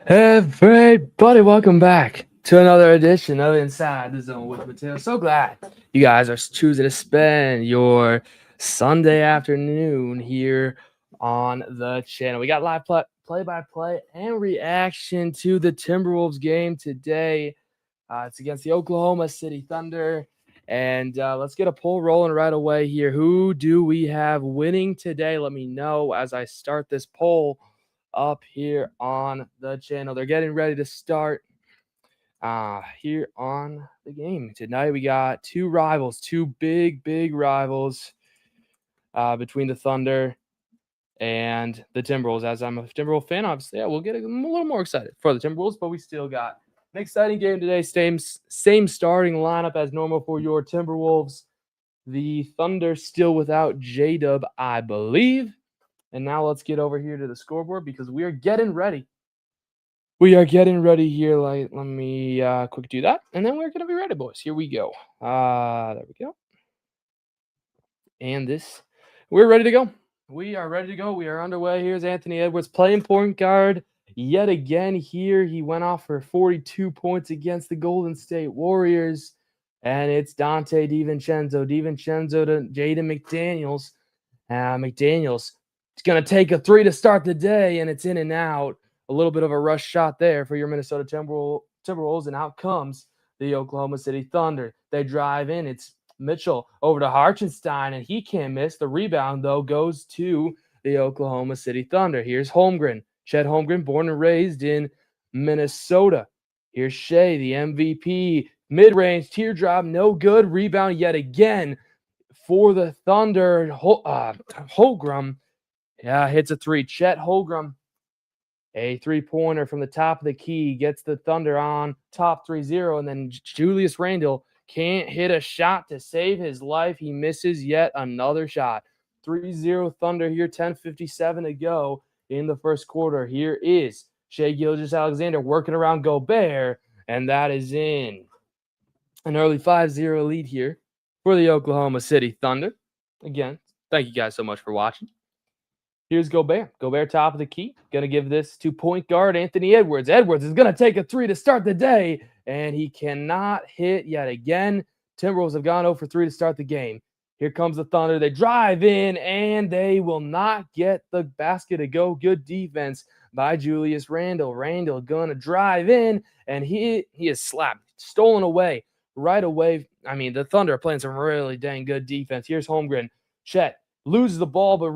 Everybody, welcome back to another edition of Inside the Zone with Mateo. So glad you guys are choosing to spend your Sunday afternoon here on the channel. We got live play-by-play and reaction to the Timberwolves game today. It's against the Oklahoma City Thunder. And let's get a poll rolling right away here. Who do we have winning today? Let me know as I start this poll up here on the channel. They're getting ready to start here on the game. Tonight we got two big rivals between the Thunder and the Timberwolves. As I'm a Timberwolves fan, obviously, we'll get a little more excited for the Timberwolves, but we still got an exciting game today. Same starting lineup as normal for your Timberwolves. The Thunder still without J-Dub, I believe. And now let's get over here to the scoreboard because we are getting ready. We are getting ready here. Let me quick do that. And then we're going to be ready, boys. Here we go. There we go. And we're ready to go. We are ready to go. We are underway. Here's Anthony Edwards playing point guard yet again here. He went off for 42 points against the Golden State Warriors. And it's Dante DiVincenzo. DiVincenzo to Jaden McDaniels. McDaniels. It's going to take a three to start the day, and it's in and out. A little bit of a rush shot there for your Minnesota Timberwolves, and out comes the Oklahoma City Thunder. They drive in. It's Mitchell over to Hartenstein, and he can't miss. The rebound, though, goes to the Oklahoma City Thunder. Here's Holmgren. Chet Holmgren, born and raised in Minnesota. Here's Shea, the MVP. Mid-range, teardrop, no good. Rebound yet again for the Thunder. Holmgren hits a three. Chet Holmgren, a three-pointer from the top of the key, gets the Thunder on top 3-0, and then Julius Randle can't hit a shot to save his life. He misses yet another shot. 3-0 Thunder here, 10:57 to go in the first quarter. Here is Shai Gilgeous-Alexander working around Gobert, and that is in. An early 5-0 lead here for the Oklahoma City Thunder. Again, thank you guys so much for watching. Here's Gobert. Gobert top of the key. Going to give this to point guard Anthony Edwards. Edwards is going to take a three to start the day, and he cannot hit yet again. Timberwolves have gone 0 for 3 to start the game. Here comes the Thunder. They drive in, and they will not get the basket to go. Good defense by Julius Randle. Randle going to drive in, and he is slapped, stolen away right away. I mean, the Thunder are playing some really dang good defense. Here's Holmgren. Chet loses the ball, but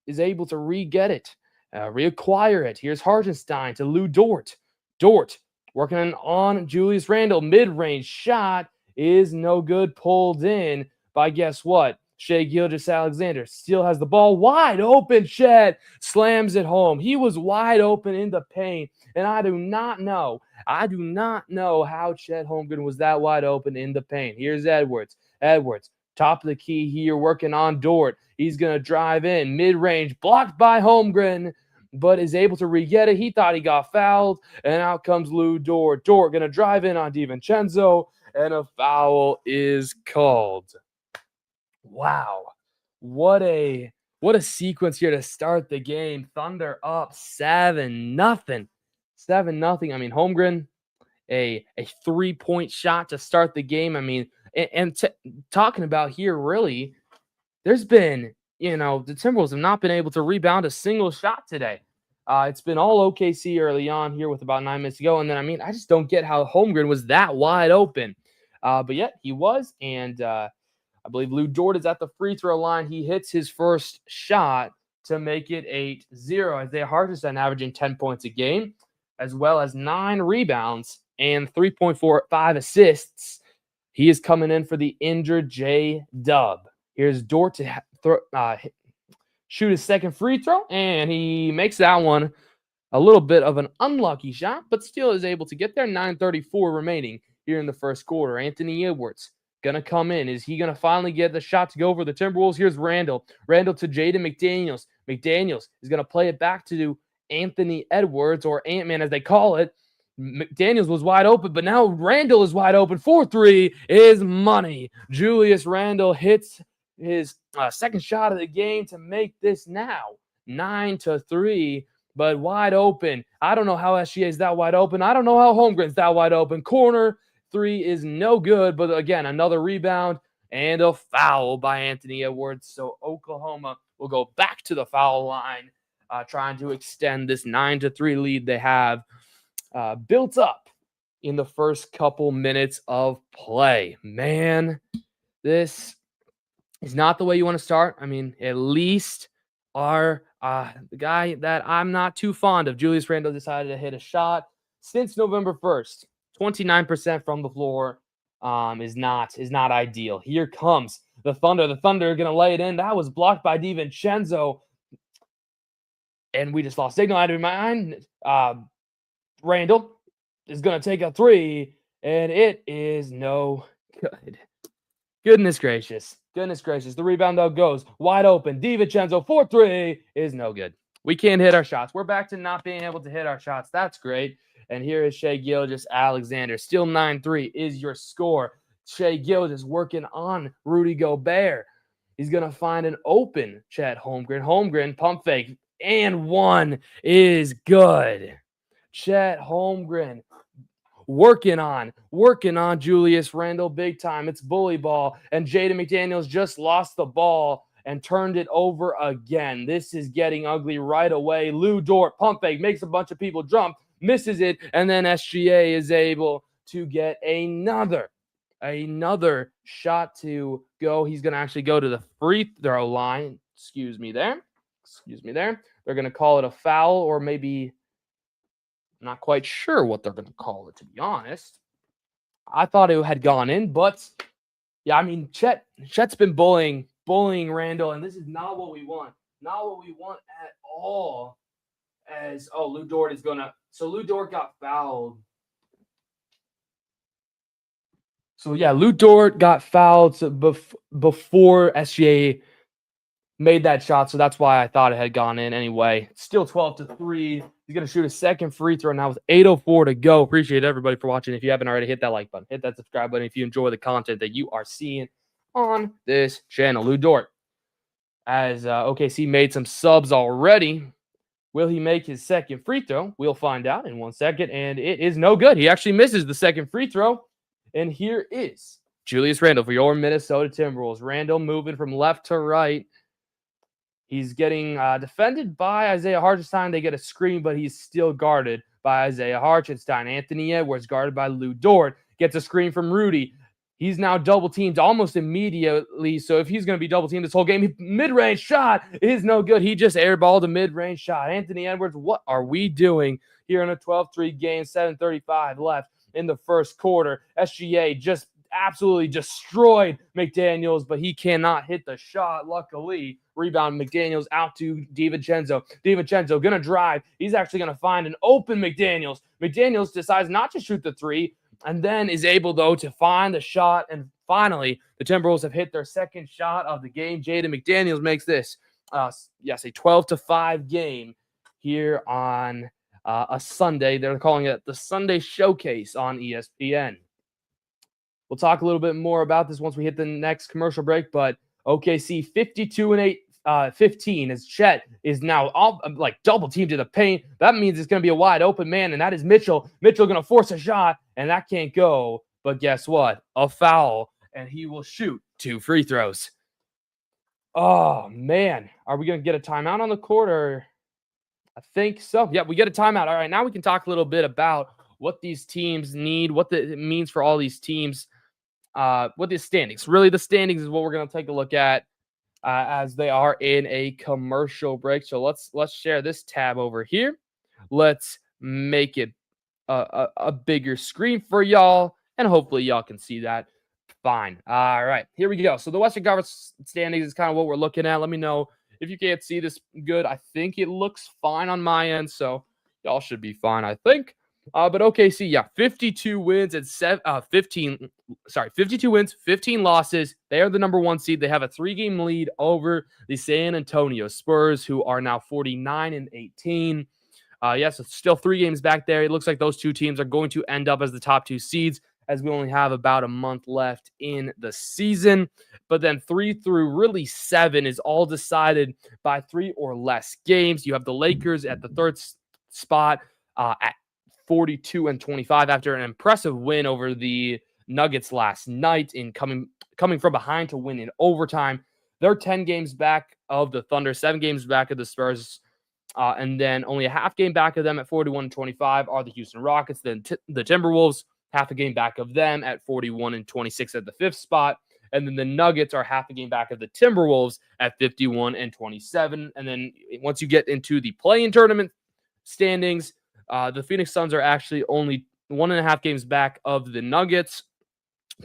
is able to re-get it, reacquire it. Here's Hartenstein to Lou Dort. Dort working on Julius Randle. Mid-range shot is no good. Pulled in by guess what? Shai Gilgeous-Alexander still has the ball wide open. Chet slams it home. He was wide open in the paint, and I do not know how Chet Holmgren was that wide open in the paint. Here's Edwards. Edwards, top of the key here, working on Dort. He's going to drive in. Mid-range, blocked by Holmgren, but is able to re-get it. He thought he got fouled, and out comes Lou Dort. Dort going to drive in on DiVincenzo, and a foul is called. Wow. What a sequence here to start the game. Thunder up 7-0. 7-0. I mean, Holmgren, a 3-point shot to start the game. I mean, talking about here, really, there's been, the Timberwolves have not been able to rebound a single shot today. It's been all OKC early on here with about 9 minutes to go. And then, I just don't get how Holmgren was that wide open. But yet he was. And I believe Lou Dort is at the free throw line. He hits his first shot to make it 8-0. Isaiah Hartenstein averaging 10 points a game, as well as 9 rebounds and 3.45 assists. He is coming in for the injured J-Dub. Here's Dort to shoot his second free throw, and he makes that one. A little bit of an unlucky shot, but still is able to get there. 9:34 remaining here in the first quarter. Anthony Edwards going to come in. Is he going to finally get the shot to go over the Timberwolves? Here's Randle. Randle to Jaden McDaniels. McDaniels is going to play it back to Anthony Edwards, or Ant-Man as they call it. McDaniels was wide open, but now Randle is wide open. 4-3 is money. Julius Randle hits his second shot of the game to make this now 9-3 but wide open. I don't know how SGA is that wide open. I don't know how Holmgren's that wide open. Corner three is no good, but again, another rebound and a foul by Anthony Edwards. So Oklahoma will go back to the foul line, trying to extend this 9-3 lead they have built up in the first couple minutes of play. Man, this is not the way you want to start. I mean, at least the guy that I'm not too fond of, Julius Randle, decided to hit a shot since November 1st. 29% from the floor is not ideal. Here comes the Thunder. The Thunder are going to lay it in. That was blocked by DiVincenzo. And we just lost signal out of my mind. Randle is going to take a three, and it is no good. Goodness gracious. The rebound, though, goes wide open. DiVincenzo, 4-3 is no good. We can't hit our shots. We're back to not being able to hit our shots. That's great. And here is Shai Gilgeous-Alexander. Still 9-3 is your score. Shai Gilgeous working on Rudy Gobert. He's going to find an open Chet Holmgren. Holmgren, pump fake, and one is good. Chet Holmgren working on Julius Randle big time. It's bully ball, and Jaden McDaniels just lost the ball and turned it over again. This is getting ugly right away. Lou Dort, pump fake, makes a bunch of people jump, misses it, and then SGA is able to get another shot to go. He's going to actually go to the free throw line. Excuse me there. They're going to call it a foul, or maybe I'm not quite sure what they're going to call it, to be honest. I thought it had gone in, but yeah, I mean, Chet's been bullying Randle, and this is not what we want. Not what we want at all. Lou Dort is gonna. So Lou Dort got fouled. So yeah, Lou Dort got fouled before SGA made that shot, so that's why I thought it had gone in anyway. Still 12-3. He's going to shoot a second free throw now with 8:04 to go. Appreciate everybody for watching. If you haven't already, hit that like button. Hit that subscribe button if you enjoy the content that you are seeing on this channel. Lou Dort, as OKC made some subs already. Will he make his second free throw? We'll find out in 1 second, and it is no good. He actually misses the second free throw, and here is Julius Randle for your Minnesota Timberwolves. Randle moving from left to right. He's getting defended by Isaiah Hartenstein. They get a screen, but he's still guarded by Isaiah Hartenstein. Anthony Edwards guarded by Lou Dort. Gets a screen from Rudy. He's now double teamed almost immediately. So if he's going to be double teamed this whole game, mid-range shot is no good. He just airballed a mid-range shot. Anthony Edwards, what are we doing here in a 12-3 game? 7:35 left in the first quarter. SGA just absolutely destroyed McDaniels, but he cannot hit the shot. Luckily, rebound McDaniels out to DiVincenzo. DiVincenzo going to drive. He's actually going to find an open McDaniels. McDaniels decides not to shoot the three and then is able, though, to find the shot. And finally, the Timberwolves have hit their second shot of the game. Jaden McDaniels makes this, a 12-5 game here on a Sunday. They're calling it the Sunday Showcase on ESPN. We'll talk a little bit more about this once we hit the next commercial break, but OKC 52-15 as Chet is now all, double teamed to the paint. That means it's going to be a wide open man, and that is Mitchell. Mitchell going to force a shot, and that can't go. But guess what? A foul, and he will shoot 2 free throws. Oh, man. Are we going to get a timeout on the court? Or I think so. Yeah, we get a timeout. All right, now we can talk a little bit about what these teams need, what it means for all these teams. What the standings. Really, the standings is what we're going to take a look at as they are in a commercial break. So let's share this tab over here. Let's make it a bigger screen for y'all, and hopefully y'all can see that fine. All right, here we go. So the Western Conference standings is kind of what we're looking at. Let me know if you can't see this good. I think it looks fine on my end, so y'all should be fine, I think. But OKC, 52 wins and 52 wins, 15 losses. They are the number 1 seed. They have a 3-game lead over the San Antonio Spurs, who are now 49-18. So still 3 games back there. It looks like those two teams are going to end up as the top 2 seeds, as we only have about a month left in the season. But then 3 through really 7 is all decided by 3 or less games. You have the Lakers at the third spot at 42-25 after an impressive win over the Nuggets last night in coming from behind to win in overtime. They're 10 games back of the Thunder, 7 games back of the Spurs, and then only a half game back of them at 41-25 are the Houston Rockets. Then the Timberwolves, half a game back of them at 41-26 at the 5th spot. And then the Nuggets are half a game back of the Timberwolves at 51-27. And then once you get into the play-in tournament standings, the Phoenix Suns are actually only 1.5 games back of the Nuggets,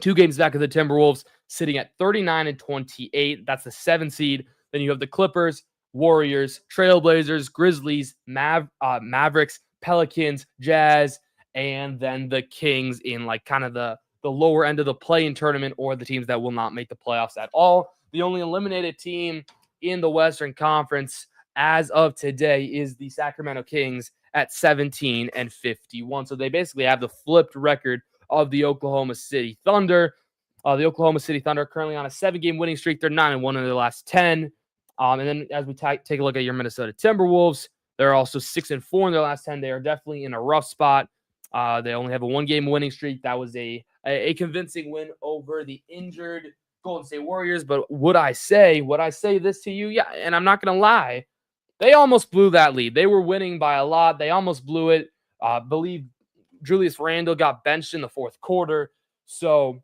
2 games back of the Timberwolves, sitting at 39-28. That's the 7 seed. Then you have the Clippers, Warriors, Trailblazers, Grizzlies, Mavericks, Pelicans, Jazz, and then the Kings in like kind of the lower end of the play-in tournament, or the teams that will not make the playoffs at all. The only eliminated team in the Western Conference as of today is the Sacramento Kings at 17-51. So they basically have the flipped record of the Oklahoma City Thunder. The Oklahoma City Thunder are currently on a 7-game winning streak. They're 9-1 in their last 10. And then as we take a look at your Minnesota Timberwolves, they're also 6-4 in their last 10. They are definitely in a rough spot. They only have a 1-game winning streak. That was a convincing win over the injured Golden State Warriors. But would I say this to you? Yeah, and I'm not going to lie. They almost blew that lead. They were winning by a lot. They almost blew it. Believe Julius Randle got benched in the 4th quarter. So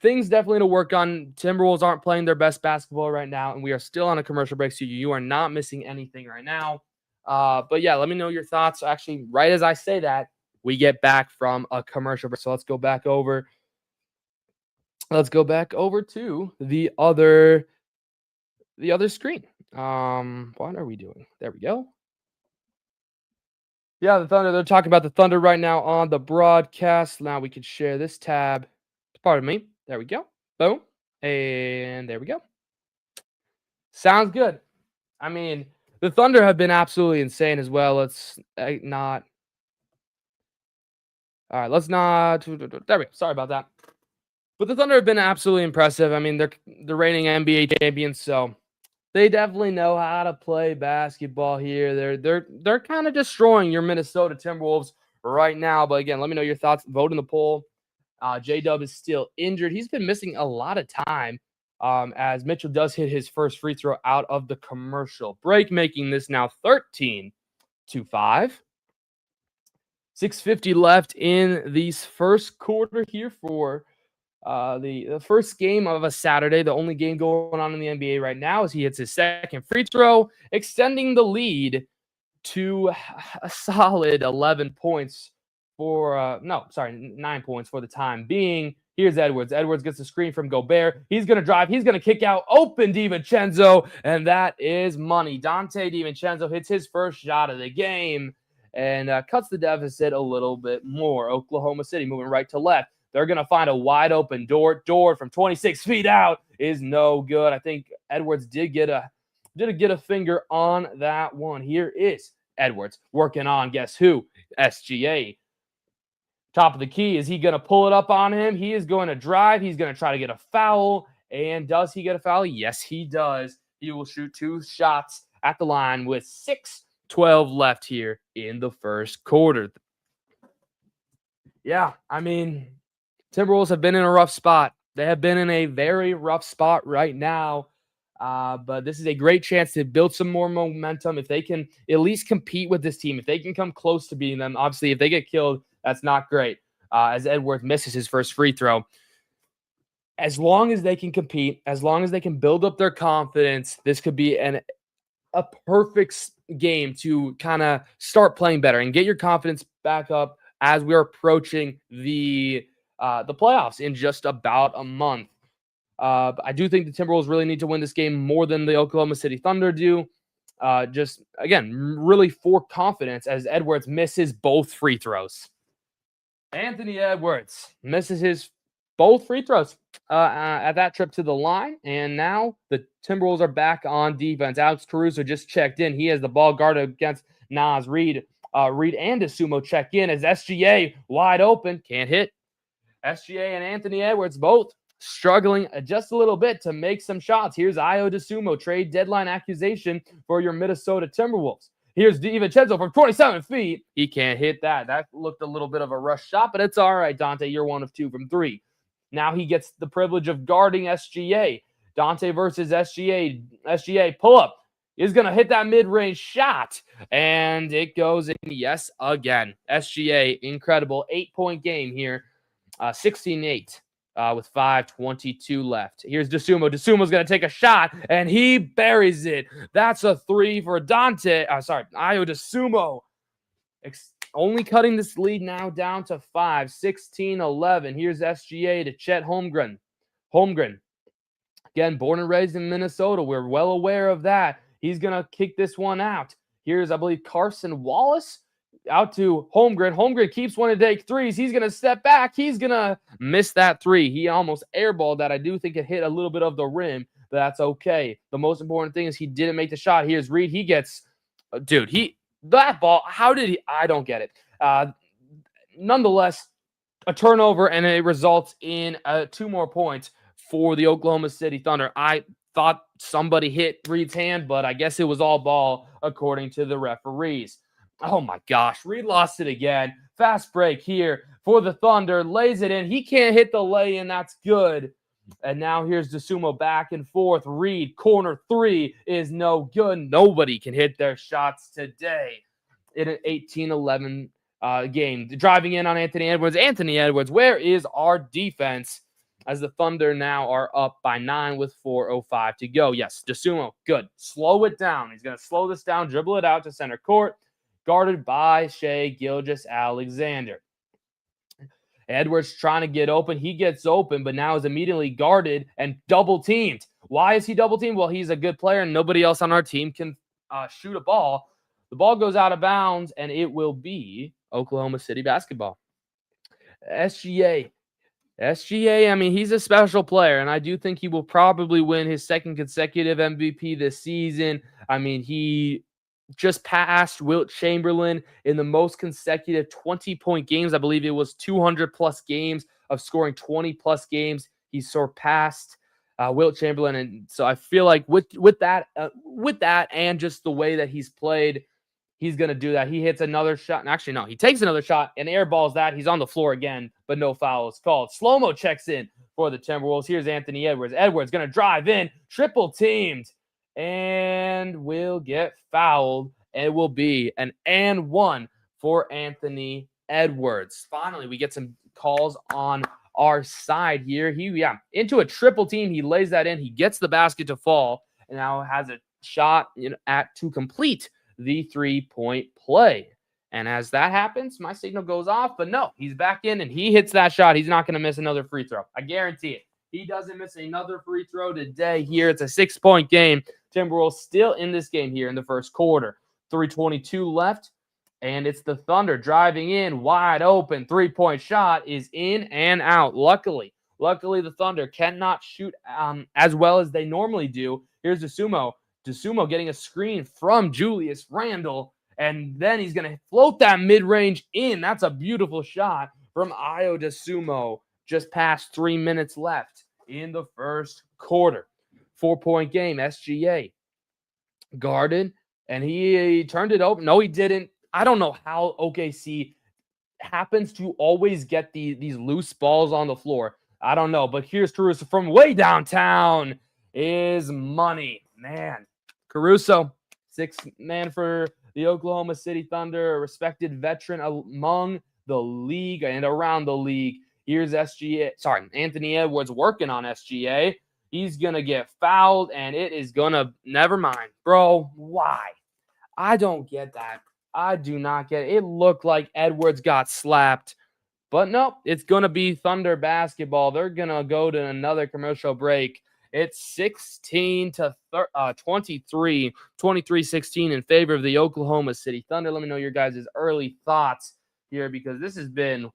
things definitely to work on. Timberwolves aren't playing their best basketball right now, and we are still on a commercial break, so you are not missing anything right now. But yeah, let me know your thoughts. Actually, right as I say that, we get back from a commercial break. So let's go back over to the other screen. What are we doing? There we go. Yeah, the Thunder. They're talking about the Thunder right now on the broadcast. Now we can share this tab. Pardon me. There we go. Boom. And there we go. Sounds good. I mean, the Thunder have been absolutely insane as well. Let's not. All right, let's not. There we go. Sorry about that. But the Thunder have been absolutely impressive. I mean, they're the reigning NBA champions, so they definitely know how to play basketball here. They're kind of destroying your Minnesota Timberwolves right now. But again, let me know your thoughts. Vote in the poll. J-Dub is still injured. He's been missing a lot of time as Mitchell does hit his first free throw out of the commercial break, making this now 13-5. 6:50 left in the first quarter here for the first game of a Saturday. The only game going on in the NBA right now as he hits his second free throw, extending the lead to a solid 11 points for 9 points for the time being. Here's Edwards. Edwards gets the screen from Gobert. He's going to drive. He's going to kick out open DiVincenzo, and that is money. Dante DiVincenzo hits his first shot of the game and cuts the deficit a little bit more. Oklahoma City moving right to left. They're going to find a wide open door. Dort from 26 feet out is no good. I think Edwards did get a finger on that one. Here is Edwards working on, guess who? SGA. Top of the key. Is he going to pull it up on him? He is going to drive. He's going to try to get a foul. And does he get a foul? Yes, he does. He will shoot 2 shots at the line with 6:12 left here in the first quarter. Yeah, I mean, Timberwolves have been in a rough spot. They have been in a very rough spot right now. But this is a great chance to build some more momentum. If they can at least compete with this team, if they can come close to beating them, obviously if they get killed, that's not great. As Edwards misses his first free throw. As long as they can compete, as long as they can build up their confidence, this could be a perfect game to kind of start playing better and get your confidence back up as we're approaching the playoffs in just about a month. I do think the Timberwolves really need to win this game more than the Oklahoma City Thunder do. Just, again, really for confidence as Edwards misses both free throws. Anthony Edwards misses his both free throws at that trip to the line. And now the Timberwolves are back on defense. Alex Caruso just checked in. He has the ball guarded against Naz Reid. Reid and Asumo check in as SGA wide open. Can't hit. SGA and Anthony Edwards both struggling just a little bit to make some shots. Here's Ayo DeSumo, trade deadline accusation for your Minnesota Timberwolves. Here's DiVincenzo from 27 feet. He can't hit that. That looked a little bit of a rush shot, but it's all right, Dante. You're 1 of 2 from 3. Now he gets the privilege of guarding SGA. Dante versus SGA. SGA pull-up is going to hit that mid-range shot, and it goes in, yes, again. SGA, incredible 8-point game here, 16-8 with 5:22 left. Here's DeSumo. DeSumo's going to take a shot, and he buries it. That's a 3 for Ayo DeSumo. Only cutting this lead now down to 5, 16-11. Here's SGA to Chet Holmgren. Again, born and raised in Minnesota. We're well aware of that. He's going to kick this one out. Here's, I believe, Carson Wallace out to Holmgren. Holmgren keeps wanting to take threes. He's going to step back. He's going to miss that 3. He almost airballed that. I do think it hit a little bit of the rim, but that's okay. The most important thing is he didn't make the shot. Here's Reed. He gets, that ball, I don't get it. Nonetheless, a turnover, and it results in 2 more points for the Oklahoma City Thunder. I thought somebody hit Reed's hand, but I guess it was all ball according to the referees. Oh my gosh, Reed lost it again. Fast break here for the Thunder. Lays it in. He can't hit the lay-in. That's good. And now here's DeSumo back and forth. Reed, corner 3 is no good. Nobody can hit their shots today in an 18-11 game. Driving in on Anthony Edwards. Anthony Edwards, where is our defense? As the Thunder now are up by 9 with 4:05 to go. Yes, DeSumo, good. Slow it down. He's going to slow this down, dribble it out to center court, guarded by Shai Gilgeous-Alexander. Edwards trying to get open. He gets open, but now is immediately guarded and double-teamed. Why is he double-teamed? Well, he's a good player, and nobody else on our team can shoot a ball. The ball goes out of bounds, and it will be Oklahoma City basketball. SGA, I mean, he's a special player, and I do think he will probably win his 2nd consecutive MVP this season. I mean, he just passed Wilt Chamberlain in the most consecutive 20-point games. I believe it was 200-plus games of scoring 20-plus games. He surpassed Wilt Chamberlain, and so I feel like with that and just the way that he's played, he's going to do that. He hits another shot. And actually, no, he takes another shot and airballs that. He's on the floor again, but no foul is called. Slow-mo checks in for the Timberwolves. Here's Anthony Edwards. Edwards going to drive in, triple teamed, and will get fouled. It will be an and 1 for Anthony Edwards. Finally, we get some calls on our side here. Into a triple team. He lays that in. He gets the basket to fall, and now has a shot to complete the 3-point play. And as that happens, my signal goes off, but no, he's back in and he hits that shot. He's not going to miss another free throw. I guarantee it. He doesn't miss another free throw today here. It's a 6-point game. Timberwolves still in this game here in the first quarter. 3:22 left, and it's the Thunder driving in wide open. 3-point shot is in and out. Luckily, the Thunder cannot shoot as well as they normally do. Here's DeSumo getting a screen from Julius Randle, and then he's going to float that mid-range in. That's a beautiful shot from Ayo DeSumo. Just past 3 minutes left in the first quarter. 4-point game. SGA guarded, and he turned it open. No, he didn't. I don't know how OKC happens to always get these loose balls on the floor. I don't know, but here's Caruso from way downtown is money. Man, Caruso, 6th man for the Oklahoma City Thunder, a respected veteran among the league and around the league. Here's Anthony Edwards working on SGA. He's going to get fouled, and it is going to, never mind. Bro, why? I don't get that. I do not get it. It looked like Edwards got slapped, but no, it's going to be Thunder basketball. They're going to go to another commercial break. It's 16-23, 23-16 in favor of the Oklahoma City Thunder. Let me know your guys' early thoughts here, because this has been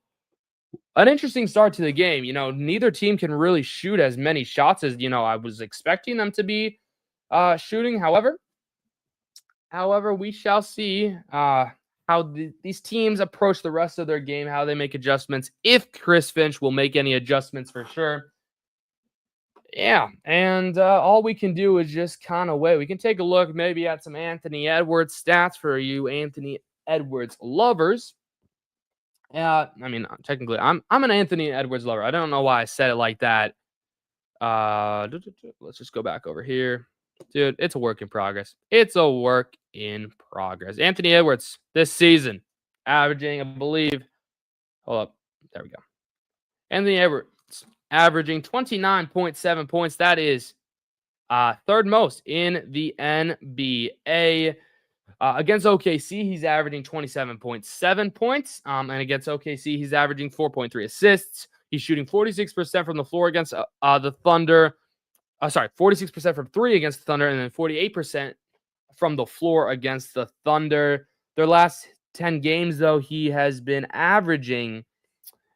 an interesting start to the game. Neither team can really shoot as many shots as, I was expecting them to be shooting. However, we shall see. how these teams approach the rest of their game, how they make adjustments, if Chris Finch will make any adjustments for sure. Yeah, and all we can do is just kind of wait. We can take a look maybe at some Anthony Edwards stats for you Anthony Edwards lovers. Technically, I'm an Anthony Edwards lover. I don't know why I said it like that. Let's just go back over here. Dude, it's a work in progress. It's a work in progress. Anthony Edwards this season averaging, I believe, hold up. There we go. Anthony Edwards averaging 29.7 points. That is third most in the NBA. Against OKC, he's averaging 27.7 points. And against OKC, he's averaging 4.3 assists. He's shooting 46% from the floor against the Thunder. 46% from three against the Thunder, and then 48% from the floor against the Thunder. Their last 10 games, though, he has been averaging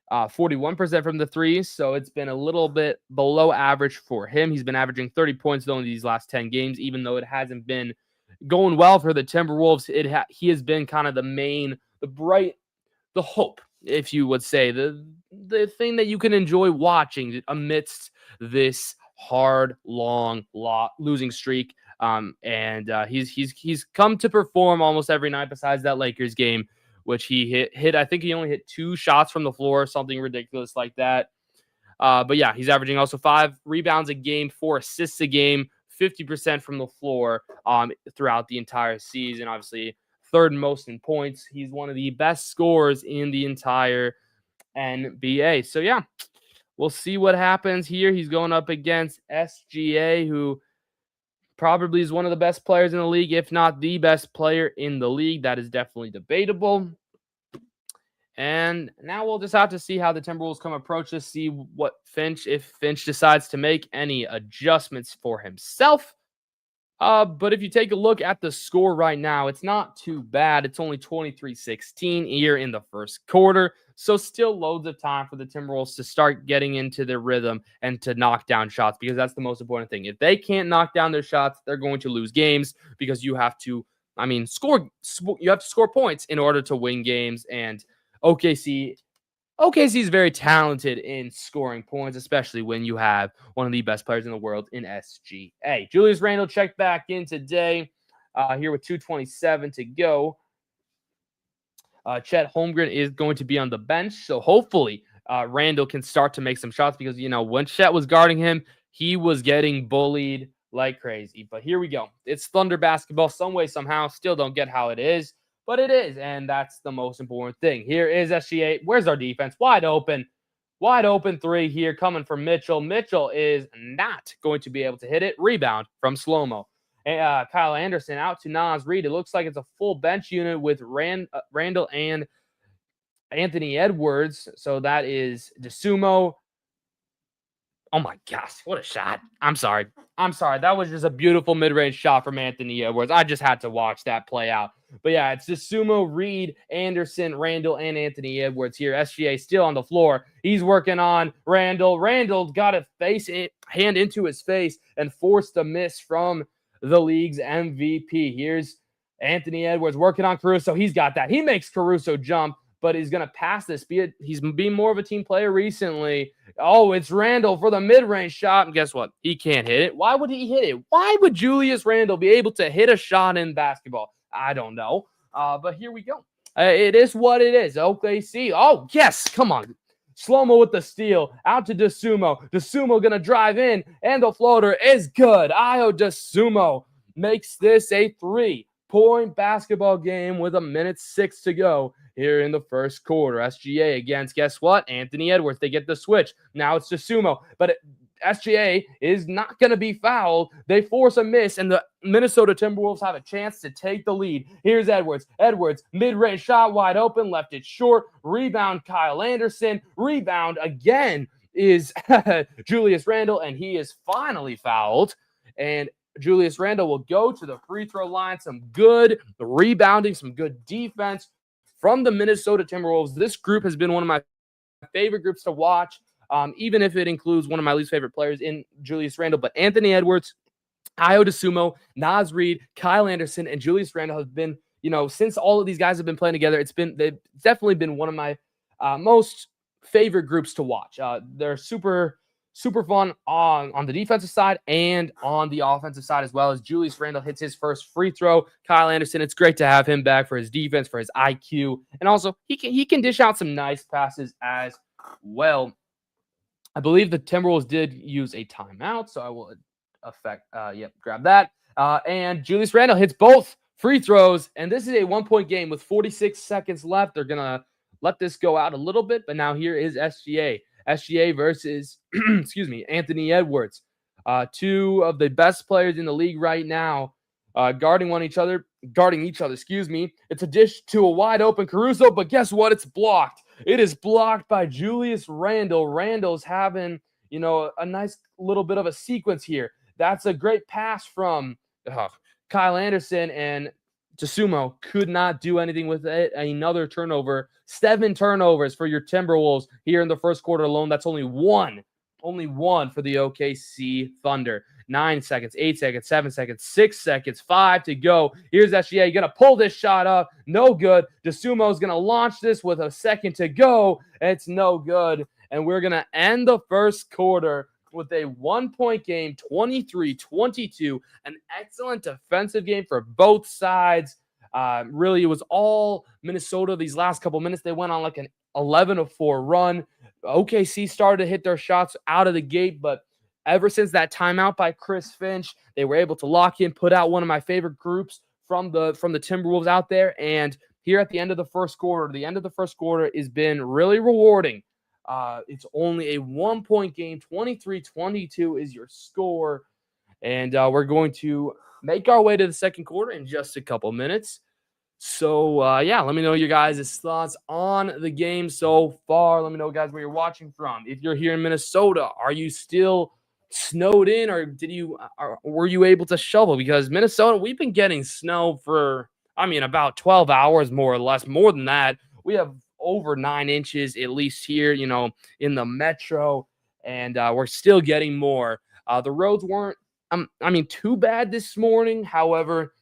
41% from the threes, so it's been a little bit below average for him. He's been averaging 30 points, though, in these last 10 games, even though it hasn't been going well for the Timberwolves. He has been kind of the hope, if you would say, the thing that you can enjoy watching amidst this hard, long losing streak. He's come to perform almost every night besides that Lakers game, which he hit. I think he only hit 2 shots from the floor, something ridiculous like that. But yeah, he's averaging also 5 rebounds a game, 4 assists a game, 50% from the floor throughout the entire season. Obviously, third most in points. He's one of the best scorers in the entire NBA. So yeah, we'll see what happens here. He's going up against SGA, who probably is one of the best players in the league, if not the best player in the league. That is definitely debatable. And now we'll just have to see how the Timberwolves come approach this, see what if Finch decides to make any adjustments for himself. But if you take a look at the score right now, it's not too bad. It's only 23-16 here in the first quarter. So still loads of time for the Timberwolves to start getting into their rhythm and to knock down shots, because that's the most important thing. If they can't knock down their shots, they're going to lose games, because you have to, score. You have to score points in order to win games. And OKC is very talented in scoring points, especially when you have one of the best players in the world in SGA. Julius Randle checked back in today here with 2:27 to go. Chet Holmgren is going to be on the bench, so hopefully Randle can start to make some shots, because, when Chet was guarding him, he was getting bullied like crazy. But here we go. It's Thunder basketball some way, somehow. Still don't get how it is, but it is, and that's the most important thing. Here is SGA. Where's our defense? Wide open three here coming from Mitchell. Mitchell is not going to be able to hit it. Rebound from Slow-Mo. Kyle Anderson out to Naz Reid. It looks like it's a full bench unit with Randle and Anthony Edwards. So that is DeSumo. Oh my gosh, what a shot. I'm sorry. That was just a beautiful mid-range shot from Anthony Edwards. I just had to watch that play out. But yeah, it's DeSumo, Reid, Anderson, Randle, and Anthony Edwards here. SGA still on the floor. He's working on Randle. Randle got a hand into his face and forced a miss from the league's MVP. Here's Anthony Edwards working on Caruso. He's got that. He makes Caruso jump, but he's going to pass this. He's been more of a team player recently. Oh, it's Randle for the mid-range shot. And guess what? He can't hit it. Why would he hit it? Why would Julius Randle be able to hit a shot in basketball? I don't know. But here we go. It is what it is. OKC. Oh, yes. Come on. Slow-Mo with the steal. Out to DeSumo. DeSumo going to drive in, and the floater is good. Ayo DeSumo makes this a 3-point basketball game with 1:06 to go here in the first quarter. SGA against, guess what? Anthony Edwards. They get the switch. Now it's DeSumo, but SGA is not going to be fouled. They force a miss, and the Minnesota Timberwolves have a chance to take the lead. Here's Edwards. Edwards, mid-range shot, wide open, left it short. Rebound, Kyle Anderson. Rebound again is Julius Randle, and he is finally fouled. And Julius Randle will go to the free throw line. Some good rebounding, some good defense from the Minnesota Timberwolves. This group has been one of my favorite groups to watch. Even if it includes one of my least favorite players in Julius Randle. But Anthony Edwards, Ayo DeSumo, Naz Reid, Kyle Anderson, and Julius Randle have been since all of these guys have been playing together, they've definitely been one of my most favorite groups to watch. They're super fun on the defensive side and on the offensive side as well. As Julius Randle hits his first free throw, Kyle Anderson, it's great to have him back for his defense, for his IQ, and also he can dish out some nice passes as well. I believe the Timberwolves did use a timeout, so I will grab that. And Julius Randle hits both free throws, and this is a 1-point game with 46 seconds left. They're gonna let this go out a little bit, but now here is SGA versus Anthony Edwards. Two of the best players in the league right now, guarding each other. It's a dish to a wide open Caruso, but guess what? It's blocked. It is blocked by Julius Randle. Randle's having, a nice little bit of a sequence here. That's a great pass from Kyle Anderson, and Tsumo could not do anything with it. Another turnover. 7 turnovers for your Timberwolves here in the first quarter alone. That's only one for the OKC Thunder. 9 seconds, 8 seconds, 7 seconds, 6 seconds, 5 to go. Here's SGA going to pull this shot up. No good. Tsumo's going to launch this with a second to go. It's no good. And we're going to end the first quarter with a 1-point game, 23-22. An excellent defensive game for both sides. Really, it was all Minnesota these last couple minutes. They went on like an 11-4 run. OKC started to hit their shots out of the gate, but ever since that timeout by Chris Finch, they were able to lock in, put out one of my favorite groups from the Timberwolves out there. And here at the end of the first quarter, has been really rewarding. It's only a 1-point game. 23-22 is your score. And we're going to make our way to the second quarter in just a couple minutes. So, let me know your guys' thoughts on the game so far. Let me know, guys, where you're watching from. If you're here in Minnesota, are you still snowed in, or were you able to shovel? Because Minnesota, we've been getting snow for, about 12 hours, more or less. More than that, we have over 9 inches, at least here, in the metro, and we're still getting more. The roads weren't, too bad this morning. However,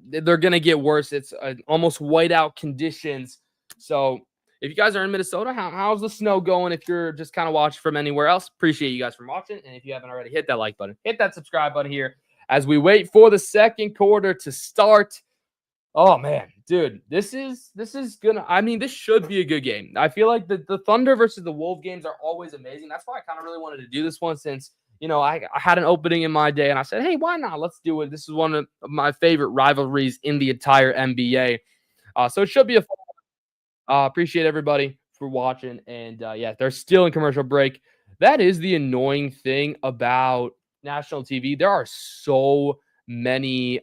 they're going to get worse. It's almost whiteout conditions. So if you guys are in Minnesota, how's the snow going? If you're just kind of watching from anywhere else, appreciate you guys for watching. And if you haven't already, hit that like button, hit that subscribe button here as we wait for the second quarter to start. Oh man, dude, this should be a good game. I feel like the Thunder versus the Wolves games are always amazing. That's why I kind of really wanted to do this one, since I had an opening in my day and I said, hey, why not? Let's do it. This is one of my favorite rivalries in the entire NBA. So it should be a fun. Appreciate everybody for watching. And they're still in commercial break. That is the annoying thing about national TV. There are so many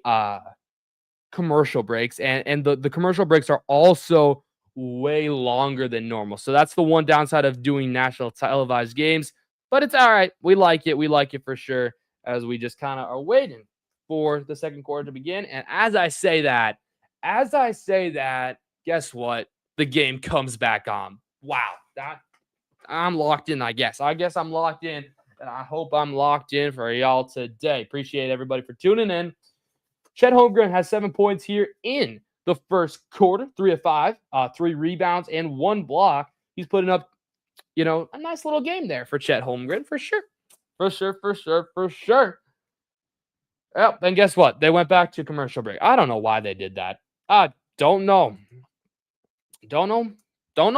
commercial breaks, and the commercial breaks are also way longer than normal. So that's the one downside of doing national televised games. But it's all right. We like it. We like it for sure, as we just kind of are waiting for the second quarter to begin. And as I say that, guess what? The game comes back on. Wow. I'm locked in, I guess. I'm locked in, and I hope I'm locked in for y'all today. Appreciate everybody for tuning in. Chet Holmgren has 7 points here in the first quarter, 3 of 5, 3 rebounds, and 1 block. He's putting up, a nice little game there for Chet Holmgren, for sure. Yep, and guess what? They went back to commercial break. I don't know why they did that. I don't know. Don't know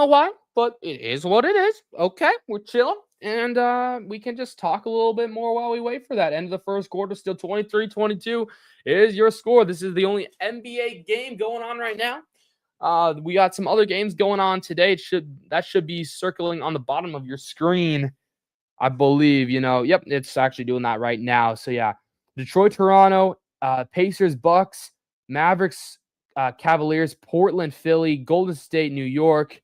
why, but it is what it is. Okay, we're chilling, and we can just talk a little bit more while we wait for that. End of the first quarter, still 23-22 is your score. This is the only NBA game going on right now. We got some other games going on today. That should be circling on the bottom of your screen, I believe. Yep, it's actually doing that right now. So yeah, Detroit, Toronto, Pacers, Bucks, Mavericks, Cavaliers, Portland, Philly, Golden State, New York,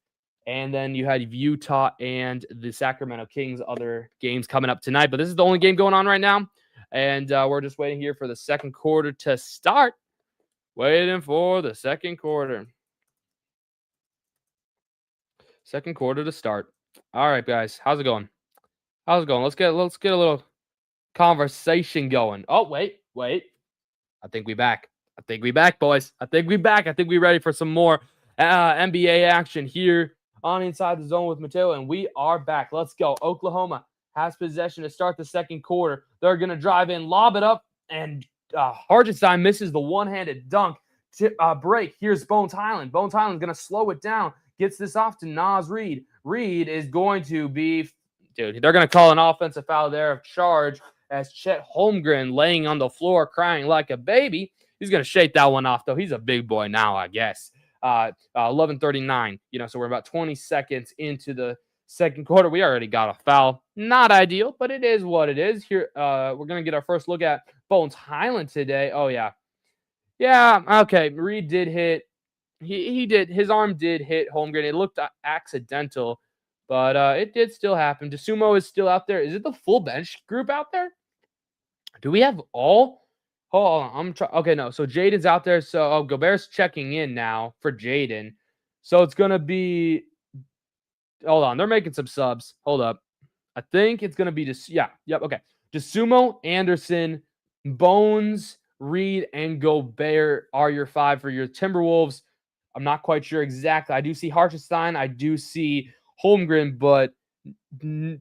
and then you had Utah and the Sacramento Kings. Other games coming up tonight, but this is the only game going on right now, and we're just waiting here for the second quarter to start. Waiting for the second quarter. Second quarter to start. All right, guys. How's it going? Let's get a little conversation going. Oh, wait. I think we back. I think we back, boys. I think we back. I think we ready for some more NBA action here on Inside the Zone with Mateo, and we are back. Let's go. Oklahoma has possession to start the second quarter. They're going to drive in, lob it up, and Hartenstein misses the one-handed dunk. Break. Here's Bones Highland. Bones Highland's going to slow it down. Gets this off to Naz Reid. Reid is going to be – dude, they're going to call an offensive foul there of charge as Chet Holmgren laying on the floor crying like a baby. He's going to shake that one off, though. He's a big boy now, I guess. 11:39. So we're about 20 seconds into the second quarter. We already got a foul. Not ideal, but it is what it is. Here, we're going to get our first look at Bones Highland today. Oh, yeah. Yeah, okay. Reid did hit. He did. His arm did hit Holmgren. It looked accidental, but it did still happen. DeSumo is still out there. Is it the full bench group out there? Do we have all? Hold on. Okay, no. So Jaden's out there. So Gobert's checking in now for Jaden. So it's gonna be. Hold on. They're making some subs. Hold up. I think it's gonna be just. Yeah. Yep. Okay. DeSumo, Anderson, Bones, Reid, and Gobert are your 5 for your Timberwolves. I'm not quite sure exactly. I do see Hartenstein. I do see Holmgren, but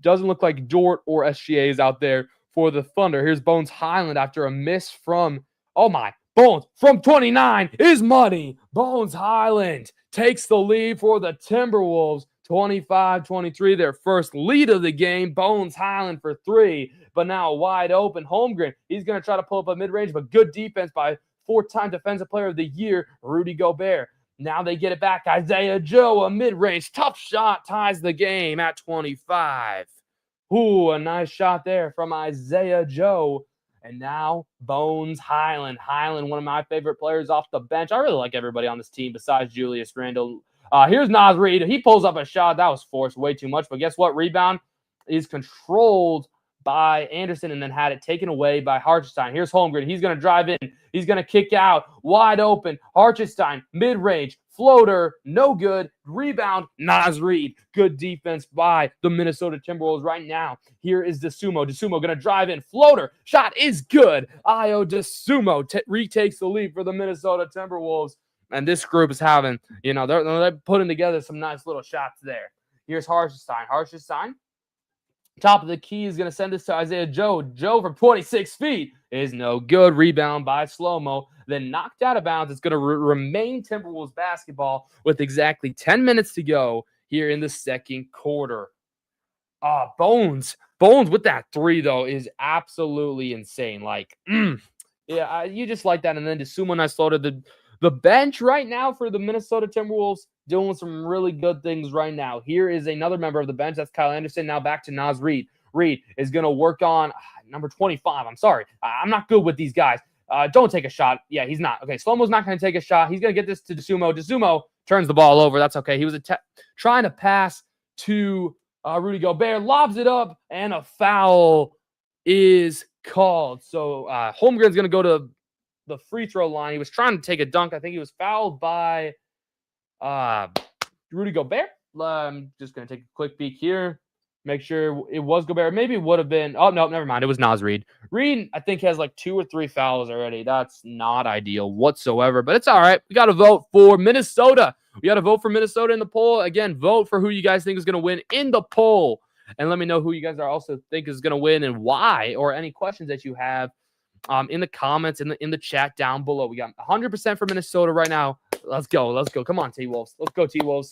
doesn't look like Dort or SGA is out there for the Thunder. Here's Bones Highland after a miss from, Bones from 29 is money. Bones Highland takes the lead for the Timberwolves. 25-23, their first lead of the game. Bones Highland for 3, but now wide open. Holmgren, he's going to try to pull up a mid-range, but good defense by 4-time Defensive Player of the Year, Rudy Gobert. Now they get it back. Isaiah Joe, a mid-range tough shot, ties the game at 25. Ooh, a nice shot there from Isaiah Joe. And now Bones Highland. Highland, one of my favorite players off the bench. I really like everybody on this team besides Julius Randle. Here's Naz Reid. He pulls up a shot. That was forced way too much. But guess what? Rebound is controlled by Anderson and then had it taken away by Hartenstein. Here's Holmgren. He's going to drive in. He's going to kick out. Wide open. Hartenstein, mid-range. Floater, no good. Rebound, Naz Reid. Good defense by the Minnesota Timberwolves right now. Here is DeSumo. DeSumo going to drive in. Floater, shot is good. Ayo DeSumo retakes the lead for the Minnesota Timberwolves. And this group is having, they're putting together some nice little shots there. Here's Hartenstein. Hartenstein, top of the key, is going to send this to Isaiah Joe. Joe from 26 feet is no good. Rebound by Slow-Mo. Then knocked out of bounds. It's going to remain Timberwolves basketball with exactly 10 minutes to go here in the second quarter. Bones with that 3, though, is absolutely insane. Yeah, you just like that. And then DeSumo and I slaughtered the bench right now for the Minnesota Timberwolves, doing some really good things right now. Here is another member of the bench. That's Kyle Anderson. Now back to Naz Reid. Reid is going to work on number 25. I'm sorry. I'm not good with these guys. Don't take a shot. Yeah, he's not. Okay, Slow-Mo's not going to take a shot. He's going to get this to DeSumo. DeSumo turns the ball over. That's okay. He was trying to pass to Rudy Gobert, lobs it up, and a foul is called. So Holmgren's going to go to the free throw line. He was trying to take a dunk. I think he was fouled by Rudy Gobert. I'm just going to take a quick peek here. Make sure it was Gobert. Maybe it would have been. Oh, no, never mind. It was Naz Reid. Reid, I think, has like 2 or 3 fouls already. That's not ideal whatsoever, but it's all right. We got to vote for Minnesota. We got to vote for Minnesota in the poll. Again, vote for who you guys think is going to win in the poll. And let me know who you guys are also think is going to win and why, or any questions that you have in the comments, in the chat down below. We got 100% for Minnesota right now. Let's go. Let's go. Come on, T-Wolves. Let's go, T-Wolves.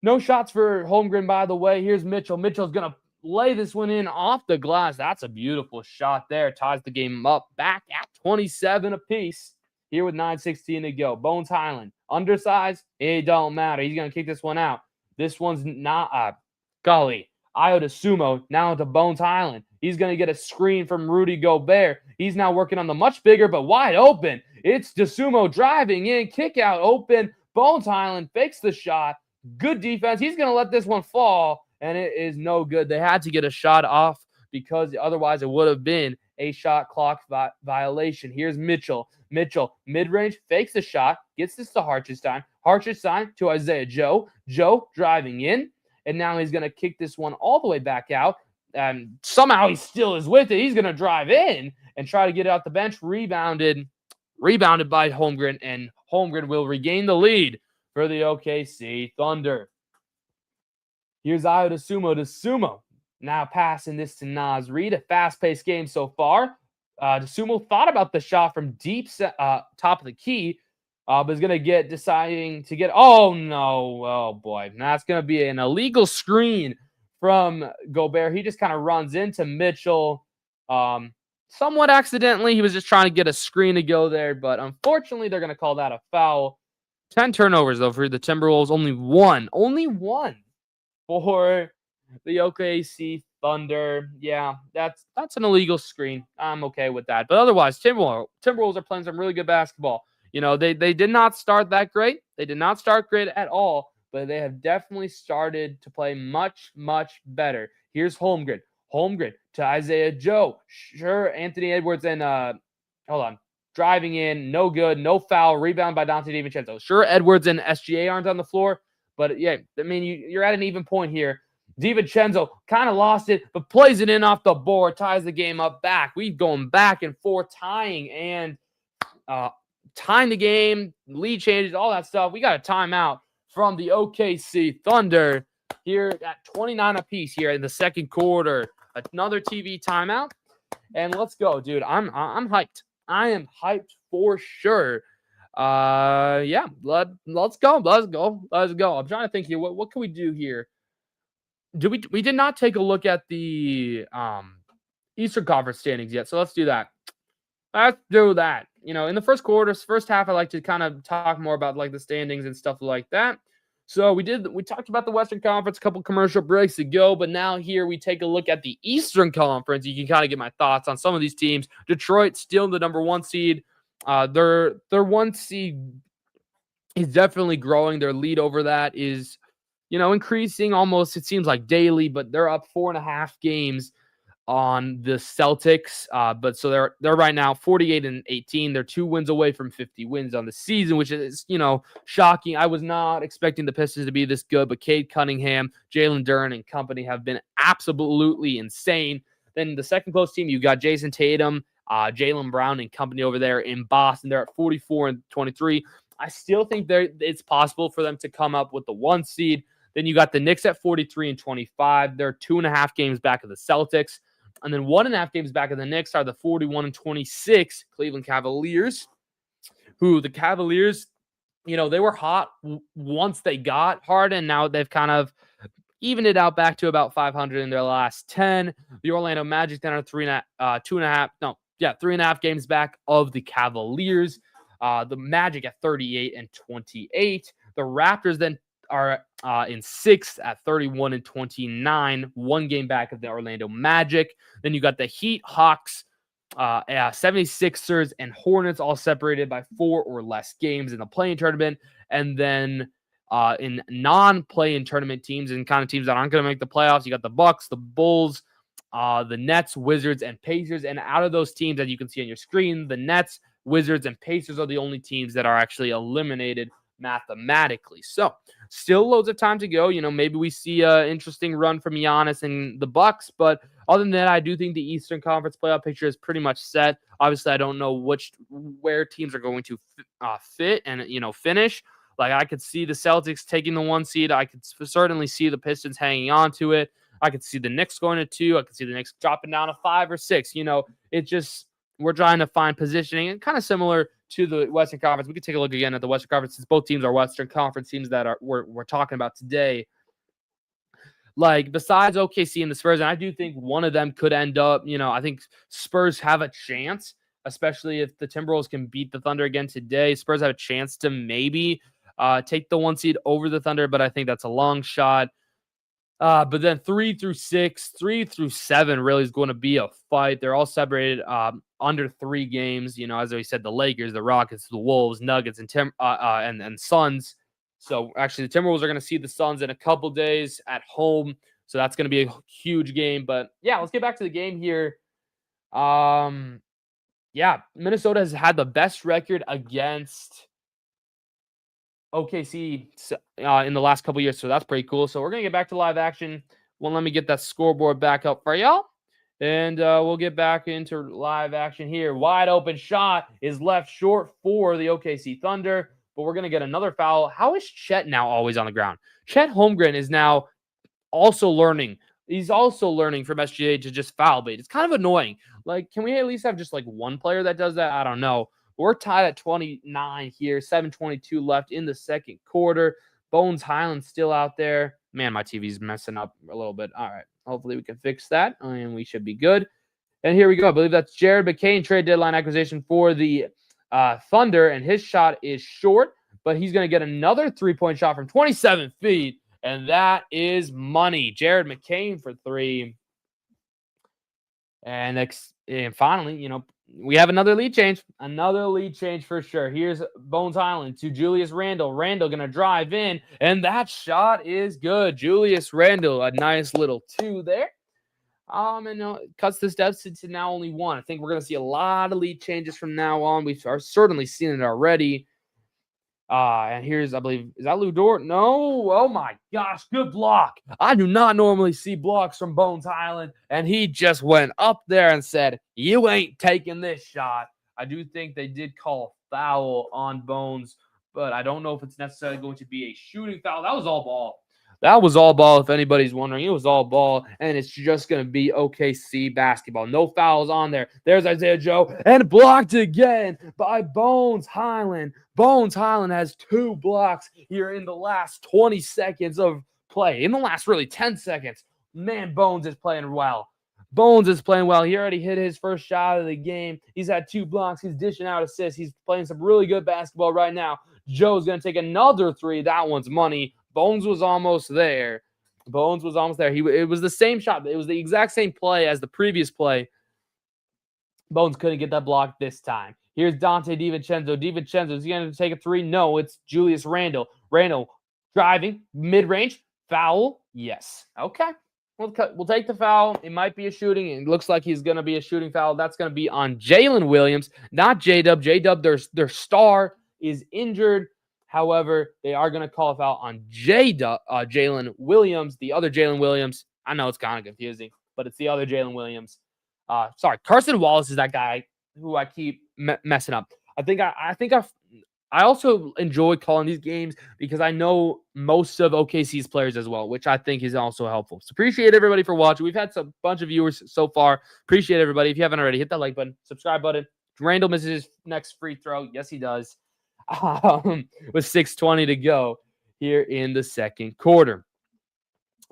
No shots for Holmgren, by the way. Here's Mitchell. Mitchell's going to lay this one in off the glass. That's a beautiful shot there. Ties the game up back at 27 apiece. Here with 9:16 to go. Bones Highland, undersized. It don't matter. He's going to kick this one out. This one's not, Ayo DeSumo now to Bones Highland. He's going to get a screen from Rudy Gobert. He's now working on the much bigger but wide open. It's DeSumo driving in, kick out open. Bones Highland fakes the shot. Good defense. He's going to let this one fall, and it is no good. They had to get a shot off because otherwise it would have been a shot clock violation. Here's Mitchell. Mitchell, mid-range, fakes the shot, gets this to Hartenstein. Hartenstein to Isaiah Joe. Joe driving in, and now he's going to kick this one all the way back out. And somehow he still is with it. He's going to drive in and try to get it out the bench. Rebounded Rebounded by Holmgren, and Holmgren will regain the lead for the OKC Thunder. Here's Ayo Dosunmu. Now passing this to Naz Reid. A fast-paced game so far. Dosunmu thought about the shot from deep top of the key, but is going to deciding to get. Oh, no. Oh, boy. That's going to be an illegal screen from Gobert. He just kind of runs into Mitchell somewhat accidentally. He was just trying to get a screen to go there, but unfortunately, they're going to call that a foul. 10 turnovers, though, for the Timberwolves. Only one for the OKC Thunder. Yeah, that's an illegal screen. I'm okay with that. But otherwise, Timberwolves are playing some really good basketball. You know, they did not start that great. They did not start great at all, but they have definitely started to play much, much better. Here's Holmgren. Holmgren to Isaiah Joe. Sure, Anthony Edwards and driving in, no good, no foul, rebound by Dante DiVincenzo. Sure, Edwards and SGA aren't on the floor, but yeah, I mean, you're at an even point here. DiVincenzo kind of lost it, but plays it in off the board, ties the game up back. We've gone back and forth, tying the game, lead changes, all that stuff. We got a timeout from the OKC Thunder here at 29 apiece here in the second quarter. Another TV timeout, and let's go, dude. I'm hyped. I am hyped for sure. Yeah, let's go. I'm trying to think here. What can we do here? We did not take a look at the Eastern Conference standings yet, so let's do that. You know, in the first half, I like to kind of talk more about like the standings and stuff like that. So we talked about the Western Conference, a couple commercial breaks ago, but now here we take a look at the Eastern Conference. You can kind of get my thoughts on some of these teams. Detroit still the number 1 seed. Their 1 seed is definitely growing. Their lead over that is, you know, increasing almost, it seems like daily, but they're up 4.5 games on the Celtics. But so they're right now 48-18. They're 2 wins away from 50 wins on the season, which is, you know, shocking. I was not expecting the Pistons to be this good, but Cade Cunningham, Jalen Duren, and company have been absolutely insane. Then the second close team, you got Jason Tatum, Jaylen Brown, and company over there in Boston. They're at 44-23. I still think it's possible for them to come up with the 1 seed. Then you got the Knicks at 43-25. They're 2.5 games back of the Celtics. And then 1.5 games back of the Knicks are the 41-26 Cleveland Cavaliers, who the Cavaliers, you know, they were hot once they got Harden. Now they've kind of evened it out back to about 500 in their last 10. The Orlando Magic then are 3.5 games back of the Cavaliers. The Magic at 38-28. The Raptors then are in 6th at 31-29, 1 game back of the Orlando Magic. Then you got the Heat, Hawks, 76ers, and Hornets all separated by 4 or less games in the play-in tournament. And then in non-play-in tournament teams and kind of teams that aren't going to make the playoffs, you got the Bucks, the Bulls, the Nets, Wizards, and Pacers. And out of those teams that you can see on your screen, the Nets, Wizards, and Pacers are the only teams that are actually eliminated mathematically. So still loads of time to go. You know, maybe we see an interesting run from Giannis and the Bucks, but other than that, I do think the Eastern Conference playoff picture is pretty much set. Obviously, I don't know where teams are going to fit and, you know, finish. Like, I could see the Celtics taking the 1 seed. I could certainly see the Pistons hanging on to it. I could see the Knicks going to 2. I could see the Knicks dropping down to 5 or 6. You know, we're trying to find positioning, and kind of similar to the Western Conference. We could take a look again at the Western Conference, since both teams are Western Conference teams that we're talking about today. Like, besides OKC and the Spurs, and I do think one of them could end up, you know, I think Spurs have a chance, especially if the Timberwolves can beat the Thunder again today. Spurs have a chance to maybe take the 1 seed over the Thunder, but I think that's a long shot. But then 3 through 7 really is going to be a fight. They're all separated under 3 games. You know, as we said, the Lakers, the Rockets, the Wolves, Nuggets, and Suns. So actually, the Timberwolves are going to see the Suns in a couple days at home. So that's going to be a huge game. But yeah, let's get back to the game here. Yeah, Minnesota has had the best record against OKC in the last couple years, so that's pretty cool. So we're going to get back to live action. Well, let me get that scoreboard back up for y'all. And we'll get back into live action here. Wide open shot is left short for the OKC Thunder, but we're going to get another foul. How is Chet now always on the ground? Chet Holmgren is now also learning. He's also learning from SGA to just foul bait. It's kind of annoying. Like, can we at least have just like one player that does that? I don't know. We're tied at 29 here, 7:22 left in the second quarter. Bones Highland still out there. Man, my TV's messing up a little bit. All right. Hopefully we can fix that, and we should be good. And here we go. I believe that's Jared McCain, trade deadline acquisition for the Thunder, and his shot is short, but he's going to get another three-point shot from 27 feet, and that is money. Jared McCain for three. And finally, we have another lead change. Another lead change for sure. Here's Bones Highland to Julius Randle. Randle going to drive in, and that shot is good. Julius Randle, a nice little two there. And cuts this deficit to now only one. I think we're going to see a lot of lead changes from now on. We've certainly seen it already. And here's, I believe, is that Lou Dort? No. Oh my gosh, good block. I do not normally see blocks from Bones Highland, and he just went up there and said, "You ain't taking this shot." I do think they did call a foul on Bones, but I don't know if it's necessarily going to be a shooting foul. That was all ball. That was all ball, if anybody's wondering. It was all ball, and it's just going to be OKC basketball. No fouls on there. There's Isaiah Joe, and blocked again by Bones Highland. Bones Highland has two blocks here in the last 20 seconds of play. In the last, really, 10 seconds. Man, Bones is playing well. Bones is playing well. He already hit his first shot of the game. He's had two blocks. He's dishing out assists. He's playing some really good basketball right now. Joe's going to take another three. That one's money. Bones was almost there. It was the same shot. It was the exact same play as the previous play. Bones couldn't get that block this time. Here's Dante DiVincenzo. DiVincenzo is going to take a three. No, it's Julius Randle. Randle driving, mid-range, foul. Yes. Okay. We'll take the foul. It might be a shooting. It looks like he's going to be a shooting foul. That's going to be on Jalen Williams, not J-Dub. J-Dub, their star, is injured. However, they are going to call a foul on Jalen Williams, the other Jalen Williams. I know it's kind of confusing, but it's the other Jalen Williams. Carson Wallace is that guy who I keep messing up. I also enjoy calling these games because I know most of OKC's players as well, which I think is also helpful. So appreciate everybody for watching. We've had a bunch of viewers so far. Appreciate everybody. If you haven't already, hit that like button, subscribe button. Randle misses his next free throw. Yes, he does. With 6:20 to go here in the second quarter.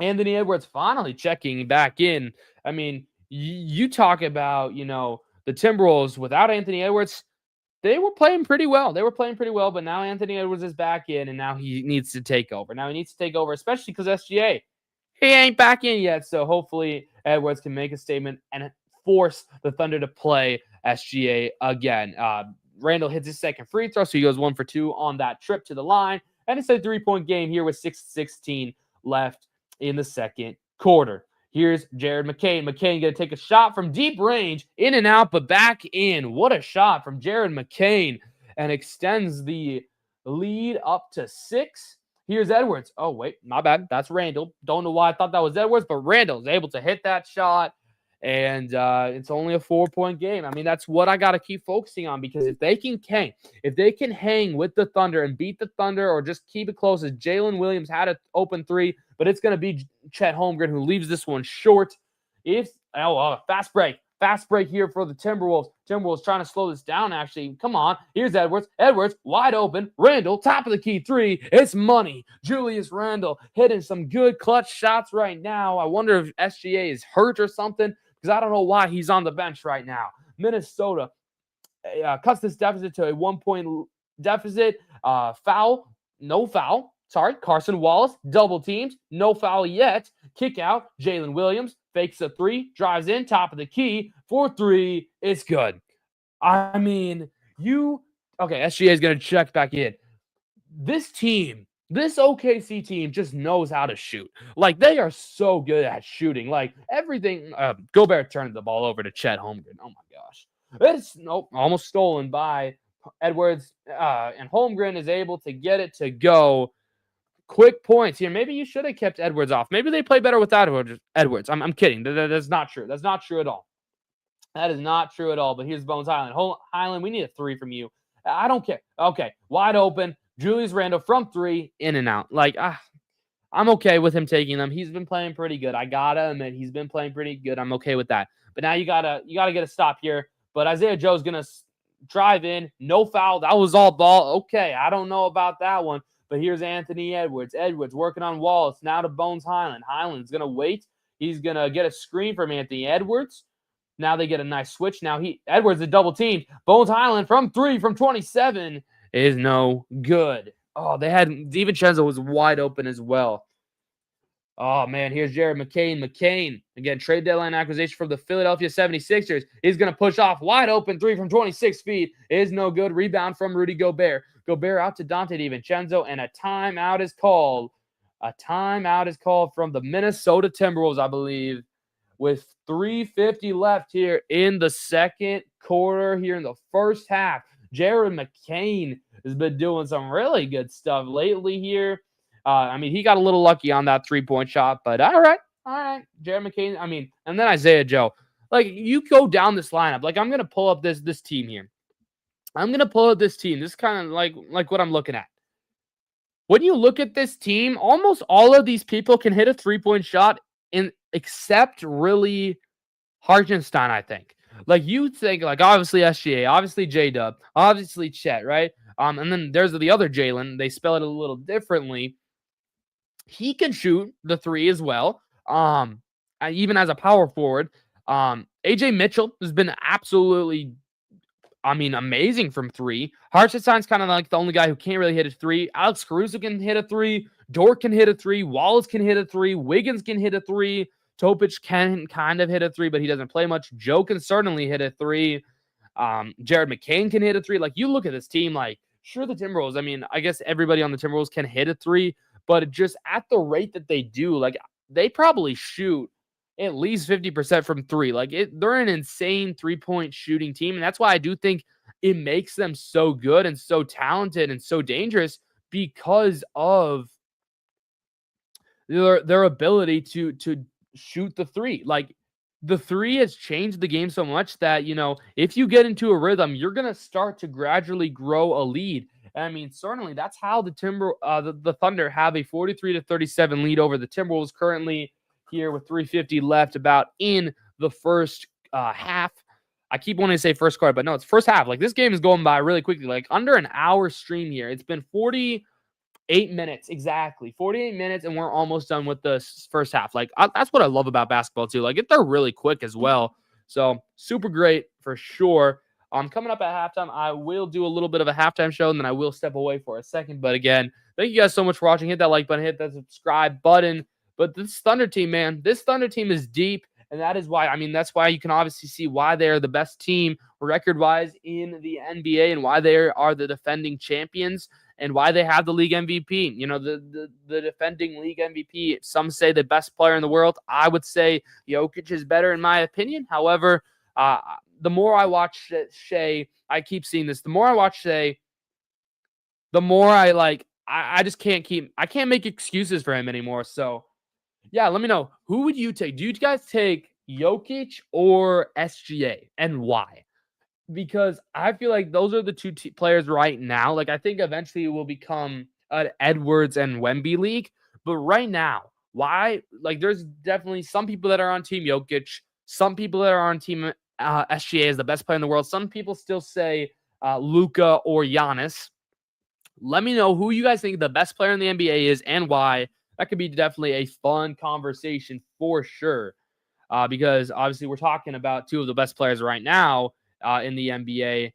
Anthony Edwards finally checking back in. I mean, you talk about, the Timberwolves without Anthony Edwards, they were playing pretty well. But now Anthony Edwards is back in, and now he needs to take over. Especially because SGA, he ain't back in yet. So hopefully Edwards can make a statement and force the Thunder to play SGA again. Randle hits his second free throw, so he goes 1 for 2 on that trip to the line. And it's a 3-point game here with 6:16 left in the second quarter. Here's Jared McCain. McCain going to take a shot from deep range, in and out, but back in. What a shot from Jared McCain, and extends the lead up to 6. Here's Edwards. Oh, wait, my bad. That's Randle. Don't know why I thought that was Edwards, but Randle's able to hit that shot. And it's only a 4-point game. I mean, that's what I got to keep focusing on, because if they can hang with the Thunder and beat the Thunder, or just keep it close, as Jalen Williams had an open three, but it's going to be Chet Holmgren who leaves this one short. Fast break here for the Timberwolves. Timberwolves trying to slow this down, actually. Come on. Here's Edwards. Edwards, wide open. Randle, top of the key three. It's money. Julius Randle hitting some good clutch shots right now. I wonder if SGA is hurt or something, because I don't know why he's on the bench right now. Minnesota cuts this deficit to a 1-point deficit. Foul. No foul. Sorry. Carson Wallace, double teams. No foul yet. Kick out. Jalen Williams fakes a three, drives in, top of the key for three. It's good. I mean, SGA is going to check back in. This OKC team just knows how to shoot. Like, they are so good at shooting. Like, everything. Gobert turned the ball over to Chet Holmgren. Oh, my gosh. It's almost stolen by Edwards. And Holmgren is able to get it to go. quick points here. Maybe you should have kept Edwards off. Maybe they play better without Edwards. I'm kidding. That's not true. That's not true at all. That is not true at all. But here's Bones Highland. Highland, we need a 3 from you. I don't care. Okay, wide open. Julius Randle from 3, in and out. Like, I'm okay with him taking them. He's been playing pretty good. I gotta admit, he's been playing pretty good. I'm okay with that. But now you gotta get a stop here. But Isaiah Joe's gonna drive in, no foul. That was all ball. Okay, I don't know about that one. But here's Anthony Edwards. Edwards working on Wallace. Now to Bones Highland. Highland's gonna wait. He's gonna get a screen from Anthony Edwards. Now they get a nice switch. Now Edwards is double teamed. Bones Highland from 3 from 27 is no good. Oh, DiVincenzo was wide open as well. Oh, man, here's Jared McCain. McCain, again, trade deadline acquisition from the Philadelphia 76ers. He's going to push off wide open 3 from 26 feet. Is no good. Rebound from Rudy Gobert. Gobert out to Dante DiVincenzo, and a timeout is called. A timeout is called from the Minnesota Timberwolves, I believe, with 3:50 left here in the second quarter, here in the first half. Jared McCain has been doing some really good stuff lately here. He got a little lucky on that 3-point shot, but all right. Jared McCain, and then Isaiah Joe. Like, you go down this lineup. Like, I'm going to pull up this team here. I'm going to pull up this team. This is kind of like what I'm looking at. When you look at this team, almost all of these people can hit a 3-point shot except really Hartenstein, I think. Like, you think, like, obviously SGA, obviously J-Dub, obviously Chet, right? And then there's the other Jalen. They spell it a little differently. He can shoot the 3 as well, even as a power forward. AJ Mitchell has been absolutely, amazing from 3. Hartenstein's kind of like the only guy who can't really hit a 3. Alex Caruso can hit a 3. Dort can hit a 3. Wallace can hit a 3. Wiggins can hit a 3. Topic can kind of hit a 3, but he doesn't play much. Joe can certainly hit a 3. Jared McCain can hit a 3. Like, you look at this team, like, sure, the Timberwolves, I guess everybody on the Timberwolves can hit a 3, but just at the rate that they do, like, they probably shoot at least 50% from 3. Like, they're an insane 3-point shooting team, and that's why I do think it makes them so good and so talented and so dangerous, because of their ability to shoot the 3. Like, the 3 has changed the game so much that, if you get into a rhythm, you're going to start to gradually grow a lead. And certainly that's how the Thunder have a 43-37 lead over the Timberwolves currently here with 3:50 left about in the first half. I keep wanting to say first quarter, but no, it's first half. Like, this game is going by really quickly, like under an hour stream here. It's been 48 minutes, exactly 48 minutes, and we're almost done with the first half. Like, that's what I love about basketball too. Like, they're really quick as well. So super great for sure. Coming up at halftime, I will do a little bit of a halftime show, and then I will step away for a second. But again, thank you guys so much for watching. Hit that like button, hit that subscribe button. But this Thunder team, man, this Thunder team is deep, and that is why, that's why you can obviously see why they are the best team record-wise in the NBA, and why they are the defending champions, and why they have the league MVP. The defending league MVP, some say the best player in the world. I would say Jokic is better in my opinion. However, the more I watch Shea, I keep seeing this. The more I watch Shea, the more I just can't make excuses for him anymore. So, yeah, let me know. Who would you take? Do you guys take Jokic or SGA, and why? Because I feel like those are the two players right now. Like, I think eventually it will become an Edwards and Wemby league. But right now, why? Like, there's definitely some people that are on Team Jokic. Some people that are on Team SGA is the best player in the world. Some people still say Luka or Giannis. Let me know who you guys think the best player in the NBA is and why. That could be definitely a fun conversation for sure. Because obviously we're talking about two of the best players right now in the NBA.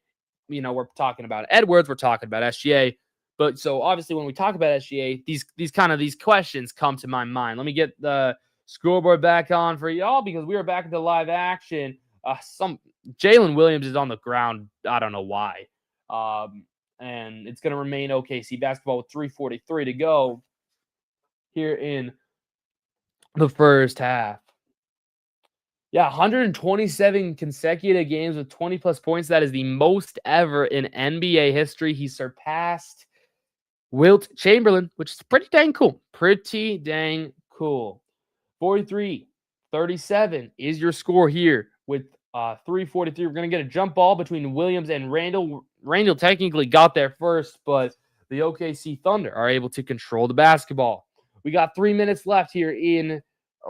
We're talking about Edwards, we're talking about SGA. But so obviously when we talk about SGA, these questions come to my mind. Let me get the scoreboard back on for y'all because we are back into live action. Jalen Williams is on the ground. I don't know why. And it's going to remain OKC basketball with 3:43 to go here in the first half. Yeah, 127 consecutive games with 20-plus points. That is the most ever in NBA history. He surpassed Wilt Chamberlain, which is pretty dang cool. Pretty dang cool. 43-37 is your score here with 3:43. We're going to get a jump ball between Williams and Randall. Randall technically got there first, but the OKC Thunder are able to control the basketball. We got 3 minutes left here in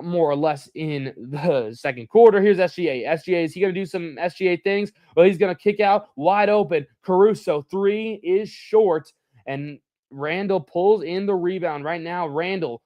more or less in the second quarter. Here's SGA. SGA, is he going to do some SGA things? Well, he's going to kick out wide open. Caruso, 3 is short, and Randall pulls in the rebound right now. Randall,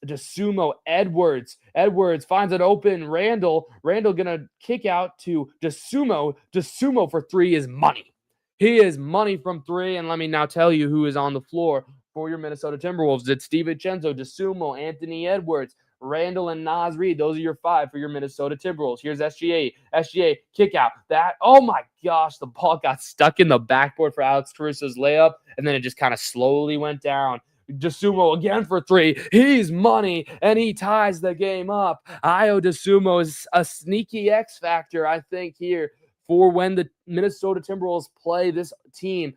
DeSumo, Edwards. Edwards finds an open Randall. Randall gonna kick out to DeSumo. DeSumo for 3 is money. He is money from 3. And let me now tell you who is on the floor for your Minnesota Timberwolves. It's DiVincenzo, DeSumo, Anthony Edwards, Randall, and Naz Reid. Those are your 5 for your Minnesota Timberwolves. Here's SGA. SGA kick out. That, oh my gosh, the ball got stuck in the backboard for Alex Caruso's layup, and then it just kind of slowly went down. DeSumo again for 3. He's money, and he ties the game up. Ayo DeSumo is a sneaky X factor, I think, here for when the Minnesota Timberwolves play this team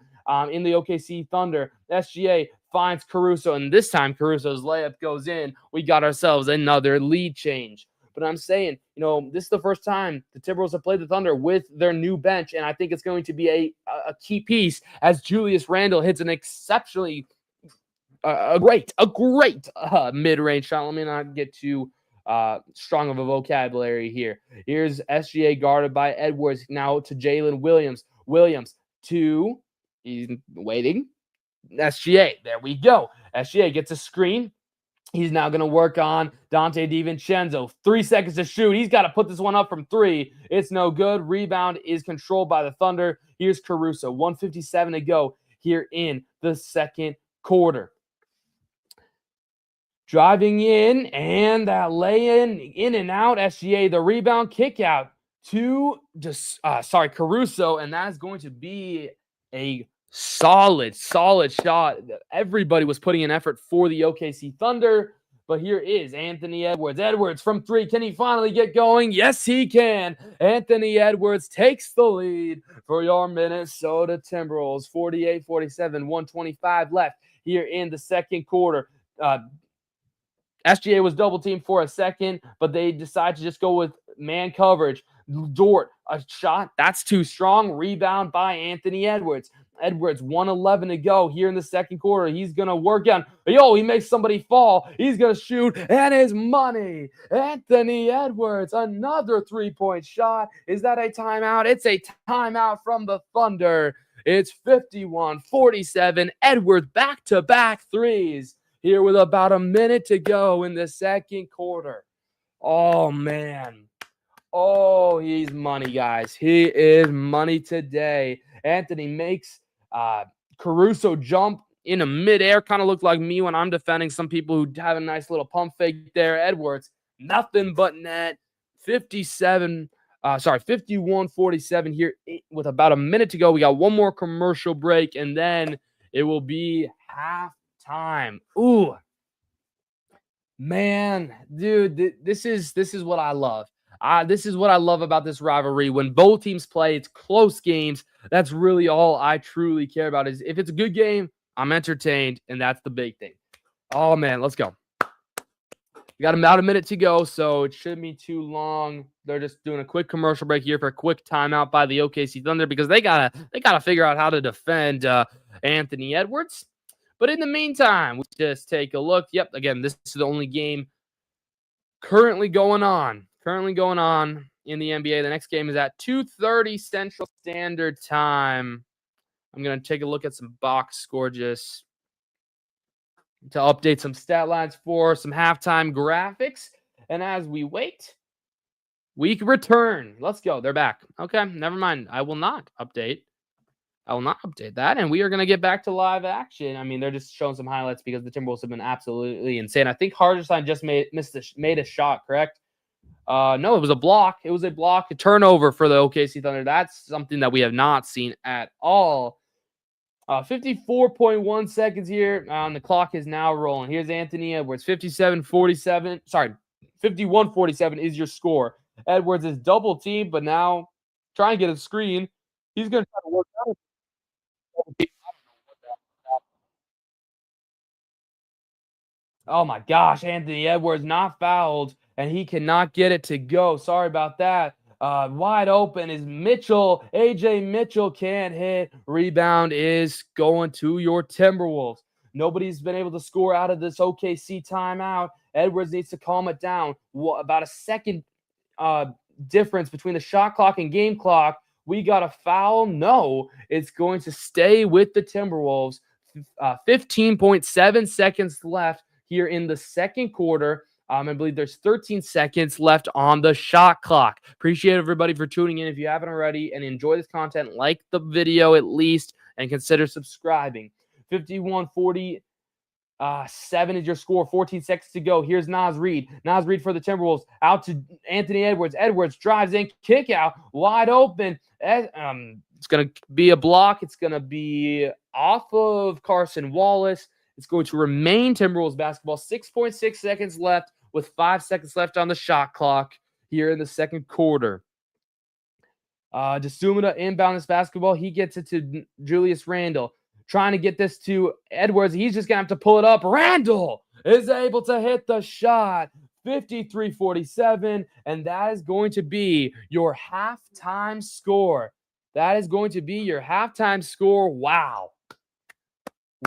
in the OKC Thunder. SGA finds Caruso, and this time Caruso's layup goes in. We got ourselves another lead change. But I'm saying, this is the first time the Timberwolves have played the Thunder with their new bench, and I think it's going to be a key piece as Julius Randle hits an exceptionally a great mid-range shot. Let me not get too strong of a vocabulary here. Here's SGA guarded by Edwards. Now to Jalen Williams. Williams to, he's waiting. SGA, there we go. SGA gets a screen. He's now going to work on Dante DiVincenzo. 3 seconds to shoot. He's got to put this one up from 3. It's no good. Rebound is controlled by the Thunder. Here's Caruso. 1:57 to go here in the second quarter. Driving in, and that lay-in, in and out. SGA, the rebound, kick out to Caruso, and that is going to be a solid shot. Everybody was putting in effort for the OKC Thunder, but here is Anthony Edwards. Edwards from 3. Can he finally get going? Yes, he can. Anthony Edwards takes the lead for your Minnesota Timberwolves. 48-47, 1:25 left here in the second quarter. SGA was double teamed for a second, but they decided to just go with man coverage. Dort, a shot, that's too strong. Rebound by Anthony Edwards. Edwards, 1:11 to go here in the second quarter. He's going to work on, he makes somebody fall. He's going to shoot, and his money. Anthony Edwards, another 3-point shot. Is that a timeout? It's a timeout from the Thunder. It's 51-47. Edwards back-to-back threes here with about a minute to go in the second quarter. Oh, man. Oh, he's money, guys. He is money today. Anthony makes Caruso jump in a midair. Kind of looked like me when I'm defending some people who have a nice little pump fake there. Edwards, nothing but net. 51-47 here with about a minute to go. We got one more commercial break, and then it will be halftime. Ooh, man, dude, this is what I love. This is what I love about this rivalry. When both teams play, it's close games. That's really all I truly care about. Is if it's a good game, I'm entertained, and that's the big thing. Oh, man, let's go. We got about a minute to go, so it shouldn't be too long. They're just doing a quick commercial break here for a quick timeout by the OKC Thunder because they gotta figure out how to defend Anthony Edwards. But in the meantime, we just take a look. Yep, again, this is the only game currently going on in the NBA. The next game is at 2:30 Central Standard Time. I'm going to take a look at some box score just to update some stat lines for some halftime graphics. And as we wait, we return. Let's go. They're back. Okay, never mind. I will not update that. And we are going to get back to live action. I mean, they're just showing some highlights because the Timberwolves have been absolutely insane. I think Hartenstein just made a shot, correct? No, it was a block. It was a block, a turnover for the OKC Thunder. That's something that we have not seen at all. 54.1 seconds here. The clock is now rolling. Here's Anthony Edwards. 51-47 is your score. Edwards is double teamed, but now trying to get a screen. He's going to try to work out. Oh my gosh, Anthony Edwards not fouled, and he cannot get it to go. Sorry about that. Wide open is Mitchell. AJ Mitchell can't hit. Rebound is going to your Timberwolves. Nobody's been able to score out of this OKC timeout. Edwards needs to calm it down. About a second difference between the shot clock and game clock. We got a foul. No, it's going to stay with the Timberwolves. 15.7 seconds left here in the second quarter. I believe there's 13 seconds left on the shot clock. Appreciate everybody for tuning in. If you haven't already and enjoy this content, like the video at least and consider subscribing. 51-47 is your score. 14 seconds to go. Here's Naz Reid. Naz Reid for the Timberwolves. Out to Anthony Edwards. Edwards drives in. Kick out. Wide open. It's going to be a block. It's going to be off of Carson Wallace. It's going to remain Timberwolves basketball. 6.6 seconds left with 5 seconds left on the shot clock here in the second quarter. Desumida inbound this basketball. He gets it to Julius Randle. Trying to get this to Edwards. He's just going to have to pull it up. Randle is able to hit the shot. 53-47. And that is going to be your halftime score. That is going to be your halftime score. Wow.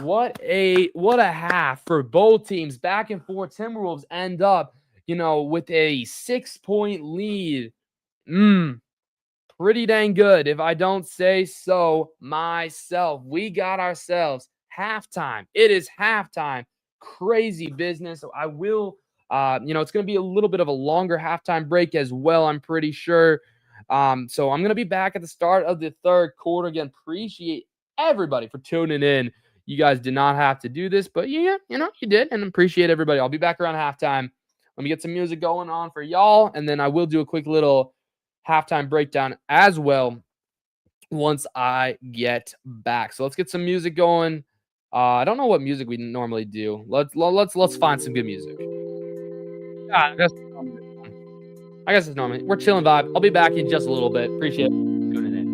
What a half for both teams. Back and forth. Timberwolves end up, with a 6-point lead. Pretty dang good, if I don't say so myself. We got ourselves halftime. It is halftime. Crazy business. I will, it's going to be a little bit of a longer halftime break as well, I'm pretty sure. So I'm going to be back at the start of the third quarter. Again, appreciate everybody for tuning in. You guys did not have to do this, but you did, and appreciate everybody. I'll be back around halftime. Let me get some music going on for y'all, and then I will do a quick little halftime breakdown as well once I get back. So let's get some music going. I don't know what music we normally do. Let's find some good music. I guess it's normally we're chilling vibe. I'll be back in just a little bit. Appreciate it. Tuning in.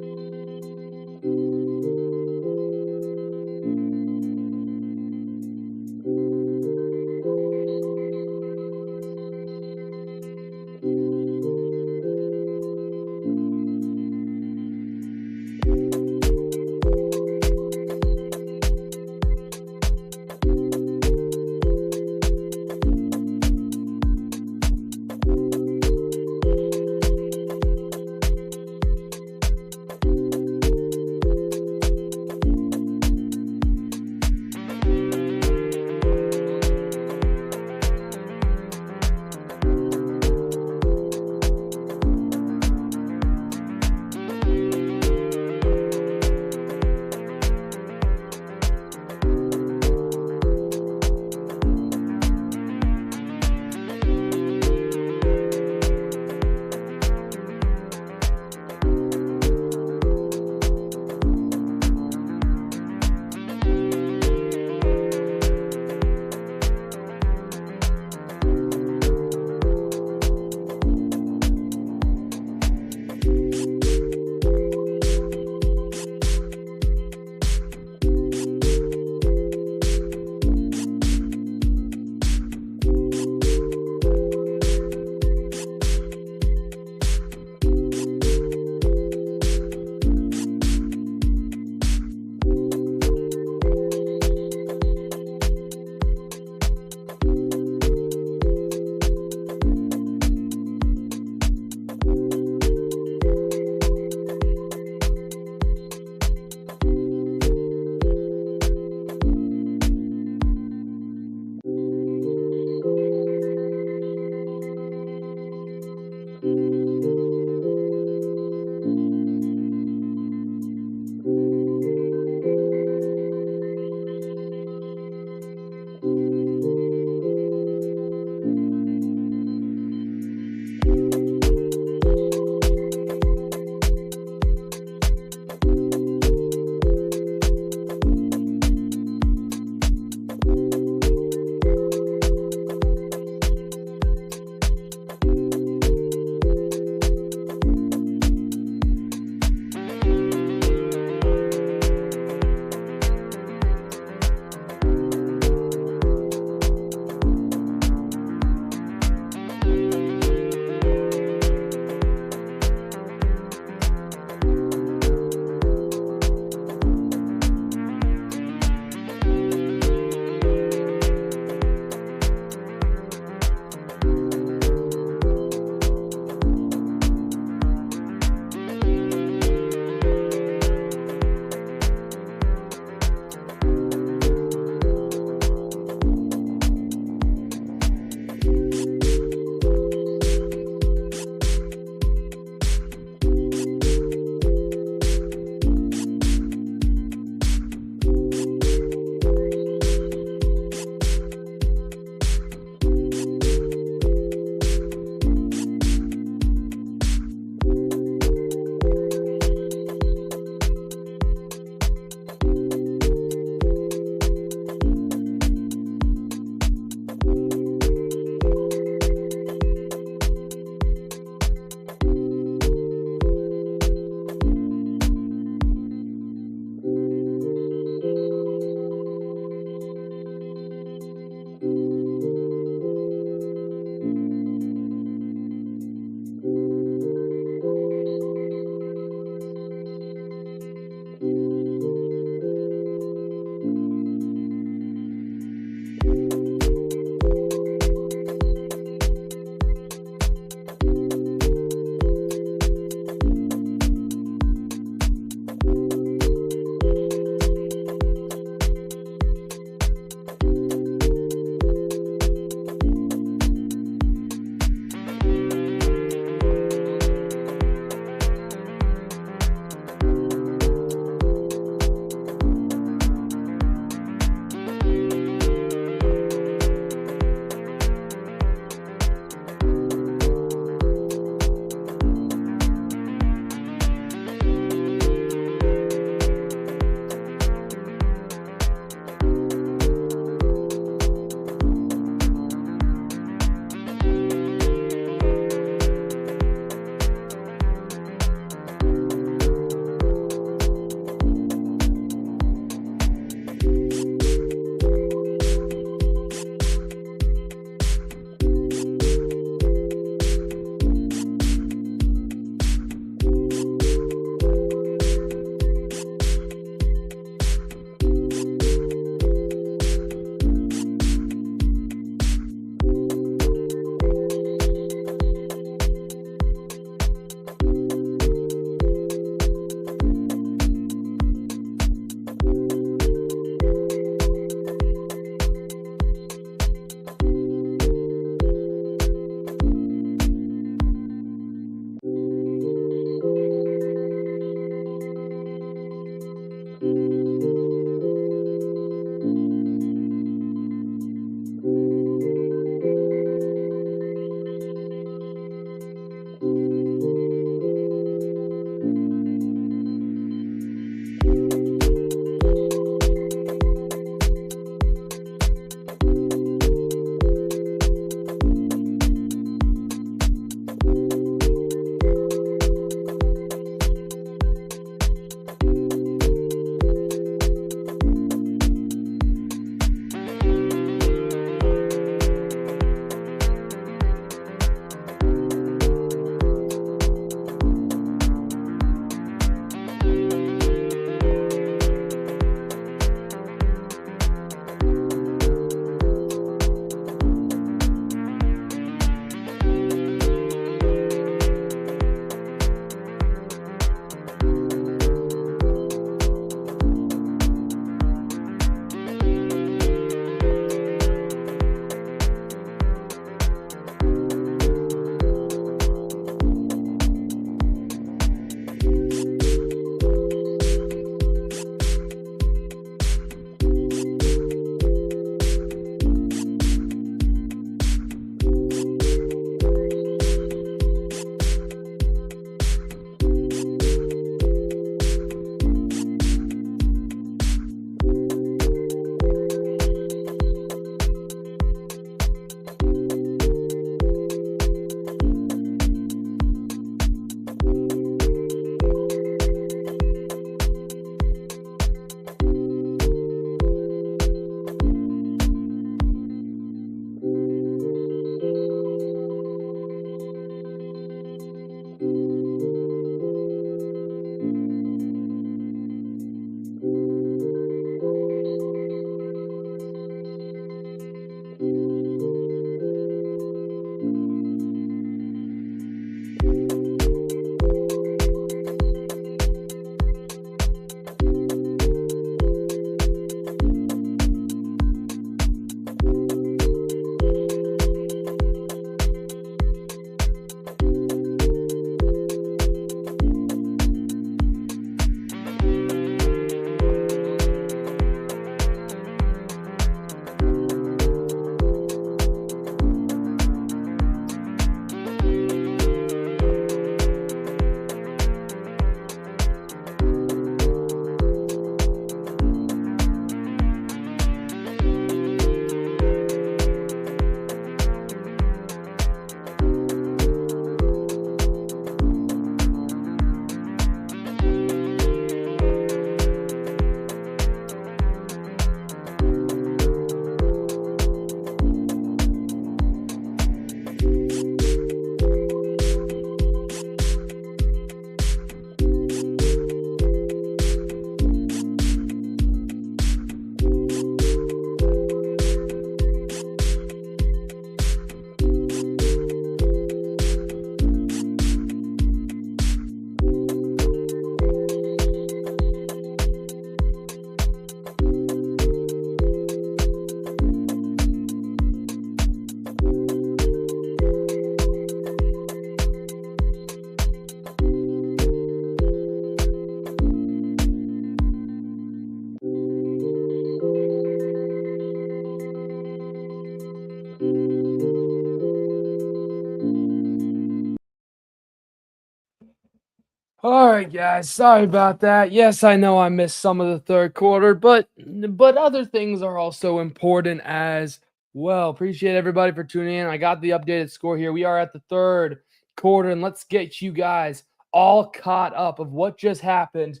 All right, guys. Sorry about that. Yes, I know I missed some of the third quarter, but other things are also important as well. Appreciate everybody for tuning in. I got the updated score here. We are at the third quarter, and let's get you guys all caught up of what just happened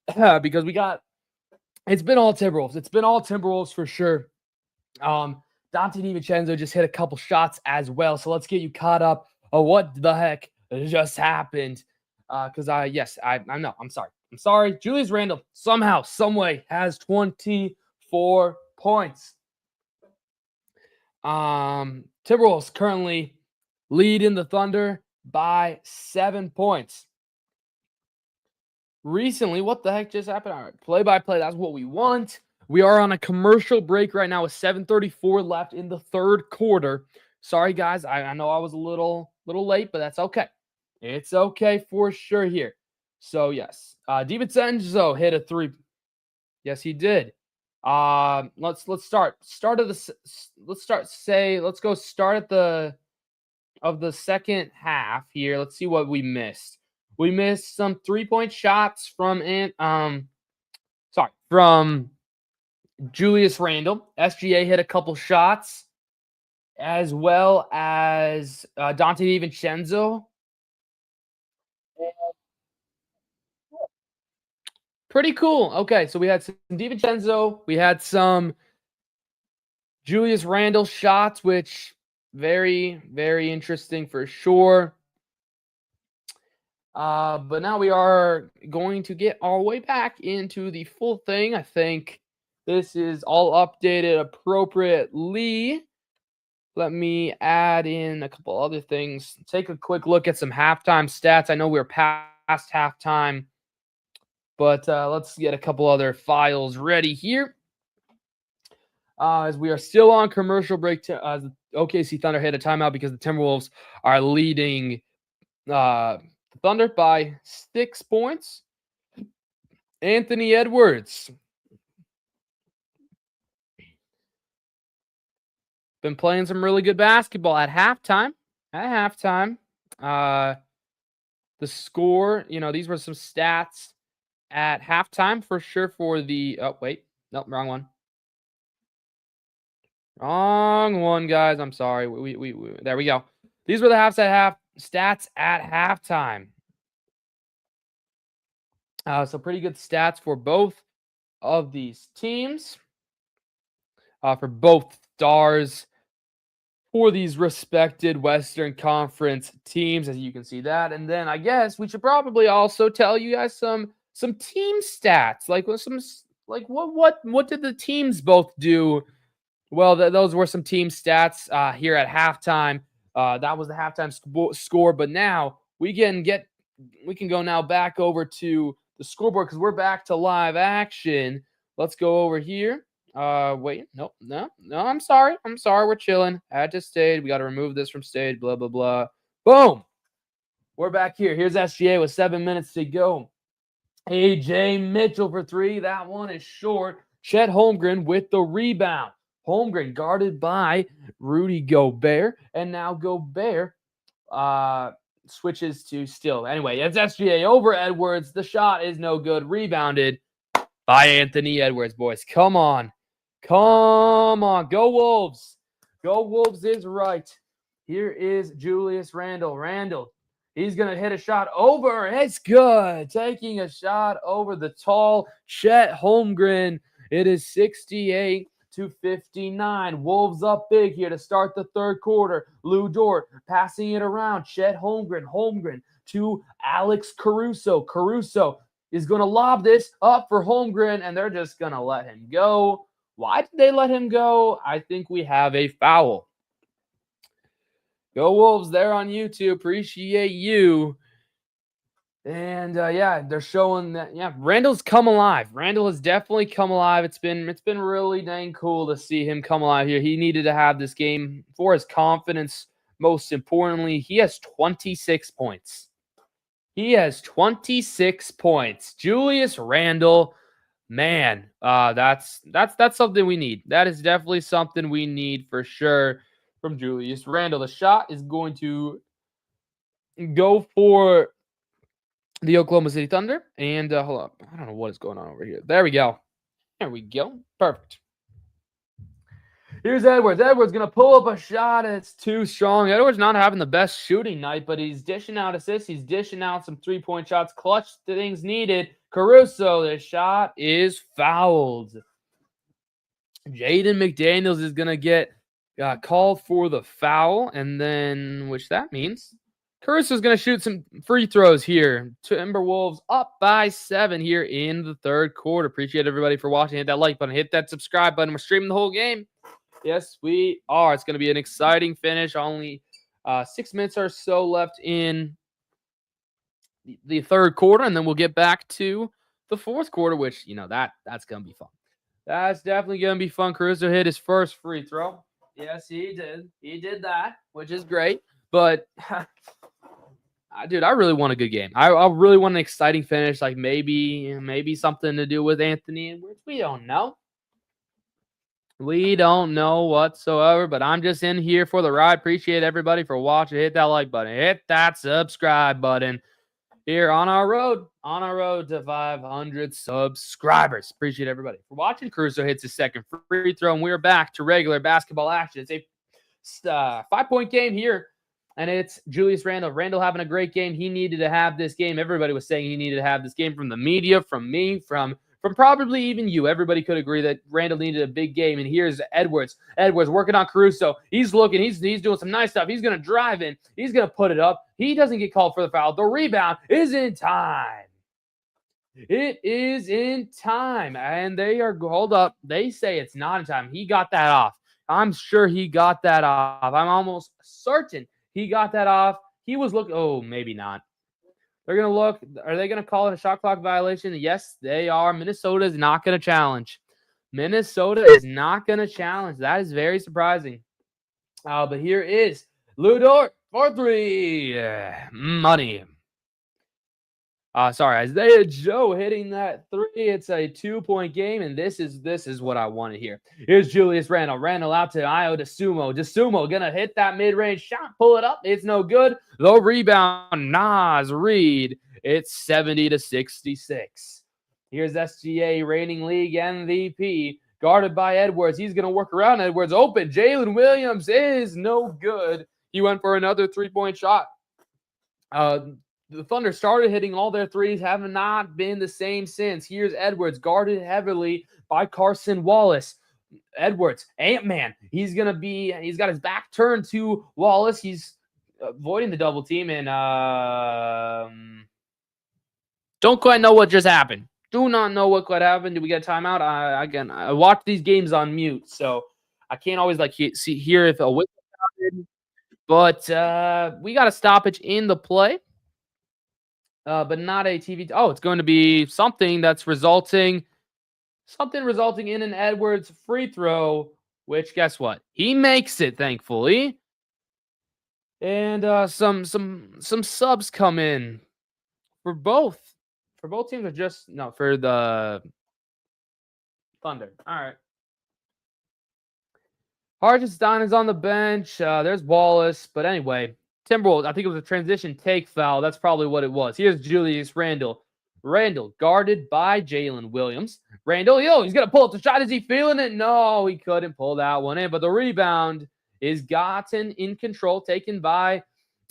because it's been all Timberwolves. It's been all Timberwolves for sure. Dante DiVincenzo just hit a couple shots as well. So let's get you caught up on what the heck just happened. Because I know. I'm sorry. I'm sorry. Julius Randle somehow, some way has 24 points. Timberwolves currently lead in the Thunder by 7 points. Recently, what the heck just happened? All right, play-by-play, that's what we want. We are on a commercial break right now with 7:34 left in the third quarter. Sorry, guys. I know I was a little late, but that's okay. It's okay for sure here. So, yes. DiVincenzo hit a three. Yes, he did. Let's start. Let's go start at the second half here. Let's see what we missed. We missed some 3-point shots from Julius Randle. SGA hit a couple shots, as well as Dante DiVincenzo. Pretty cool. Okay, so we had some DiVincenzo. We had some Julius Randle shots, which very, very interesting for sure. But now we are going to get our way back into the full thing. I think this is all updated appropriately. Let me add in a couple other things. Take a quick look at some halftime stats. I know we're past halftime, but let's get a couple other files ready here. As we are still on commercial break, the OKC Thunder hit a timeout because the Timberwolves are leading the Thunder by 6 points. Anthony Edwards been playing some really good basketball at halftime. The score, these were some stats at halftime for sure for the. Oh wait, nope, wrong one. Wrong one, guys. I'm sorry. We there we go. These were the stats at halftime. So pretty good stats for both of these teams. For both stars for these respected Western Conference teams, as you can see that. And then I guess we should probably also tell you guys some team stats, like what did the teams both do? Well, those were some team stats here at halftime. That was the halftime score, but now we can go now back over to the scoreboard because we're back to live action. Let's go over here. Wait, no, I'm sorry. We're chilling. Add to stage. We got to remove this from stage, blah, blah, blah. Boom. We're back here. Here's SGA with 7 minutes to go. AJ Mitchell for three. That one is short. Chet Holmgren with the rebound. Holmgren guarded by Rudy Gobert. And now Gobert switches to Still. Anyway, it's SGA over Edwards. The shot is no good. Rebounded by Anthony Edwards, boys. Come on. Go Wolves. Go Wolves is right. Here is Julius Randle. He's going to hit a shot over. It's good. Taking a shot over the tall Chet Holmgren. It is 68-59. Wolves up big here to start the third quarter. Lou Dort passing it around. Chet Holmgren to Alex Caruso. Caruso is going to lob this up for Holmgren, and they're just going to let him go. Why did they let him go? I think we have a foul. Go Wolves there on YouTube. Appreciate you. And they're showing that Randall's come alive. Randall has definitely come alive. It's been really dang cool to see him come alive here. He needed to have this game for his confidence. Most importantly, he has 26 points. Julius Randle. Man, that's something we need. That is definitely something we need for sure from Julius Randle. The shot is going to go for the Oklahoma City Thunder. And hold up. I don't know what is going on over here. There we go. There we go. Perfect. Here's Edwards. Edwards going to pull up a shot. It's too strong. Edwards not having the best shooting night, but he's dishing out assists. He's dishing out some three-point shots. Clutch things needed. Caruso, the shot is fouled. Jaden McDaniels is going to get called for the foul, and then, which that means Caruso is going to shoot some free throws here. Timberwolves up by 7 here in the third quarter. Appreciate everybody for watching. Hit that like button. Hit that subscribe button. We're streaming the whole game. Yes, we are. It's going to be an exciting finish. Only 6 minutes or so left in the third quarter, and then we'll get back to the fourth quarter, which, that's going to be fun. That's definitely going to be fun. Caruso hit his first free throw. Yes, he did. He did that, which is great. But, dude, I really want a good game. I really want an exciting finish, like maybe something to do with Anthony Edwards. We don't know. We don't know whatsoever, but I'm just in here for the ride. Appreciate everybody for watching. Hit that like button. Hit that subscribe button. Here on our road to 500 subscribers. Appreciate everybody for watching. Caruso hits his second free throw, and we're back to regular basketball action. It's a 5-point game here, and it's Julius Randle. Randle having a great game. He needed to have this game. Everybody was saying he needed to have this game, from the media, from me, from probably even you. Everybody could agree that Randle needed a big game. And here's Edwards. Edwards working on Caruso. He's looking. He's doing some nice stuff. He's going to drive in. He's going to put it up. He doesn't get called for the foul. The rebound is in time. It is in time. And hold up. They say it's not in time. He got that off. I'm sure he got that off. I'm almost certain he got that off. He was looking. Oh, maybe not. They're going to look. Are they going to call it a shot clock violation? Yes, they are. Minnesota is not going to challenge. Minnesota is not going to challenge. That is very surprising. But here is Lou Dort for 3. Money. Isaiah Joe hitting that 3. It's a 2-point game, and this is what I wanted here. Here's Julius Randle. Randle out to Ayo DeSumo. DeSumo gonna hit that mid-range shot, pull it up. It's no good. The rebound, Naz Reid. It's 70-66. Here's SGA, reigning league MVP, guarded by Edwards. He's gonna work around Edwards. Open. Jalen Williams is no good. He went for another 3-point shot. The Thunder started hitting all their threes, have not been the same since. Here's Edwards, guarded heavily by Carson Wallace. Edwards, Ant-Man. He's got his back turned to Wallace. He's avoiding the double team, and don't quite know what just happened. Do not know what quite happened. Did we get a timeout? I watch these games on mute, so I can't always hear if a whistle happened. But we got a stoppage in the play. But not a TV. Oh, it's going to be something resulting in an Edwards free throw, which, guess what? He makes it, thankfully. And some subs come in for both teams, or for the Thunder. All right. Hartenstein is on the bench. There's Wallace, but anyway. Timberwolves, I think it was a transition take foul. That's probably what it was. Here's Julius Randle. Randle guarded by Jalen Williams. Randle, he's going to pull up the shot. Is he feeling it? No, he couldn't pull that one in. But the rebound is gotten in control, taken by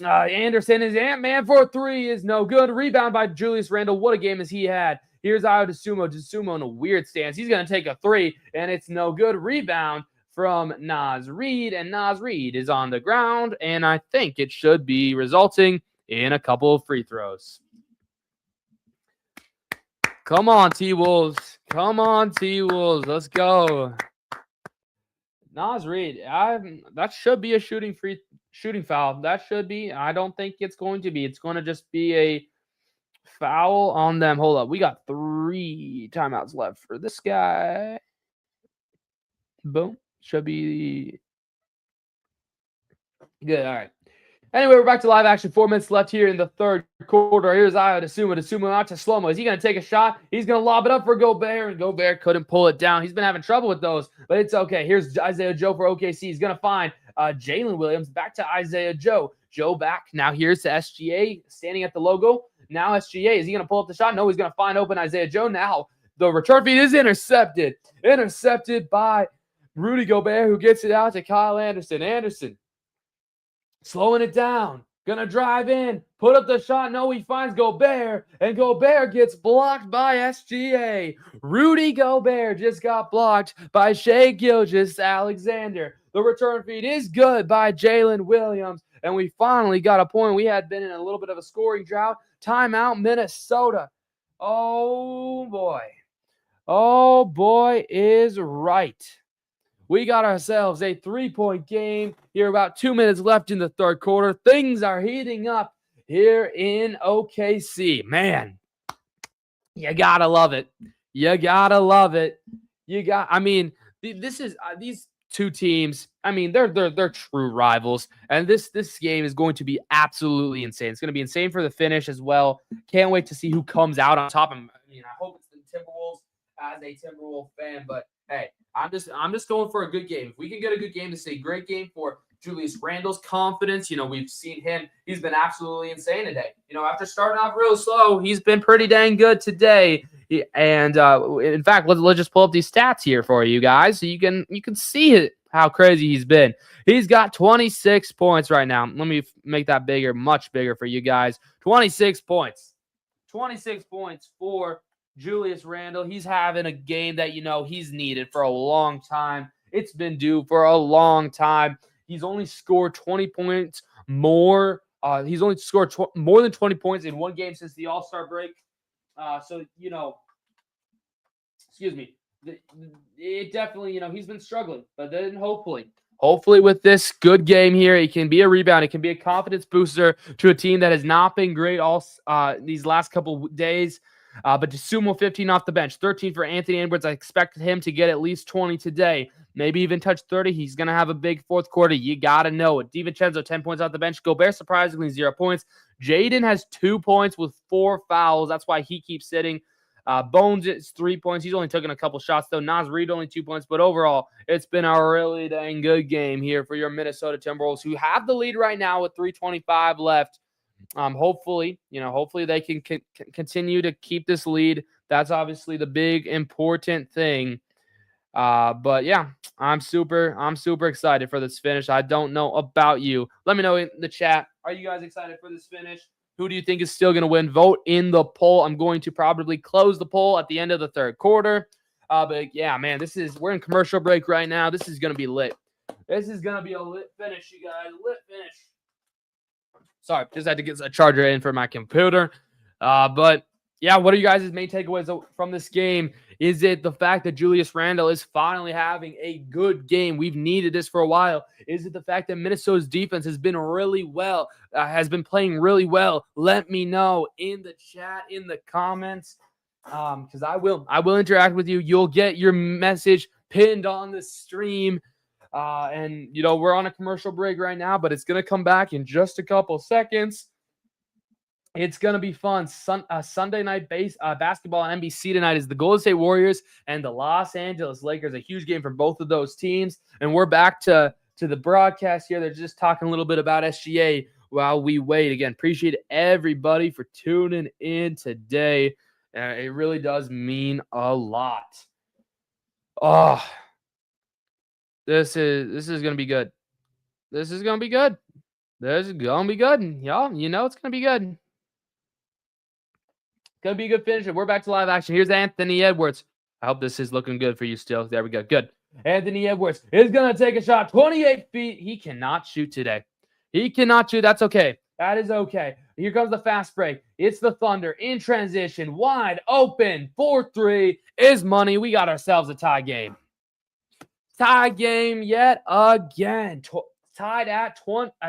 Anderson. His Ant-Man for 3 is no good. Rebound by Julius Randle. What a game has he had. Here's Ayo DeSumo. DeSumo in a weird stance. He's going to take a 3, and it's no good. Rebound from Naz Reid, and Naz Reid is on the ground, and I think it should be resulting in a couple of free throws. Come on, T-Wolves. Come on, T-Wolves. Let's go. Naz Reid, that should be a shooting foul. That should be. I don't think it's going to be. It's going to just be a foul on them. Hold up. We got 3 timeouts left for this guy. Boom. Should be good. All right. Anyway, we're back to live action. 4 minutes left here in the third quarter. Here's Ayo DeSumo. DeSumo out to slow-mo. Is he going to take a shot? He's going to lob it up for Gobert, and Gobert couldn't pull it down. He's been having trouble with those, but it's okay. Here's Isaiah Joe for OKC. He's going to find Jalen Williams. Back to Isaiah Joe. Joe back. Now here's the SGA standing at the logo. Now SGA, is he going to pull up the shot? No, he's going to find open Isaiah Joe. Now the return feed is intercepted. Intercepted by Rudy Gobert, who gets it out to Kyle Anderson. Anderson slowing it down. Gonna drive in, put up the shot. No, he finds Gobert, and Gobert gets blocked by SGA. Rudy Gobert just got blocked by Shai Gilgeous-Alexander. The return feed is good by Jalen Williams, and we finally got a point. We had been in a little bit of a scoring drought. Timeout, Minnesota. Oh, boy. Oh, boy is right. We got ourselves a 3-point game here, about 2 minutes left in the third quarter. Things are heating up here in OKC. Man, you gotta love it. You gotta love it. These two teams, they're true rivals, and this game is going to be absolutely insane. It's going to be insane for the finish as well. Can't wait to see who comes out on top. I hope it's the Timberwolves as a Timberwolves fan, but hey, I'm just going for a good game. If we can get a good game, this is a great game for Julius Randle's confidence. We've seen him. He's been absolutely insane today. After starting off real slow, he's been pretty dang good today. And in fact, let's just pull up these stats here for you guys so you can see it, how crazy he's been. He's got 26 points right now. Let me make that bigger, much bigger for you guys. 26 points. 26 points for Julius Randle. He's having a game that he's needed for a long time. It's been due for a long time. He's only scored 20 points more. He's only scored more than 20 points in one game since the All-Star break. Excuse me. It definitely, he's been struggling. But then hopefully with this good game here, it can be a rebound. It can be a confidence booster to a team that has not been great all these last couple days. But DeSumo 15 off the bench, 13 for Anthony Edwards. I expected him to get at least 20 today, maybe even touch 30. He's going to have a big fourth quarter. You got to know it. DiVincenzo, 10 points off the bench. Gobert, surprisingly, 0 points. Jaden has 2 points with 4 fouls. That's why he keeps sitting. Bones is 3 points. He's only taken a couple shots, though. Naz Reid only 2 points. But overall, it's been a really dang good game here for your Minnesota Timberwolves, who have the lead right now with 3:25 left. Hopefully they can continue to keep this lead. That's obviously the big important thing. But yeah, I'm super excited for this finish. I don't know about you. Let me know in the chat. Are you guys excited for this finish? Who do you think is still going to win? Vote in the poll. I'm going to probably close the poll at the end of the third quarter. But yeah, man, we're in commercial break right now. This is going to be lit. This is going to be a lit finish, you guys. Lit finish. Sorry, just had to get a charger in for my computer. But yeah, what are you guys' main takeaways from this game? Is it the fact that Julius Randle is finally having a good game? We've needed this for a while. Is it the fact that Minnesota's defense has been playing really well? Let me know in the chat, in the comments, because I will interact with you. You'll get your message pinned on the stream. And we're on a commercial break right now, but it's going to come back in just a couple seconds. It's going to be fun. Sunday night basketball on NBC tonight is the Golden State Warriors and the Los Angeles Lakers. A huge game for both of those teams. And we're back to the broadcast here. They're just talking a little bit about SGA while we wait. Again, appreciate everybody for tuning in today. It really does mean a lot. Oh, this is going to be good. This is going to be good. This is going to be good. Y'all, it's going to be good. Going to be a good finish. We're back to live action. Here's Anthony Edwards. I hope this is looking good for you still. There we go. Good. Anthony Edwards is going to take a shot. 28 feet. He cannot shoot today. He cannot shoot. That's okay. That is okay. Here comes the fast break. It's the Thunder in transition. Wide open. 4-3 is money. We got ourselves a tie game. Tie game yet again. Tied at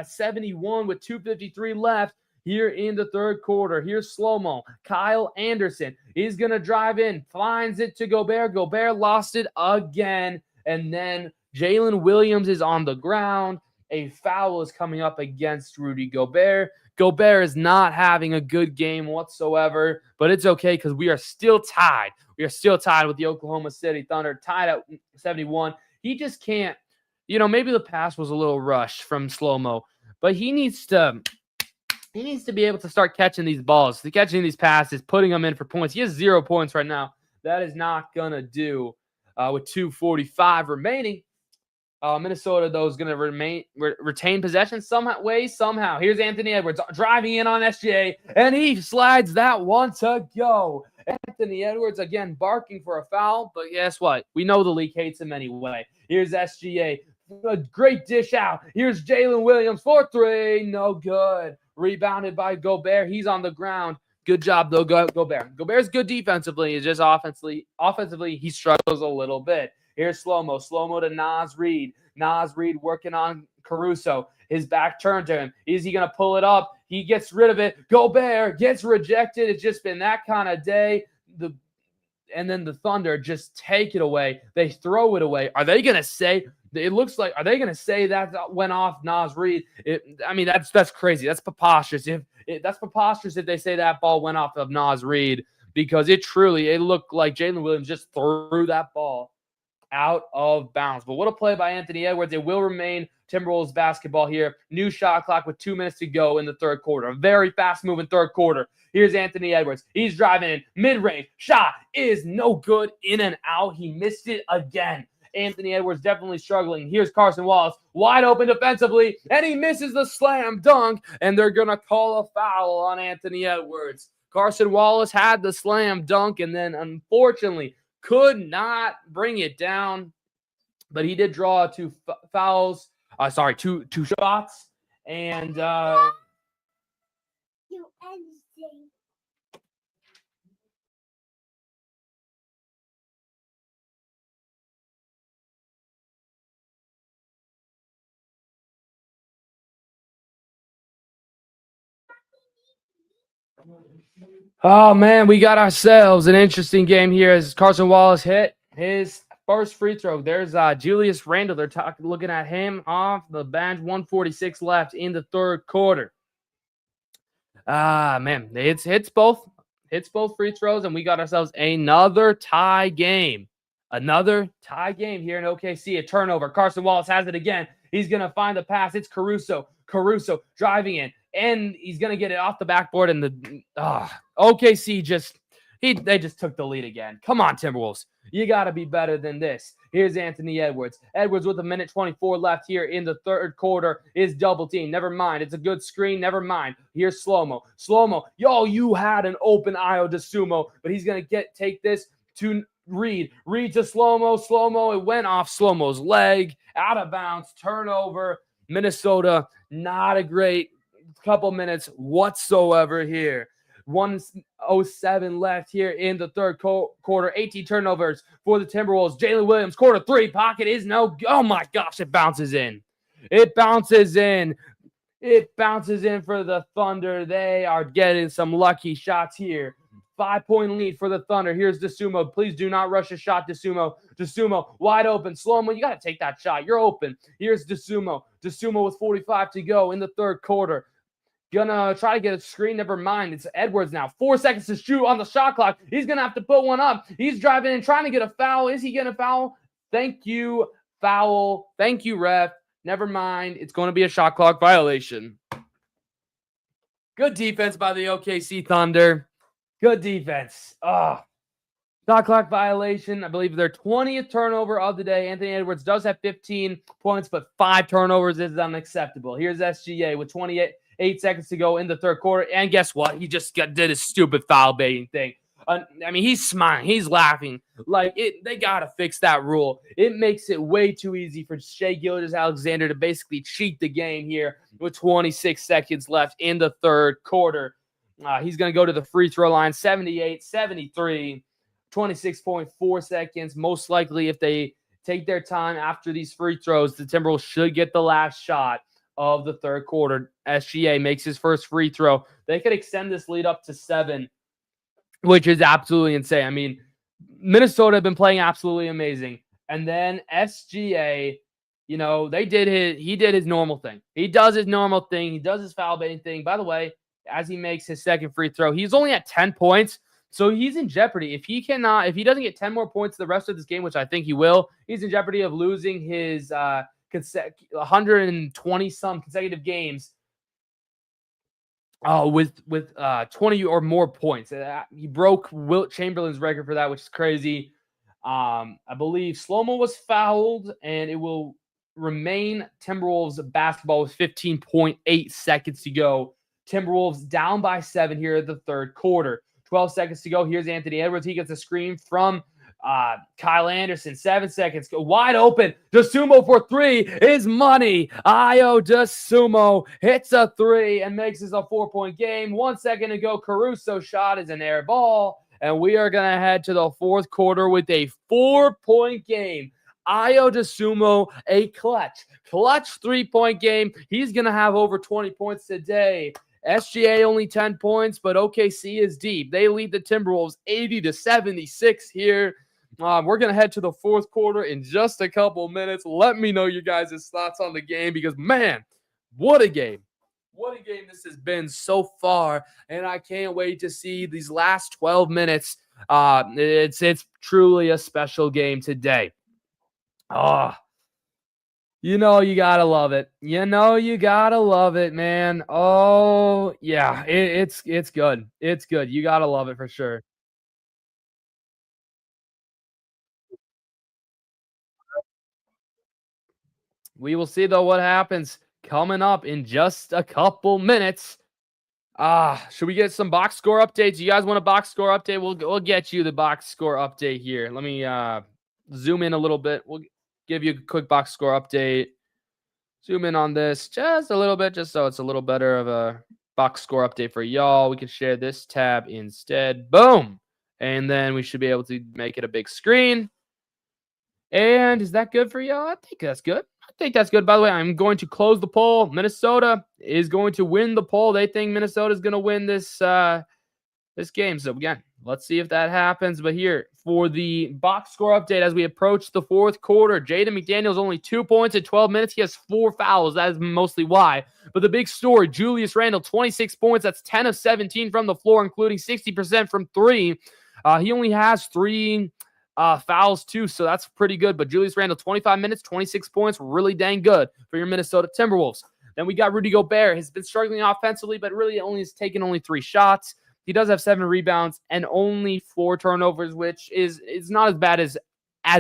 71 with 2:53 left here in the third quarter. Here's slow-mo. Kyle Anderson is going to drive in. Finds it to Gobert. Gobert lost it again. And then Jalen Williams is on the ground. A foul is coming up against Rudy Gobert. Gobert is not having a good game whatsoever, but it's okay because we are still tied. We are still tied with the Oklahoma City Thunder, tied at 71. He just can't, maybe the pass was a little rushed from slow-mo, but he needs to He needs to be able to start catching these balls, catching these passes, putting them in for points. He has 0 points right now. That is not going to do with 2:45 remaining. Minnesota, though, is going to retain possession somehow. Here's Anthony Edwards driving in on SGA, and he slides that one to go. Anthony Edwards, again, barking for a foul, but guess what? We know the league hates him anyway. Here's SGA. A great dish out. Here's Jalen Williams for 3. No good. Rebounded by Gobert. He's on the ground. Good job, though, Gobert. Gobert's good defensively. It's just offensively, he struggles a little bit. Here's Slow-mo. Slow-mo to Naz Reid. Naz Reid working on Caruso. His back turned to him. Is he going to pull it up? He gets rid of it. Gobert gets rejected. It's just been that kind of day. And then the Thunder just take it away. They throw it away. Are they going to say – it looks like – are they going to say that went off Naz Reid? I mean, that's crazy. That's preposterous. That's preposterous if they say that ball went off of Naz Reid, because it looked like Jalen Williams just threw that ball out of bounds. But what a play by Anthony Edwards. It will remain Timberwolves basketball here. New shot clock with 2 minutes to go in the third quarter. A very fast-moving third quarter. Here's Anthony Edwards. He's driving in. Mid-range. Shot is no good. In and out. He missed it again. Anthony Edwards definitely struggling. Here's Carson Wallace. Wide open defensively. And he misses the slam dunk. And they're going to call a foul on Anthony Edwards. Carson Wallace had the slam dunk and then, unfortunately, could not bring it down, but he did draw 2 fouls. Two shots, and oh man, we got ourselves an interesting game here as Carson Wallace hit his first free throw. There's Julius Randle. They're looking at him off the bench. 1:46 left in the third quarter. Man, it hits both free throws, and we got ourselves another tie game. Another tie game here in OKC. A turnover. Carson Wallace has it again. He's going to find the pass. It's Caruso. Caruso driving in, and he's going to get it off the backboard, and the OKC they just took the lead again. Come on, Timberwolves. You got to be better than this. Here's Anthony Edwards. Edwards with 1:24 left here in the third quarter is double team. Never mind. It's a good screen. Never mind. Here's Slow-mo. Slow-mo. Yo, you had an open Io DeSumo, but he's going to take this to Reid. Reid to Slow-mo. Slow-mo. It went off Slow-mo's leg. Out of bounds. Turnover. Minnesota, not a great couple minutes whatsoever here. 1:07 left here in the third quarter. 18 turnovers for the Timberwolves. Jalen Williams, quarter 3. Pocket is no. Oh my gosh, it bounces in. It bounces in. It bounces in for the Thunder. They are getting some lucky shots here. 5-point lead for the Thunder. Here's DeSumo. Please do not rush a shot, DeSumo. DeSumo wide open. Slow-mo, you got to take that shot. You're open. Here's DeSumo. DeSumo with 45 to go in the third quarter. Gonna try to get a screen. Never mind. It's Edwards now. 4 seconds to shoot on the shot clock. He's gonna have to put one up. He's driving in, trying to get a foul. Is he gonna foul? Thank you, foul. Thank you, ref. Never mind. It's going to be a shot clock violation. Good defense by the OKC Thunder. Good defense. Shot clock violation. I believe their 20th turnover of the day. Anthony Edwards does have 15 points, but 5 turnovers is unacceptable. Here's SGA with 8 seconds to go in the third quarter. And guess what? He just did his stupid foul baiting thing. I mean, he's smiling. He's laughing. They got to fix that rule. It makes it way too easy for Shai Gilgeous-Alexander to basically cheat the game here with 26 seconds left in the third quarter. He's going to go to the free throw line, 78-73, 26.4 seconds. Most likely, if they take their time after these free throws, the Timberwolves should get the last shot of the third quarter. SGA makes his first free throw. They could extend this lead up to 7, which is absolutely insane. I mean, Minnesota have been playing absolutely amazing. And then SGA, he did his normal thing. He does his normal thing. He does his foul baiting thing. By the way, as he makes his second free throw, he's only at 10 points. So he's in jeopardy. If he doesn't get 10 more points the rest of this game, which I think he will, he's in jeopardy of losing his 120 some consecutive games with 20 or more points. He broke Wilt Chamberlain's record for that, which is crazy. I believe Slow-Mo was fouled, and it will remain Timberwolves basketball with 15.8 seconds to go. Timberwolves down by 7 here at the third quarter. 12 seconds to go. Here's Anthony Edwards. He gets a screen from Kyle Anderson. 7 seconds. Go wide open. DeSumo for 3 is money. Ayo DeSumo hits a 3 and makes this a 4-point game. 1 second to go. Caruso shot is an air ball. And we are going to head to the fourth quarter with a 4-point game. Ayo DeSumo, a clutch 3-point game. He's going to have over 20 points today. SGA only 10 points, but OKC is deep. They lead the Timberwolves 80-76 here. We're going to head to the fourth quarter in just a couple minutes. Let me know your guys' thoughts on the game because, man, what a game. What a game this has been so far, and I can't wait to see these last 12 minutes. It's truly a special game today. You know you gotta love it. You know you gotta love it, man. Oh yeah, it's good. It's good. You gotta love it for sure. We will see though what happens coming up in just a couple minutes. Should we get some box score updates? You guys want a box score update? We'll get you the box score update here. Let me zoom in a little bit. We'll give you a quick box score update. Zoom in on this just a little bit, just so it's a little better of a box score update for y'all. We can share this tab instead. Boom. And then we should be able to make it a big screen. And is that good for y'all? I think that's good. I think that's good. By the way, I'm going to close the poll. Minnesota is going to win the poll. They think Minnesota is going to win this this game. So again, let's see if that happens. But here for the box score update as we approach the fourth quarter, Jaden McDaniels only 2 points in 12 minutes. He has 4 fouls. That is mostly why. But the big story, Julius Randle, 26 points. That's 10 of 17 from the floor, including 60% from 3. He only has 3 fouls too, so that's pretty good. But Julius Randle, 25 minutes, 26 points, really dang good for your Minnesota Timberwolves. Then we got Rudy Gobert. He's been struggling offensively, but really has taken only 3 shots. He does have 7 rebounds and only 4 turnovers, which is not as bad as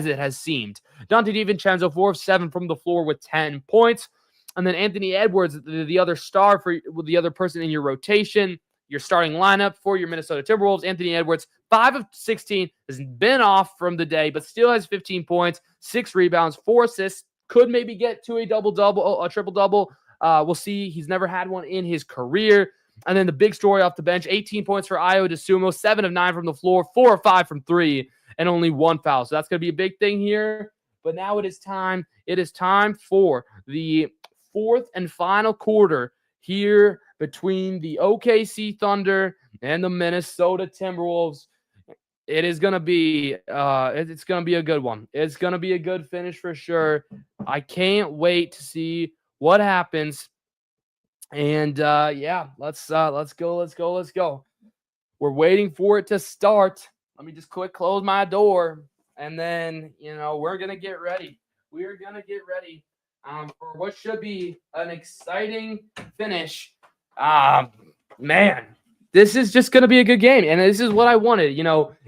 it has seemed. Dante DiVincenzo, 4 of 7 from the floor with 10 points. And then Anthony Edwards, the other star for the other person in your rotation, your starting lineup for your Minnesota Timberwolves. Anthony Edwards, 5 of 16, has been off from the day, but still has 15 points, 6 rebounds, 4 assists. Could maybe get to a double-double, a triple-double. We'll see. He's never had one in his career. And then the big story off the bench, 18 points for Ayo DeSumo, 7 of 9 from the floor, 4 of 5 from 3, and only 1 foul. So that's going to be a big thing here. But now it is time. It is time for the fourth and final quarter here between the OKC Thunder and the Minnesota Timberwolves. It is going to be it's going to be a good one. It's going to be a good finish for sure. I can't wait to see what happens. And yeah, let's go. We're waiting for it to start. Let me just close my door, and then we're gonna get ready. We're gonna get ready for what should be an exciting finish. Man, this is just gonna be a good game, and this is what I wanted.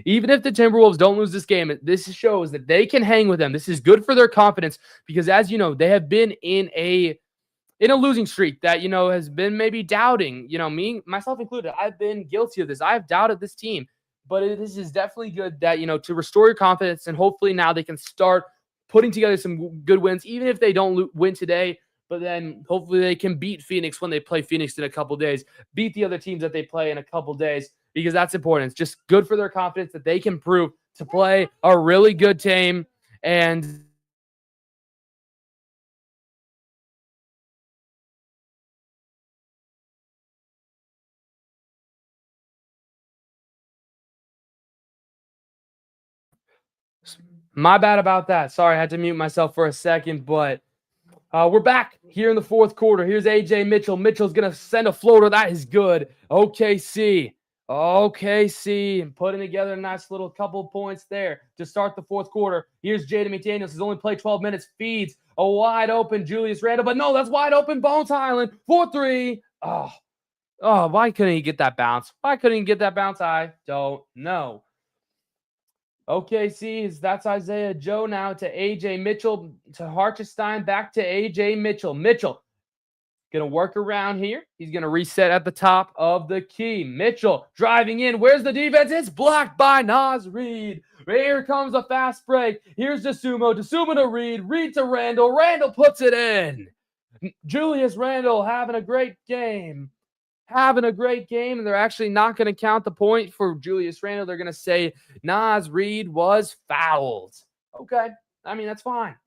Even if the Timberwolves don't lose this game, this shows that they can hang with them. This is good for their confidence because, as you know, they have been in a losing streak that, has been maybe doubting, me, myself included. I've been guilty of this. I've doubted this team, but this is definitely good that, to restore your confidence, and hopefully now they can start putting together some good wins, even if they don't win today, but then hopefully they can beat Phoenix when they play Phoenix in a couple days, beat the other teams that they play in a couple days, because that's important. It's just good for their confidence that they can prove to play a really good team. And my bad about that. Sorry, I had to mute myself for a second, but we're back here in the fourth quarter. Here's AJ Mitchell. Mitchell's going to send a floater. That is good. OKC, and putting together a nice little couple points there to start the fourth quarter. Here's Jaden McDaniels. He's only played 12 minutes. Feeds a wide open Julius Randle, but no, that's wide open Bones Highland for 3. Oh, Oh, why couldn't he get that bounce? Why couldn't he get that bounce? I don't know. OKC, that's Isaiah Joe now to AJ Mitchell, to Hartenstein, back to AJ Mitchell. Mitchell going to work around here. He's going to reset at the top of the key. Mitchell driving in. Where's the defense? It's blocked by Naz Reid. Here comes a fast break. Here's DeSumo. DeSumo to Reid. Reid to Randall. Randall puts it in. Julius Randle having a great game. And they're actually not going to count the point for Julius Randle. They're going to say Naz Reid was fouled. Okay. I mean, that's fine.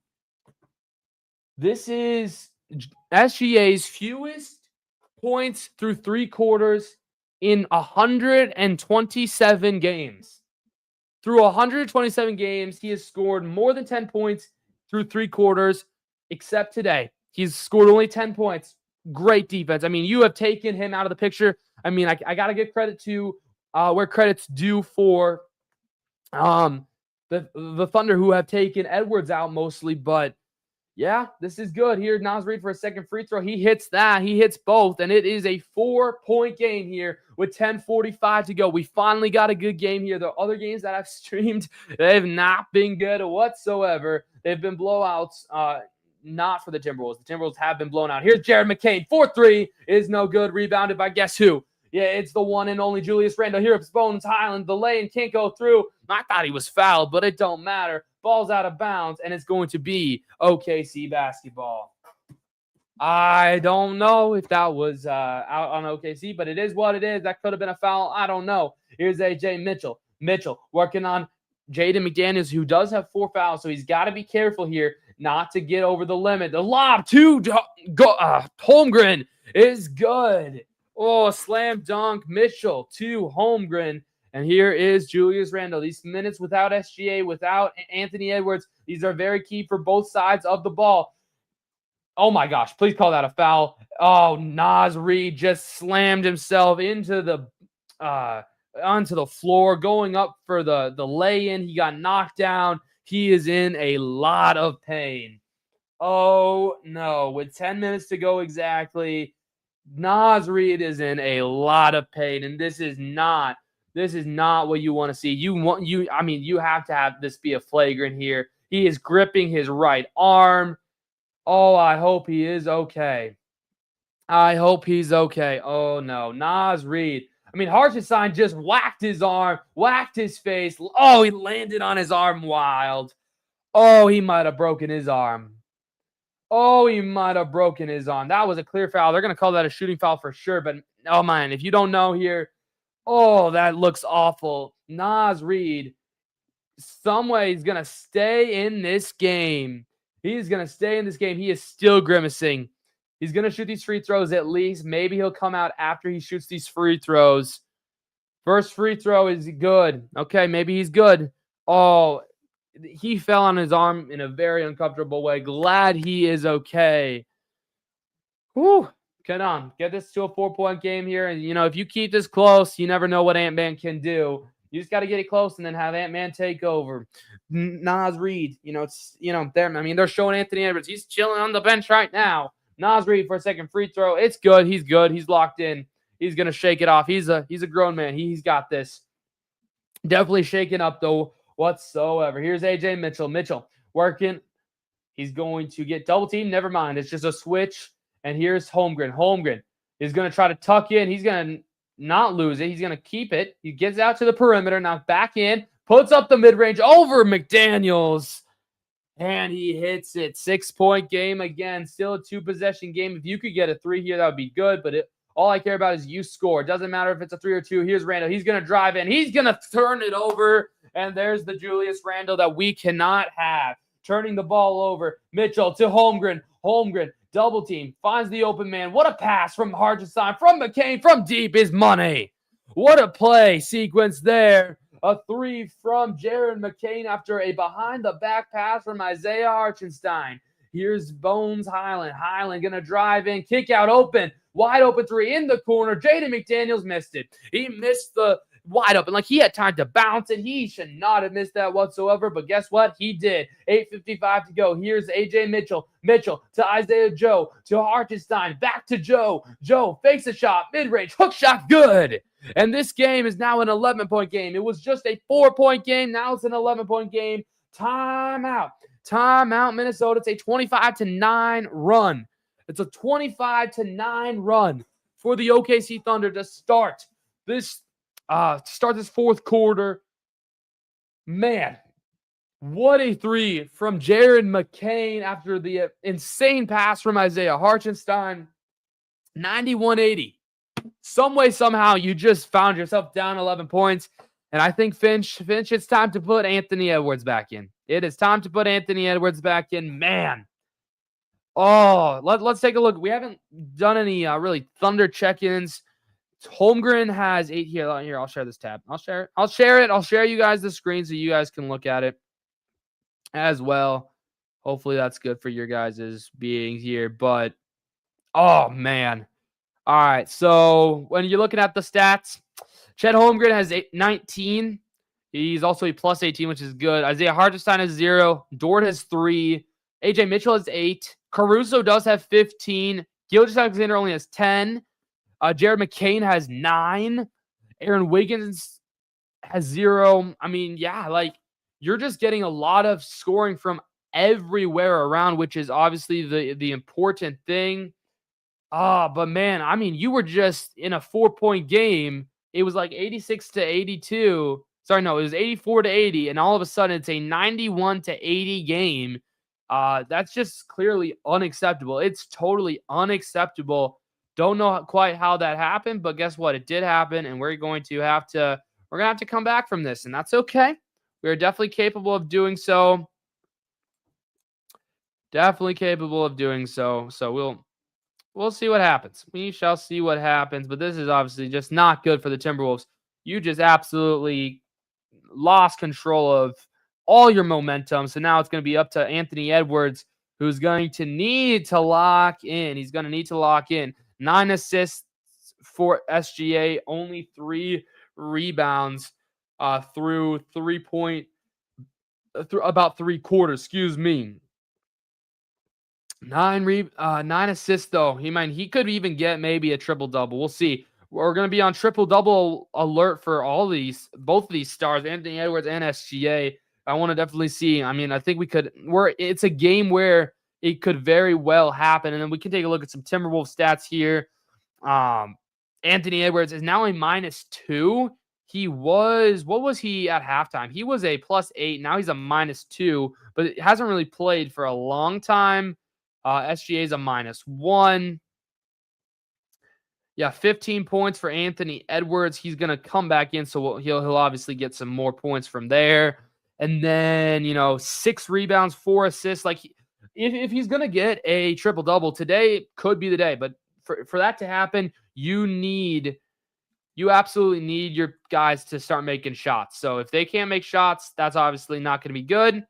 This is SGA's fewest points through 3 quarters in 127 games. Through 127 games, he has scored more than 10 points through 3 quarters, except today. He's scored only 10 points. Great defense. I mean, you have taken him out of the picture. I mean, I got to give credit to where credit's due for the Thunder, who have taken Edwards out mostly. But, yeah, this is good. Here, Naz Reid for a second free throw. He hits that. He hits both, and it is a 4-point game here with 10:45 to go. We finally got a good game here. The other games that I've streamed, they have not been good whatsoever. They've been blowouts. Not for the Timberwolves. The Timberwolves have been blown out. Here's Jared McCain. 4-3 is no good. Rebounded by guess who? Yeah, it's the one and only Julius Randle. Here it's Bones Highland. The lane can't go through. I thought he was fouled, but it don't matter. Ball's out of bounds, and it's going to be OKC basketball. I don't know if that was out on OKC, but it is what it is. That could have been a foul. I don't know. Here's AJ Mitchell. Mitchell working on Jaden McDaniels, who does have 4 fouls, so he's got to be careful here not to get over the limit. The lob to Holmgren is good. Oh, slam dunk. Mitchell to Holmgren. And here is Julius Randle. These minutes without SGA, without Anthony Edwards, these are very key for both sides of the ball. Oh, my gosh. Please call that a foul. Oh, Naz Reid just slammed himself into the onto the floor, going up for the lay-in. He got knocked down. He is in a lot of pain. Oh, no. With 10 minutes to go exactly, Naz Reid is in a lot of pain, and this is not what you want to see. You have to have this be a flagrant here. He is gripping his right arm. Oh, I hope he is okay. I hope he's okay. Oh, no. Naz Reid. I mean, Hartenstein just whacked his arm, whacked his face. Oh, he landed on his arm wild. Oh, he might have broken his arm. That was a clear foul. They're going to call that a shooting foul for sure. But, oh, man, if you don't know here, oh, that looks awful. Naz Reid, some way he's going to stay in this game. He's going to stay in this game. He is still grimacing. He's going to shoot these free throws at least. Maybe he'll come out after he shoots these free throws. First free throw is good. Okay, maybe he's good. Oh, he fell on his arm in a very uncomfortable way. Glad he is okay. Whew. Come on. Get this to a 4-point game here. And, if you keep this close, you never know what Ant-Man can do. You just got to get it close and then have Ant-Man take over. Naz Reid, they're showing Anthony Edwards. He's chilling on the bench right now. Naz Reid for a second free throw. It's good. He's good. He's locked in. He's going to shake it off. He's a grown man. He's got this. Definitely shaking up, though, whatsoever. Here's AJ Mitchell. Mitchell working. He's going to get double teamed. Never mind. It's just a switch. And here's Holmgren. Holmgren is going to try to tuck in. He's going to not lose it. He's going to keep it. He gets out to the perimeter. Now back in. Puts up the mid-range over McDaniels. And he hits it. 6-point game again. Still a 2-possession game. If you could get a 3 here, that would be good. But all I care about is you score. It doesn't matter if it's a 3 or 2. Here's Randle. He's going to drive in. He's going to turn it over. And there's the Julius Randle that we cannot have. Turning the ball over. Mitchell to Holmgren. Holmgren, double team. Finds the open man. What a pass from Hartenstein. From McCain. From deep is money. What a play sequence there. A 3 from Jared McCain after a behind-the-back pass from Isaiah Hartenstein. Here's Bones Highland. Highland going to drive in. Kick out open. Wide open 3 in the corner. Jaden McDaniels missed it. He missed the wide open. Like, he had time to bounce it. He should not have missed that whatsoever, but guess what? He did. 8:55 to go. Here's A.J. Mitchell. Mitchell to Isaiah Joe, to Hartenstein, back to Joe. Joe fakes a shot, mid-range, hook shot, good. And this game is now an 11-point game. It was just a 4-point game. Now it's an 11-point game. Timeout. Timeout, Minnesota. It's a 25-9 run. It's a 25-9 run for the OKC Thunder to start this fourth quarter. Man, what a three from Jared McCain after the insane pass from Isaiah Hartenstein. 91-80. Some way, somehow, you just found yourself down 11 points. And I think, Finch, it's time to put Anthony Edwards back in. It is time to put Anthony Edwards back in. Man. Oh, let's take a look. We haven't done any really Thunder check-ins. Holmgren has 8 here. Here, I'll share this tab. I'll share it. I'll share you guys the screen so you guys can look at it as well. Hopefully that's good for your guys' being here. But, oh, man. All right, so when you're looking at the stats, Chet Holmgren has 19. He's also a plus 18, which is good. Isaiah Hartenstein has 0. Dort has 3. A.J. Mitchell has 8. Caruso does have 15. Gilgeous-Alexander only has 10. Jared McCain has 9. Aaron Wiggins has 0. I mean, yeah, like, you're just getting a lot of scoring from everywhere around, which is obviously the important thing. But man, I mean, you were just in a 4-point game. It was like 86-82. Sorry, no, it was 84-80, and all of a sudden it's a 91-80 game. That's just clearly unacceptable. It's totally unacceptable. Don't know quite how that happened, but guess what? It did happen, and we're going to have to come back from this, and that's okay. We are definitely capable of doing so. Definitely capable of doing so. So we'll see what happens. We shall see what happens, but this is obviously just not good for the Timberwolves. You just absolutely lost control of all your momentum. So now it's going to be up to Anthony Edwards, who's going to need to lock in. He's going to need to lock in. 9 assists for SGA, only 3 rebounds through about 3 quarters. Excuse me. 9 assists though. He could even get maybe a triple-double. We'll see. We're going to be on triple-double alert for both of these stars, Anthony Edwards and SGA. I want to definitely see. I mean, I think it's a game where it could very well happen. And then we can take a look at some Timberwolves stats here. Anthony Edwards is now a -2. What was he at halftime? He was a +8. Now he's a -2, but it hasn't really played for a long time. SGA is a -1. Yeah, 15 points for Anthony Edwards. He's going to come back in, so he'll obviously get some more points from there. And then, 6 rebounds, 4 assists. Like, if he's going to get a triple-double, today could be the day. But for that to happen, you absolutely need your guys to start making shots. So if they can't make shots, that's obviously not going to be good.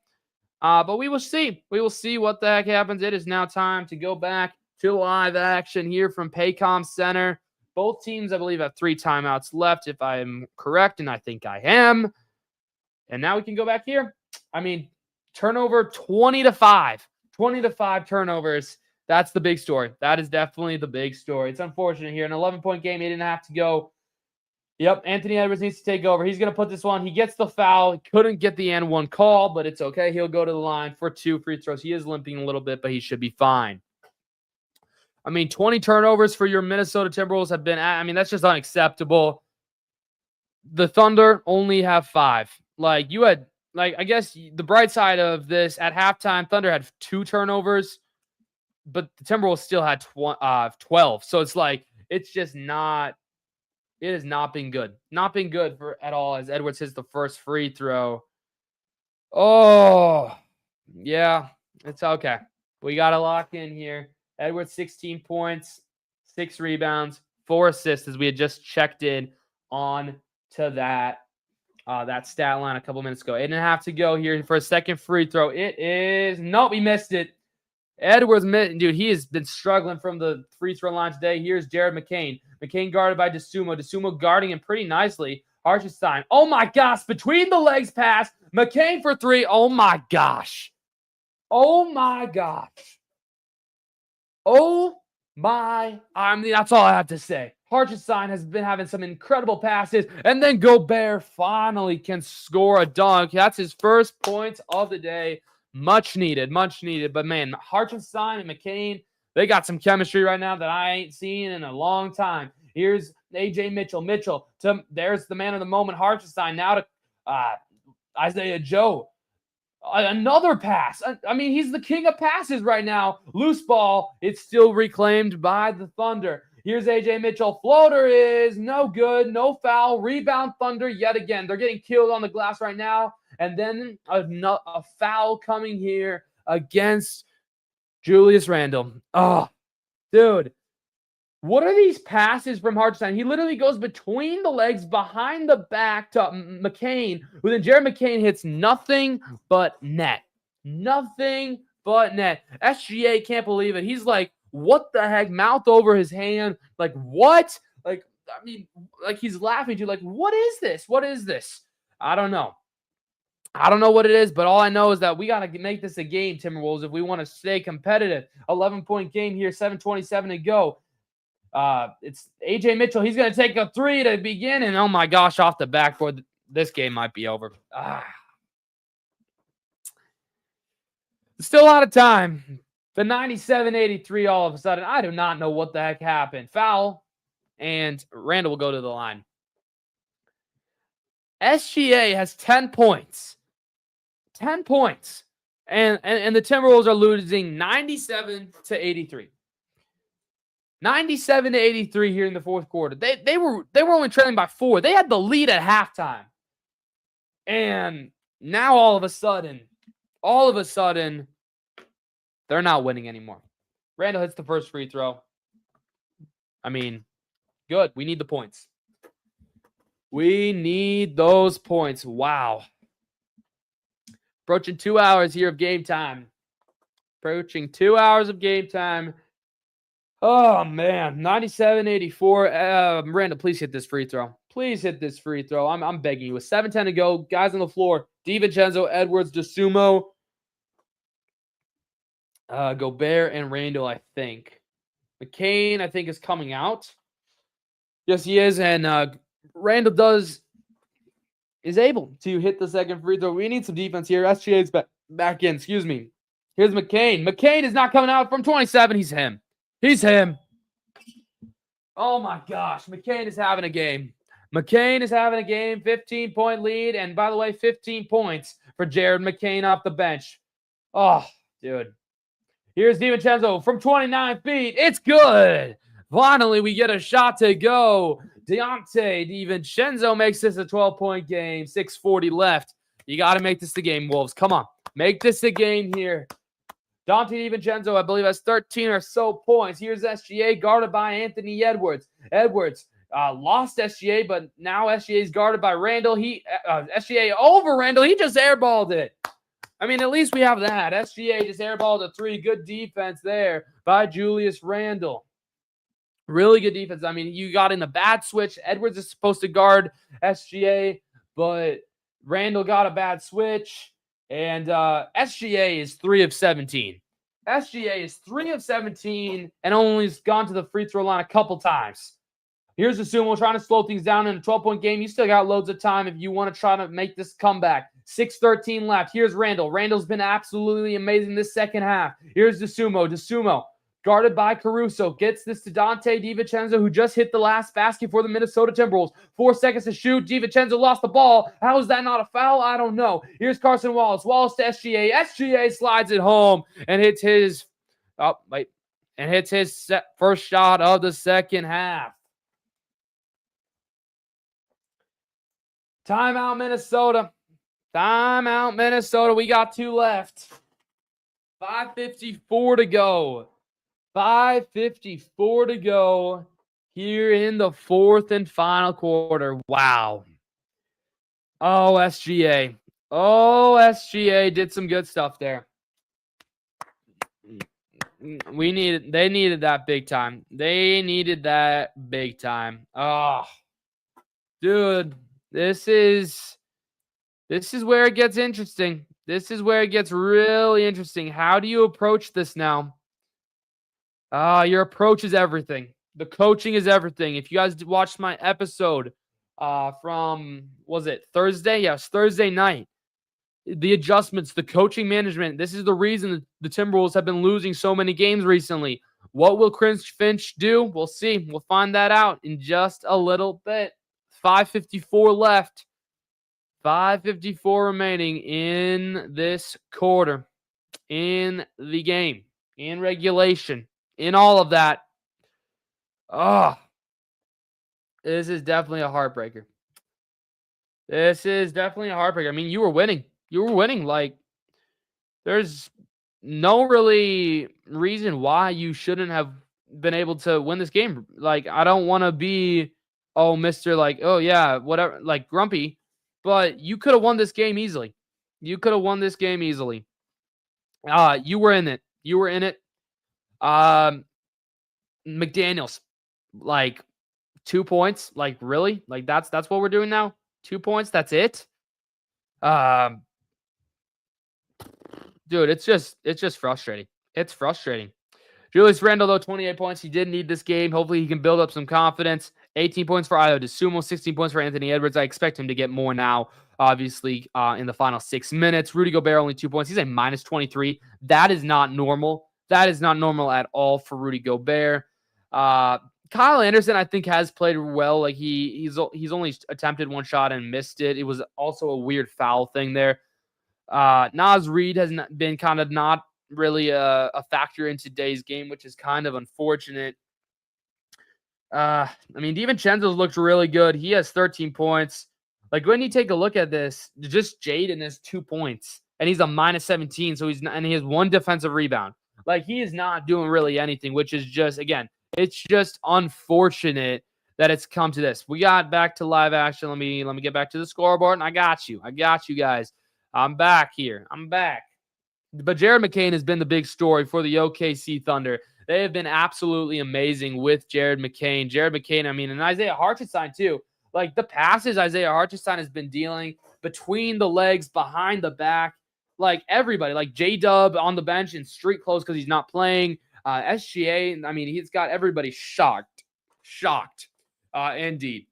But we will see. We will see what the heck happens. It is now time to go back to live action here from Paycom Center. Both teams, I believe, have 3 timeouts left, if I am correct, and I think I am. And now we can go back here. I mean, turnover 20-5. 20-5 turnovers. That's the big story. That is definitely the big story. It's unfortunate here. An 11-point game, he didn't have to go. Yep, Anthony Edwards needs to take over. He's going to put this one. He gets the foul. He couldn't get the N1 call, but it's okay. He'll go to the line for 2 free throws. He is limping a little bit, but he should be fine. I mean, 20 turnovers for your Minnesota Timberwolves have been, that's just unacceptable. The Thunder only have 5. I guess the bright side of this, at halftime, Thunder had 2 turnovers, but the Timberwolves still had 12. So it's just not. It has not been good. Not been good at all as Edwards hits the first free throw. Oh, yeah, it's okay. We got to lock in here. Edwards, 16 points, 6 rebounds, 4 assists, as we had just checked in on to that stat line a couple minutes ago. 8.5 to go here for a second free throw. Nope, he missed it. Edwards, dude, he has been struggling from the free throw line today. Here's Jared McCain. McCain guarded by DeSumo. DeSumo guarding him pretty nicely. Hartenstein. Oh, my gosh. Between the legs pass. McCain for three. Oh, my gosh. Oh, my gosh. That's all I have to say. Hartenstein has been having some incredible passes, and then Gobert finally can score a dunk. That's his first points of the day. Much needed. But, man, Hartenstein and McCain, they got some chemistry right now that I ain't seen in a long time. Here's A.J. Mitchell. There's the man of the moment, Hartenstein. Now to Isaiah Joe. Another pass. I mean, he's the king of passes right now. Loose ball. It's still reclaimed by the Thunder. Here's A.J. Mitchell. Floater is no good. No foul. Rebound Thunder yet again. They're getting killed on the glass right now. And then a foul coming here against Julius Randle. Oh, dude. What are these passes from Hartenstein? He literally goes between the legs, behind the back to McCain, who then Jared McCain hits nothing but net. Nothing but net. SGA can't believe it. He's like, what the heck? Mouth over his hand. Like, what? Like, I mean, like he's laughing to you. Like, what is this? What is this? I don't know. I don't know what it is, but all I know is that we got to make this a game, Timberwolves, if we want to stay competitive. 11-point game here, 7:27 to go. It's A.J. Mitchell. He's going to take a three to begin, and oh my gosh, off the backboard, this game might be over. Still out of time. The 97-83 all of a sudden. I do not know what the heck happened. Foul, and Randall will go to the line. SGA has 10 points. 10 points. And the Timberwolves are losing 97-83. 97-83 here in the fourth quarter. They were only trailing by 4. They had the lead at halftime. And now all of a sudden, they're not winning anymore. Randall hits the first free throw. I mean, good. We need the points. We need those points. Wow. Approaching 2 hours here of game time. Approaching 2 hours of game time. Oh, man. 97-84. Randall, please hit this free throw. Please hit this free throw. I'm begging you. With 7:10 to go, guys on the floor. DiVincenzo, Edwards, DeSumo, Gobert, and Randall, I think. McCain, I think, is coming out. Yes, he is. And Randall is able to hit the second free throw. We need some defense here. SGA's back in. Excuse me. Here's McCain. McCain is not coming out from 27. He's him. He's him. Oh, my gosh. McCain is having a game. 15-point lead. And, by the way, 15 points for Jared McCain off the bench. Oh, dude. Here's DiVincenzo from 29 feet. It's good. Finally, we get a shot to go. DiVincenzo makes this a 12-point game. 6:40 left. You got to make this the game, Wolves. Come on. Make this a game here. Donte DiVincenzo, I believe, has 13 or so points. Here's SGA guarded by Anthony Edwards. Edwards lost SGA, but now SGA is guarded by Randall. SGA over Randall. He just airballed it. I mean, at least we have that. SGA just airballed a three. Good defense there by Julius Randle. Really good defense. I mean, you got in a bad switch. Edwards is supposed to guard SGA, but Randall got a bad switch. And SGA is 3 of 17. SGA is 3 of 17 and only has gone to the free throw line a couple times. Here's the Sumo trying to slow things down in a 12-point game. You still got loads of time if you want to try to make this comeback. 6:13 left. Here's Randall. Randall's been absolutely amazing this second half. Here's DeSumo. DeSumo, guarded by Caruso, gets this to Donte DiVincenzo, who just hit the last basket for the Minnesota Timberwolves. 4 seconds to shoot. DiVincenzo lost the ball. How is that not a foul? I don't know. Here's Carson Wallace. Wallace to SGA. SGA slides it home and hits his first shot of the second half. Timeout, Minnesota. Timeout, Minnesota. We got 2 left. 5:54 to go. 5:54 to go here in the fourth and final quarter. Wow. Oh, SGA. Oh, SGA did some good stuff there. They needed that big time. They needed that big time. Oh, dude. This is where it gets interesting. This is where it gets really interesting. How do you approach this now? Your approach is everything. The coaching is everything. If you guys watched my episode from, was it Thursday? Yes, Thursday night. The adjustments, the coaching management. This is the reason that the Timberwolves have been losing so many games recently. What will Chris Finch do? We'll see. We'll find that out in just a little bit. 5:54 left. 5:54 remaining in this quarter, in the game, in regulation, in all of that. This is definitely a heartbreaker. This is definitely a heartbreaker. I mean, you were winning. You were winning. Like, there's no really reason why you shouldn't have been able to win this game. Like, I don't want to be, Mr. Like, oh, yeah, whatever, like grumpy, but you could have won this game easily. You could have won this game easily. You were in it. You were in it. McDaniels, like 2 points. Like, really? Like, that's what we're doing now? 2 points. That's it. Dude, it's just frustrating. It's frustrating. Julius Randle, though, 28 points. He did need this game. Hopefully, he can build up some confidence. 18 points for Ayo DeSumo, 16 points for Anthony Edwards. I expect him to get more now, obviously, in the final 6 minutes. Rudy Gobert, only 2 points. He's a minus 23. That is not normal. That is not normal at all for Rudy Gobert. Kyle Anderson, I think, has played well. Like, he's only attempted one shot and missed it. It was also a weird foul thing there. Naz Reid has been kind of not really a factor in today's game, which is kind of unfortunate. I mean, DiVincenzo's looked really good. He has 13 points. Like, when you take a look at this, just Jaden has 2 points, and he's a minus 17, so and he has 1 defensive rebound. Like, he is not doing really anything, which is just, again, it's just unfortunate that it's come to this. We got back to live action. Let me get back to the scoreboard, and I got you guys. I'm back here. I'm back. But Jared McCain has been the big story for the OKC Thunder. They have been absolutely amazing with Jared McCain. Jared McCain, I mean, and Isaiah Hartenstein too. Like, the passes Isaiah Hartenstein has been dealing between the legs, behind the back, like everybody, like J-Dub on the bench in street clothes because he's not playing. SGA, I mean, he's got everybody shocked. Indeed.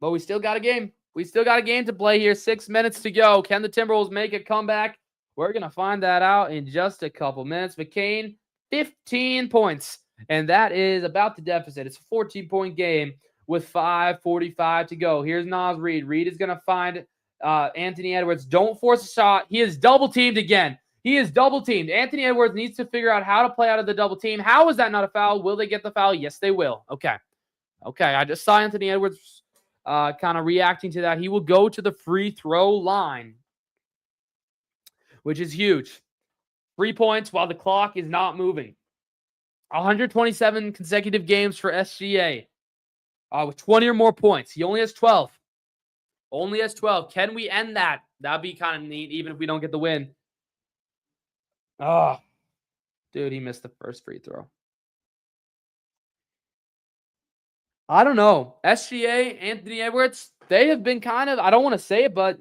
But we still got a game. We still got a game to play here. 6 minutes to go. Can the Timberwolves make a comeback? We're going to find that out in just a couple minutes. McCain, 15 points. And that is about the deficit. It's a 14-point game with 5:45 to go. Here's Naz Reid. Reid is going to find Anthony Edwards. Don't force a shot. He is double-teamed again. He is double-teamed. Anthony Edwards needs to figure out how to play out of the double team. How is that not a foul? Will they get the foul? Yes, they will. Okay. I just saw Anthony Edwards kind of reacting to that. He will go to the free throw line, which is huge. 3 points while the clock is not moving. 127 consecutive games for SGA with 20 or more points. He only has 12. Can we end that? That'd be kind of neat, even if we don't get the win. Oh, dude, he missed the first free throw. I don't know. SGA, Anthony Edwards, they have been kind of, I don't want to say it, but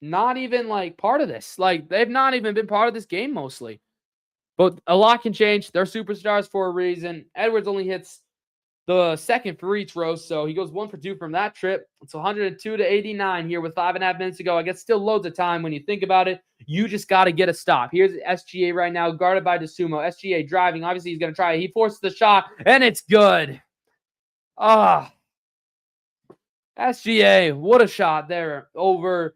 not even like part of this. Like, they've not even been part of this game mostly. But a lot can change. They're superstars for a reason. Edwards only hits the second free throw, so he goes 1 for 2 from that trip. It's 102-89 here with 5.5 minutes to go. I guess still loads of time when you think about it. You just got to get a stop. Here's SGA right now, guarded by DeSumo. SGA driving. Obviously, he's going to try it. He forces the shot, and it's good. SGA, what a shot there over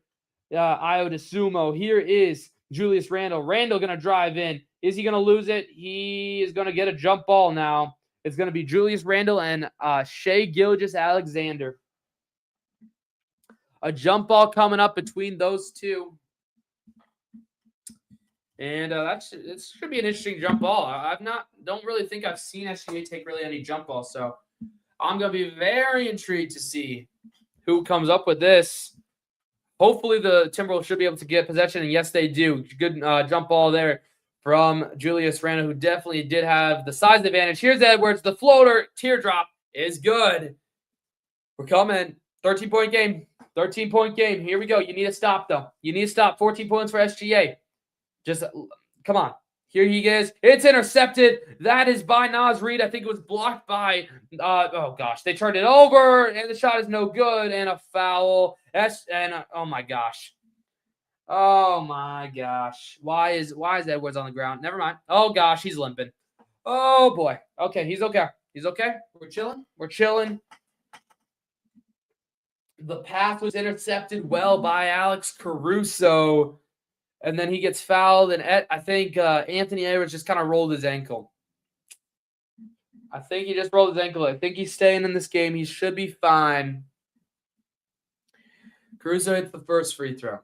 Ayo DeSumo. Here is Julius Randle. Randle going to drive in. Is he going to lose it? He is going to get a jump ball now. It's going to be Julius Randle and Shai Gilgeous-Alexander. A jump ball coming up between those two. And it should be an interesting jump ball. Don't really think I've seen SGA take really any jump balls, so I'm going to be very intrigued to see who comes up with this. Hopefully the Timberwolves should be able to get possession, and yes, they do. Good jump ball there from Julius Randle, who definitely did have the size advantage. Here's Edwards. The floater, teardrop is good. We're coming. 13-point game. 13-point game. Here we go. You need to stop, though. You need to stop. 14 points for SGA. Just come on. Here he is. It's intercepted. That is by Naz Reid. I think it was blocked by, oh gosh, they turned it over, and the shot is no good, and a foul. Oh my gosh. Oh my gosh. Why is Edwards on the ground? Never mind. Oh gosh, he's limping. Oh boy. Okay, he's okay. He's okay. We're chilling. We're chilling. The pass was intercepted well by Alex Caruso. And then he gets fouled, and I think Anthony Edwards just kind of rolled his ankle. I think he just rolled his ankle. I think he's staying in this game. He should be fine. Caruso hits the first free throw.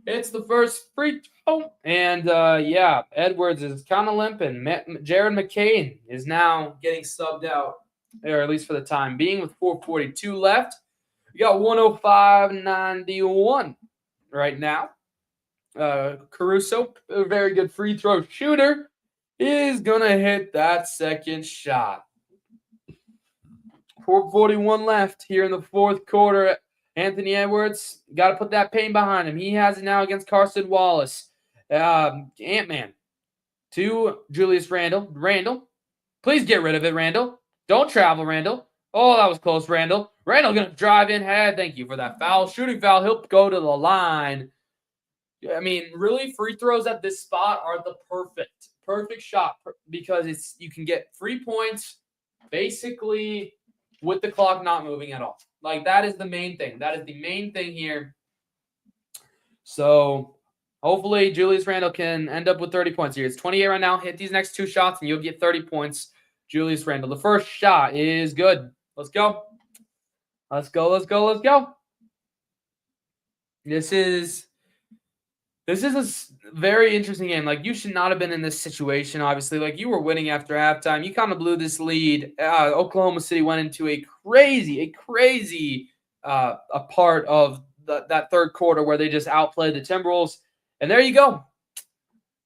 It's the first free throw. And, yeah, Edwards is kind of limping. Jared McCain is now getting subbed out, or at least for the time being, with 4:42 left. We got 105-91. Right now, Caruso, a very good free throw shooter, is going to hit that second shot. 4:41 left here in the fourth quarter. Anthony Edwards, got to put that pain behind him. He has it now against Carson Wallace. Ant-Man to Julius Randle. Randle, please get rid of it, Randle. Don't travel, Randle. Oh, that was close, Randle. Randle going to drive in head. Thank you for that foul. Shooting foul. He'll go to the line. I mean, really, free throws at this spot are the perfect shot because you can get 3 points basically with the clock not moving at all. Like, that is the main thing. That is the main thing here. So, hopefully, Julius Randle can end up with 30 points here. It's 28 right now. Hit these next 2 shots, and you'll get 30 points. Julius Randle. The first shot is good. Let's go. Let's go, let's go, let's go. This is a very interesting game. Like, you should not have been in this situation, obviously. Like, you were winning after halftime. You kind of blew this lead. Oklahoma City went into a crazy a part of that third quarter where they just outplayed the Timberwolves. And there you go.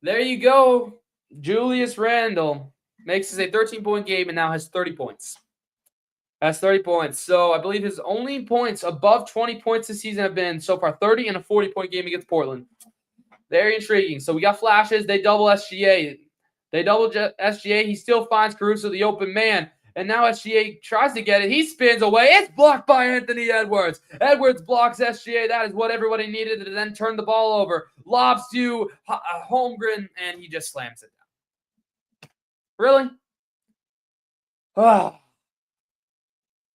There you go. Julius Randle makes this a 13-point game and now has 30 points. That's 30 points. So I believe his only points above 20 points this season have been so far 30 and a 40-point game against Portland. Very intriguing. So we got flashes. They double SGA. They double SGA. He still finds Caruso the open man. And now SGA tries to get it. He spins away. It's blocked by Anthony Edwards. Edwards blocks SGA. That is what everybody needed to then turn the ball over. Lobs to Holmgren, and he just slams it down. Really?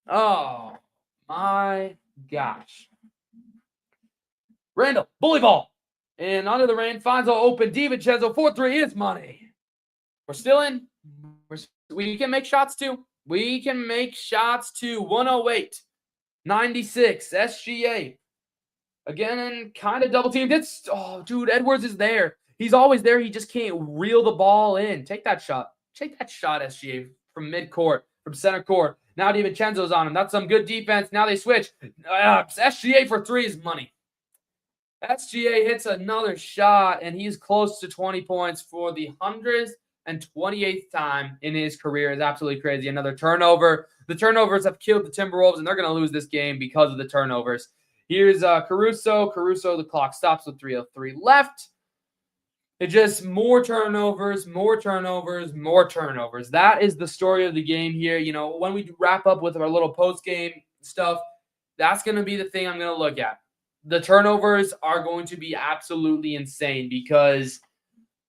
Oh, my gosh. Randle, bully ball. And under the rain, finds an open. DiVincenzo, 4-3 is money. We're still in. We can make shots too. We can make shots too. 108, 96, SGA. Again, kind of double teamed. Dude, Edwards is there. He's always there. He just can't reel the ball in. Take that shot. Take that shot, SGA, from midcourt, from center court. Now DiVincenzo's on him. That's some good defense. Now they switch. SGA for 3 is money. SGA hits another shot, and he's close to 20 points for the 128th time in his career. Is absolutely crazy. Another turnover. The turnovers have killed the Timberwolves, and they're going to lose this game because of the turnovers. Here's Caruso. Caruso, the clock stops with 3:03 left. It's just more turnovers, more turnovers, more turnovers. That is the story of the game here. You know, when we wrap up with our little post-game stuff, that's going to be the thing I'm going to look at. The turnovers are going to be absolutely insane because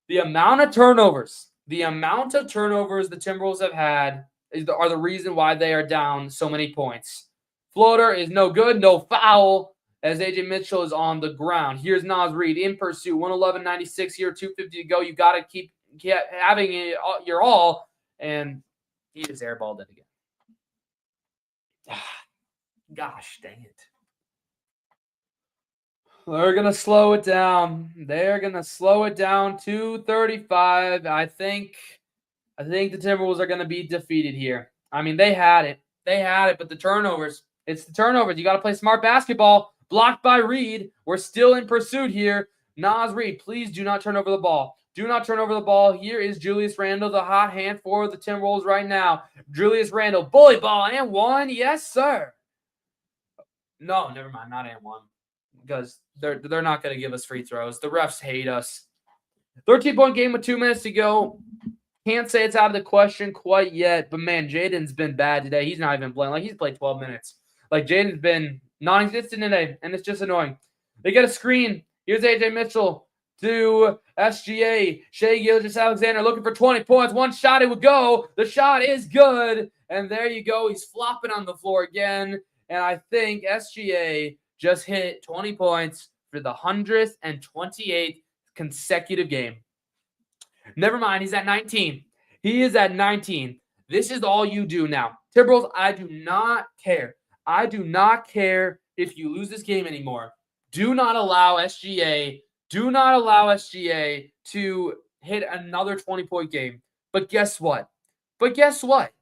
the amount of turnovers the Timberwolves have had are the reason why they are down so many points. Floater is no good, no foul, as A.J. Mitchell is on the ground. Here's Naz Reid in pursuit, 111-96 here, 2:50 to go. You got to keep having it, your all, and he just airballed it again. Gosh, dang it. They're going to slow it down. They're going to slow it down to 35. I think the Timberwolves are going to be defeated here. I mean, they had it. But the turnovers. It's the turnovers. You got to play smart basketball. Blocked by Reid. We're still in pursuit here. Naz Reid, please do not turn over the ball. Do not turn over the ball. Here is Julius Randle, the hot hand for the Timberwolves right now. Julius Randle, bully ball, and one. Yes, sir. No, never mind. Not and one. Because they're not going to give us free throws. The refs hate us. 13-point game with 2 minutes to go. Can't say it's out of the question quite yet. But, man, Jaden's been bad today. He's not even playing. Like, he's played 12 minutes. Like, Jaden's been non-existent today, and it's just annoying. They get a screen. Here's A.J. Mitchell to SGA. Shai Gilgeous-Alexander looking for 20 points. One shot, it would go. The shot is good. And there you go. He's flopping on the floor again. And I think SGA just hit 20 points for the 128th consecutive game. Never mind, he's at 19. He is at 19. This is all you do now. Timberwolves, I do not care. I do not care if you lose this game anymore. Do not allow SGA to hit another 20-point game. But guess what? Guess what?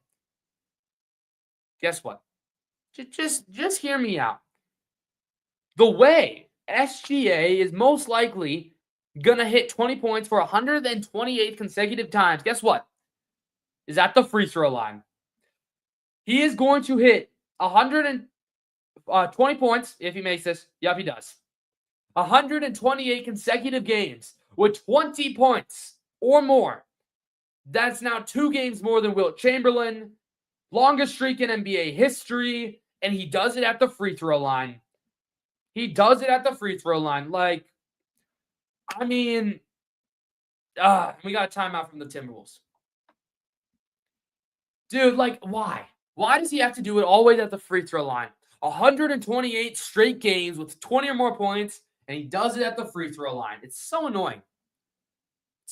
Just hear me out. The way SGA is most likely going to hit 20 points for 128 consecutive times, guess what? Is at the free throw line. He is going to hit 120 points if he makes this. Yep, he does. 128 consecutive games with 20 points or more. That's now 2 games more than Wilt Chamberlain. Longest streak in NBA history. And he does it at the free throw line. Like, I mean, we got a timeout from the Timberwolves. Dude, like, why? Why does he have to do it all the way at the free throw line? 128 straight games with 20 or more points, and he does it at the free throw line. It's so annoying.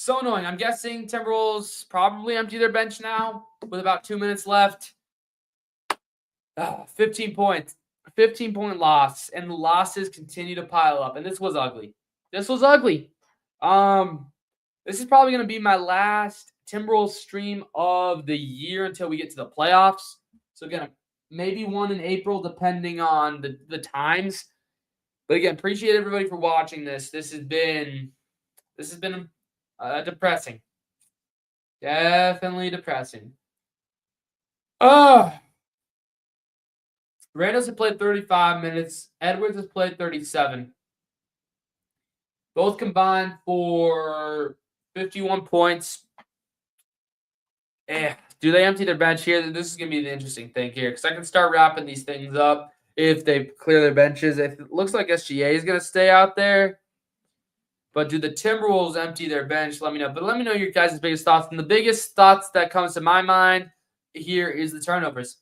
I'm guessing Timberwolves probably empty their bench now with about 2 minutes left. 15 points. 15-point loss, and the losses continue to pile up. And this was ugly. This is probably going to be my last Timberwolves stream of the year until we get to the playoffs. So again, maybe one in April, depending on the times. But again, appreciate everybody for watching this. This has been depressing. Definitely depressing. Randles has played 35 minutes. Edwards has played 37. Both combined for 51 points. Do they empty their bench here? This is going to be the interesting thing here, because I can start wrapping these things up if they clear their benches. If it looks like SGA is going to stay out there. But do the Timberwolves empty their bench? Let me know. But let me know your guys' biggest thoughts. And the biggest thoughts that comes to my mind here is the turnovers.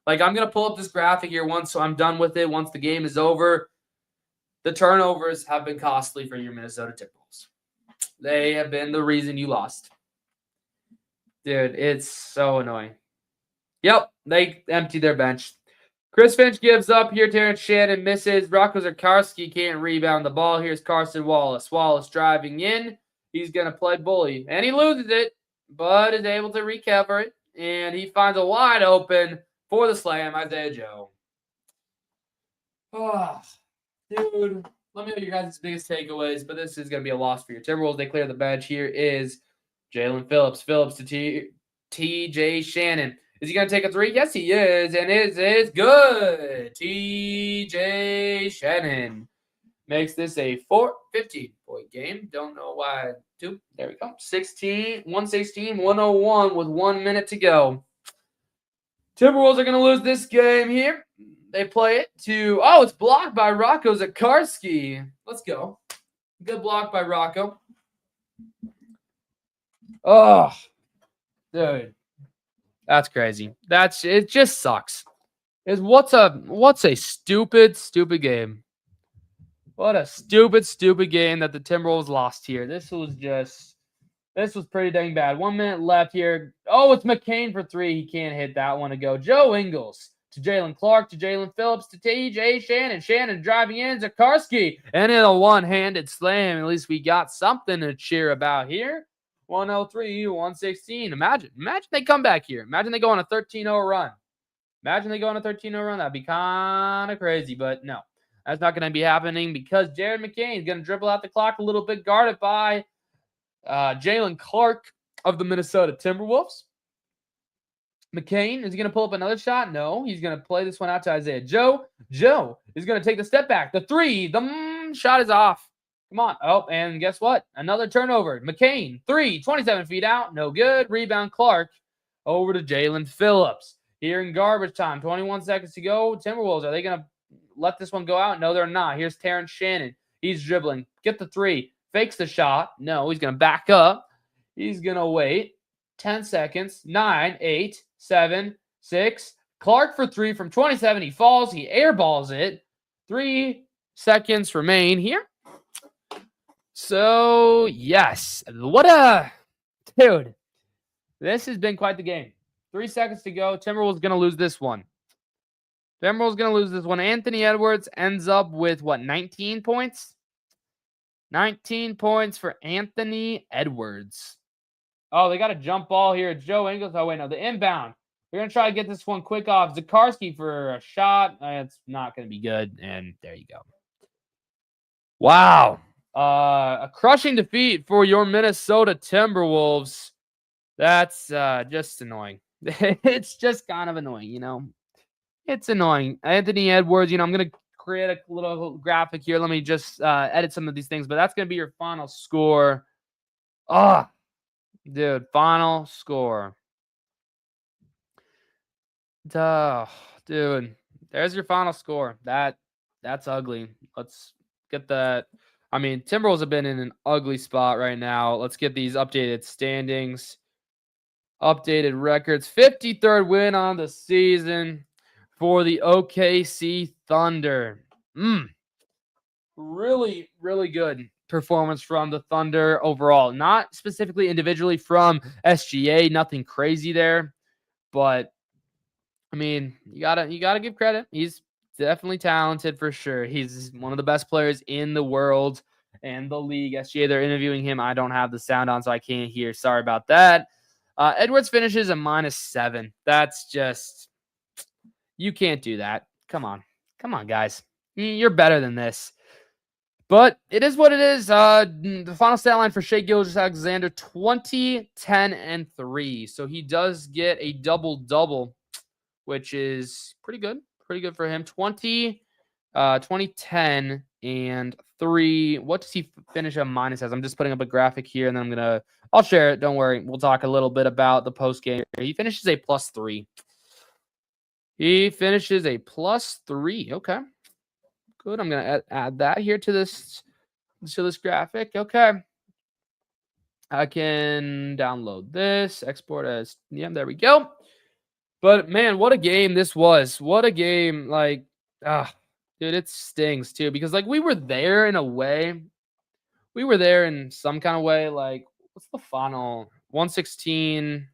Like, I'm going to pull up this graphic here once, so I'm done with it. Once the game is over, the turnovers have been costly for your Minnesota Timberwolves. They have been the reason you lost. Dude, it's so annoying. Yep, they empty their bench. Chris Finch gives up here. Terrence Shannon misses. Rocco Zikarsky can't rebound the ball. Here's Carson Wallace. Wallace driving in. He's going to play bully. And he loses it, but is able to recover it. And he finds a wide open for the slam, Isaiah Joe. Dude, let me know your guys' biggest takeaways, but this is going to be a loss for your Timberwolves. They clear the bench. Here is Jalen Phillips. Phillips to TJ Shannon. Is he going to take a three? Yes, he is, and it is good. TJ Shannon makes this a 15-point game. Don't know why. There we go. 116-101 with 1 minute to go. Timberwolves are going to lose this game here. They play it to, it's blocked by Rocco Zikarsky. Let's go. Good block by Rocco. Oh, dude. That's crazy. It just sucks. What's a stupid game. What a stupid game that the Timberwolves lost here. This was pretty dang bad. 1 minute left here. Oh, it's McCain for three. He can't hit that one to go. Joe Ingles to Jalen Clark to Jalen Phillips to TJ Shannon. Shannon driving in. Zikarsky. And in a one-handed slam. At least we got something to cheer about here. 103-116. Imagine they come back here. Imagine they go on a 13-0 run. That'd be kind of crazy, but no. That's not going to be happening because Jared McCain is going to dribble out the clock a little bit, guarded by Jalen Clark of the Minnesota Timberwolves. McCain, is he going to pull up another shot? No, he's going to play this one out to Isaiah Joe. Joe is going to take the step back. The three, the shot is off. Come on. Oh, and guess what? Another turnover. McCain, 27 feet out. No good. Rebound Clark over to Jalen Phillips. Here in garbage time, 21 seconds to go. Timberwolves, are they going to let this one go out? No, they're not. Here's Terrence Shannon. He's dribbling. Get the three. Fakes the shot. No, he's going to back up. He's going to wait. 10 seconds. 9, 8, 7, 6. Clark for three from 27. He falls. He airballs it. 3 seconds remain here. So, yes. What a... Dude. This has been quite the game. 3 seconds to go. Timberwolves going to lose this one. Anthony Edwards ends up with, 19 points? 19 points for Anthony Edwards. Oh, they got a jump ball here. Joe Ingles. Oh, wait, no. The inbound. We're going to try to get this one quick off. Zakarski for a shot. It's not going to be good. And there you go. Wow. A crushing defeat for your Minnesota Timberwolves. That's just annoying. It's just kind of annoying, It's annoying. Anthony Edwards, I'm going to create a little graphic here. Let me just edit some of these things. But that's going to be your final score. Oh, dude, final score. Dude, there's your final score. That's ugly. Let's get that. I mean, Timberwolves have been in an ugly spot right now. Let's get these updated standings, updated records. 53rd win on the season for the OKC Thunder. Really, really good performance from the Thunder overall. Not specifically individually from SGA. Nothing crazy there, but I mean, you gotta give credit. He's definitely talented for sure. He's one of the best players in the world and the league. SGA, they're interviewing him. I don't have the sound on, so I can't hear. Sorry about that. Edwards finishes a -7. That's just, you can't do that. Come on, guys. You're better than this. But it is what it is. The final stat line for Shai Gilgeous-Alexander, 20, 10, and 3. So he does get a double-double, which is pretty good. Pretty good for him. 20, 10, and 3. What does he finish a minus as? I'm just putting up a graphic here, and then I'll share it. Don't worry. We'll talk a little bit about the post game. He finishes a +3. He finishes a +3. Okay. Good. I'm going to add that here to this graphic. Okay. I can download this, export as, there we go. But man, what a game this was. What a game. Dude, it stings too, because we were there in a way. We were there in some kind of way. What's the final? 116,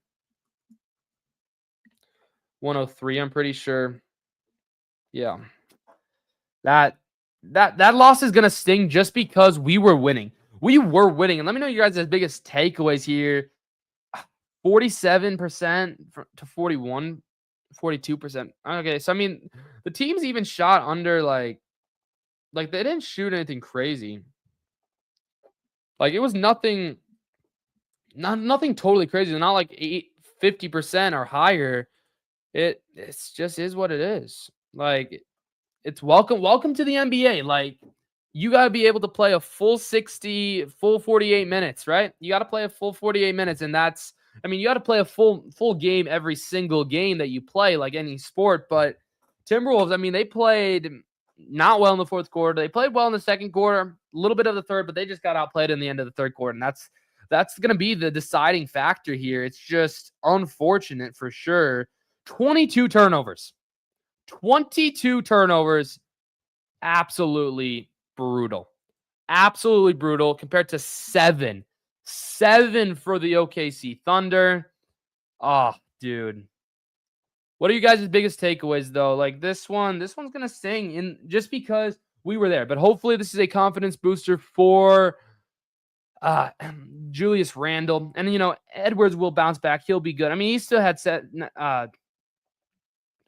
103, I'm pretty sure. Yeah. That loss is going to sting just because we were winning. We were winning. And let me know you guys' biggest takeaways here. 47% to 41, 42%. Okay, so I mean, the teams even shot under they didn't shoot anything crazy. It was nothing totally crazy. Not 50% or higher. It's just is what it is. It's welcome to the NBA. You got to be able to play a full 60, full 48 minutes, right? You got to play a full 48 minutes, and you got to play a full game every single game that you play, like any sport. But Timberwolves, they played not well in the fourth quarter. They played well in the second quarter, a little bit of the third, but they just got outplayed in the end of the third quarter, and that's going to be the deciding factor here. It's just unfortunate for sure. 22 turnovers. 22 turnovers. Absolutely brutal. Absolutely brutal compared to 7. 7 for the OKC Thunder. Oh, dude. What are you guys' biggest takeaways, though? This one's going to sting in just because we were there. But hopefully this is a confidence booster for Julius Randle. And, Edwards will bounce back. He'll be good. He still had set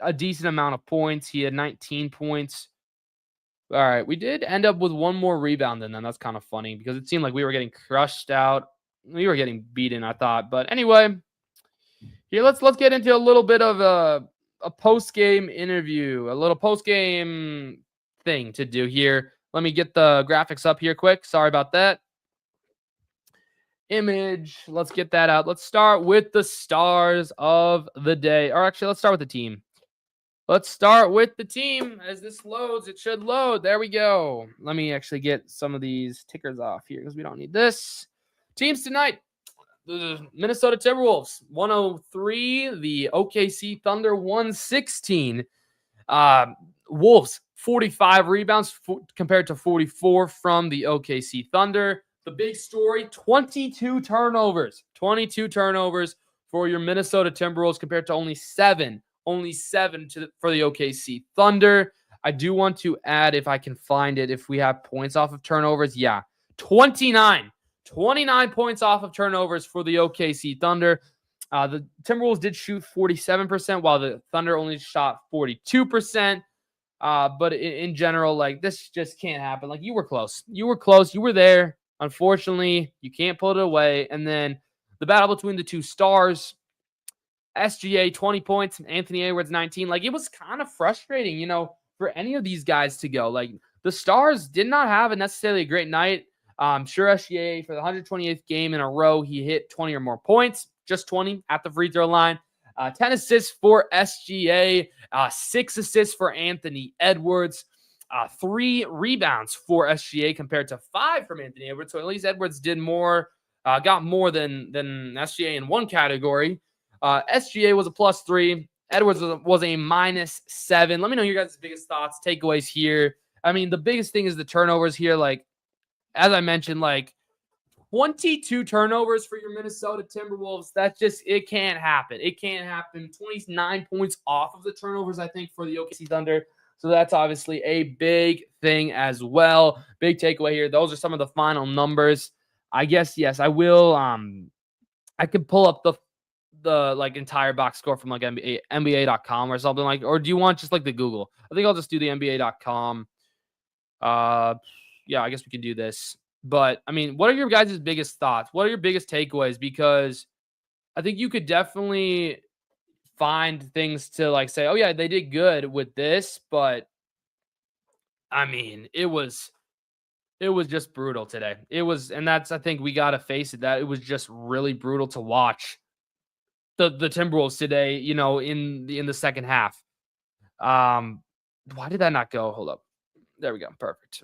a decent amount of points. He had 19 points. All right, we did end up with one more rebound than them. That's kind of funny because it seemed like we were getting crushed out we were getting beaten, I thought. But anyway, here let's get into a little bit of a post game interview, a little post game thing to do here. Let me get the graphics up here quick. Sorry about that. Image. Let's get that out. Let's start with the stars of the day. Or actually, let's start with the team. Let's start with the team. As this loads, it should load. There we go. Let me actually get some of these tickers off here because we don't need this. Teams tonight. The Minnesota Timberwolves, 103. The OKC Thunder, 116. Wolves, 45 rebounds compared to 44 from the OKC Thunder. The big story, 22 turnovers. 22 turnovers for your Minnesota Timberwolves compared to only 7. Only 7 for the OKC Thunder. I do want to add, if I can find it, if we have points off of turnovers. Yeah, 29 points off of turnovers for the OKC Thunder. The Timberwolves did shoot 47%, while the Thunder only shot 42%. But in general, like, this just can't happen. Like, you were close. You were close. You were there. Unfortunately, you can't pull it away. And then the battle between the two stars, SGA 20 points, Anthony Edwards 19. Like, it was kind of frustrating, for any of these guys to go. Like, the stars did not have necessarily a great night. Sure, SGA, for the 128th game in a row, he hit 20 or more points, just 20 at the free throw line. 10 assists for SGA, 6 assists for Anthony Edwards, 3 rebounds for SGA compared to 5 from Anthony Edwards. So at least Edwards did more, got more than SGA in one category. SGA was a +3. Edwards was a -7. Let me know your guys' biggest thoughts, takeaways here. I mean, the biggest thing is the turnovers here. Like, as I mentioned, like, 22 turnovers for your Minnesota Timberwolves. That's just, it can't happen. It can't happen. 29 points off of the turnovers, I think, for the OKC Thunder. So that's obviously a big thing as well. Big takeaway here. Those are some of the final numbers. I guess, yes, I will. I could pull up the like entire box score from like NBA.com or something like, or do you want just like the Google? I think I'll just do the NBA.com. Yeah, I guess we can do this. But I mean, what are your guys' biggest thoughts? What are your biggest takeaways? Because I think you could definitely find things to like say, oh yeah, they did good with this, but I mean, it was just brutal today. It was, and that's, I think we got to face it, that it was just really brutal to watch the Timberwolves today, in the second half. Why did that not go? Hold up. There we go. Perfect.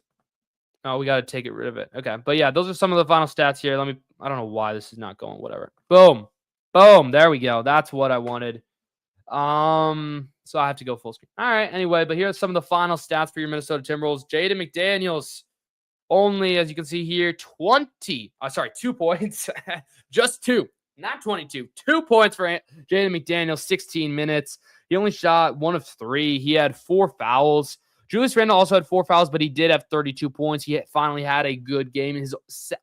Oh, we got to take rid of it. Okay. But yeah, those are some of the final stats here. I don't know why this is not going, whatever. Boom. Boom. There we go. That's what I wanted. So I have to go full screen. All right. Anyway, but here are some of the final stats for your Minnesota Timberwolves. Jaden McDaniels, only, as you can see here, 2 points. Just 2. Not 22. 2 points for Jaden McDaniels, 16 minutes. He only shot 1 of 3. He had 4 fouls. Julius Randle also had 4 fouls, but he did have 32 points. He finally had a good game.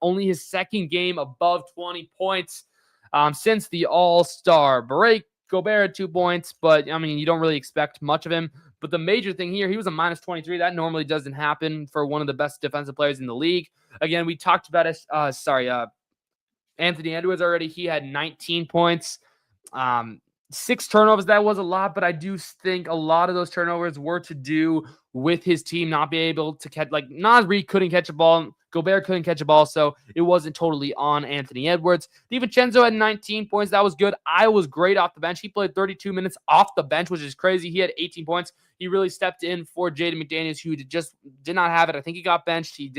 Only his second game above 20 points since the All-Star break. Gobert had 2 points, but, I mean, you don't really expect much of him. But the major thing here, he was a -23. That normally doesn't happen for one of the best defensive players in the league. Again, we talked about Anthony Edwards already. He had 19 points. 6 turnovers. That was a lot, but I do think a lot of those turnovers were to do with his team not being able to catch. Like, Naz Reid couldn't catch a ball. Gobert couldn't catch a ball, so it wasn't totally on Anthony Edwards. DiVincenzo had 19 points. That was good. I was great off the bench. He played 32 minutes off the bench, which is crazy. He had 18 points. He really stepped in for Jaden McDaniels, who just did not have it. I think he got benched. He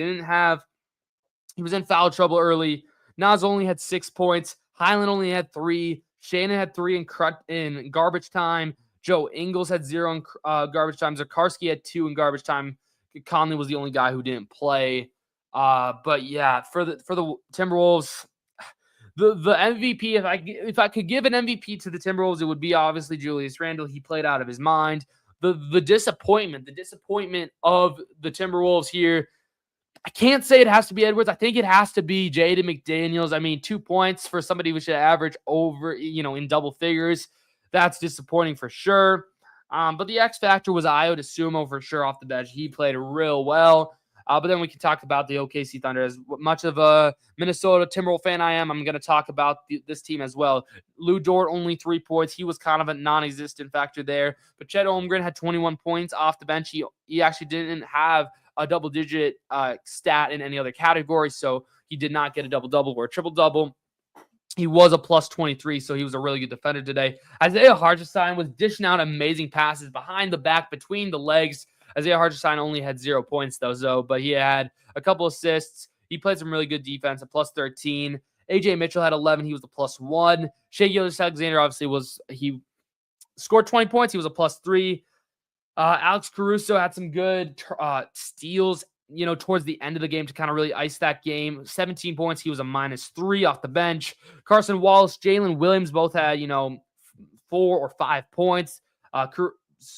was in foul trouble early. Naz only had 6 points. Highland only had 3. Shannon had 3 in garbage time. Joe Ingles had 0 in garbage time. Zakarski had 2 in garbage time. Conley was the only guy who didn't play. But yeah, for the Timberwolves, the MVP, if I could give an MVP to the Timberwolves, it would be obviously Julius Randle. He played out of his mind. The disappointment of the Timberwolves here, I can't say it has to be Edwards. I think it has to be Jaden McDaniels. I mean, 2 points for somebody who should average over, in double figures. That's disappointing for sure. But the X factor was Ayo DeSumo for sure off the bench. He played real well. But then we can talk about the OKC Thunder. As much of a Minnesota Timberwolves fan I am, I'm going to talk about this team as well. Lou Dort, only 3 points. He was kind of a non-existent factor there. But Chet Holmgren had 21 points off the bench. He actually didn't have a double-digit stat in any other category, so he did not get a double-double or a triple-double. He was a plus 23, so he was a really good defender today. Isaiah Hartenstein was dishing out amazing passes behind the back, between the legs. Isaiah Hartenstein only had 0 points, though, but he had a couple assists. He played some really good defense, a plus 13. AJ Mitchell had 11. He was a plus 1. Shai Gilgeous-Alexander, obviously, he scored 20 points. He was a plus 3. Alex Caruso had some good steals, towards the end of the game to kind of really ice that game. 17 points. He was a minus 3 off the bench. Carson Wallace, Jalen Williams both had, 4 or 5 points.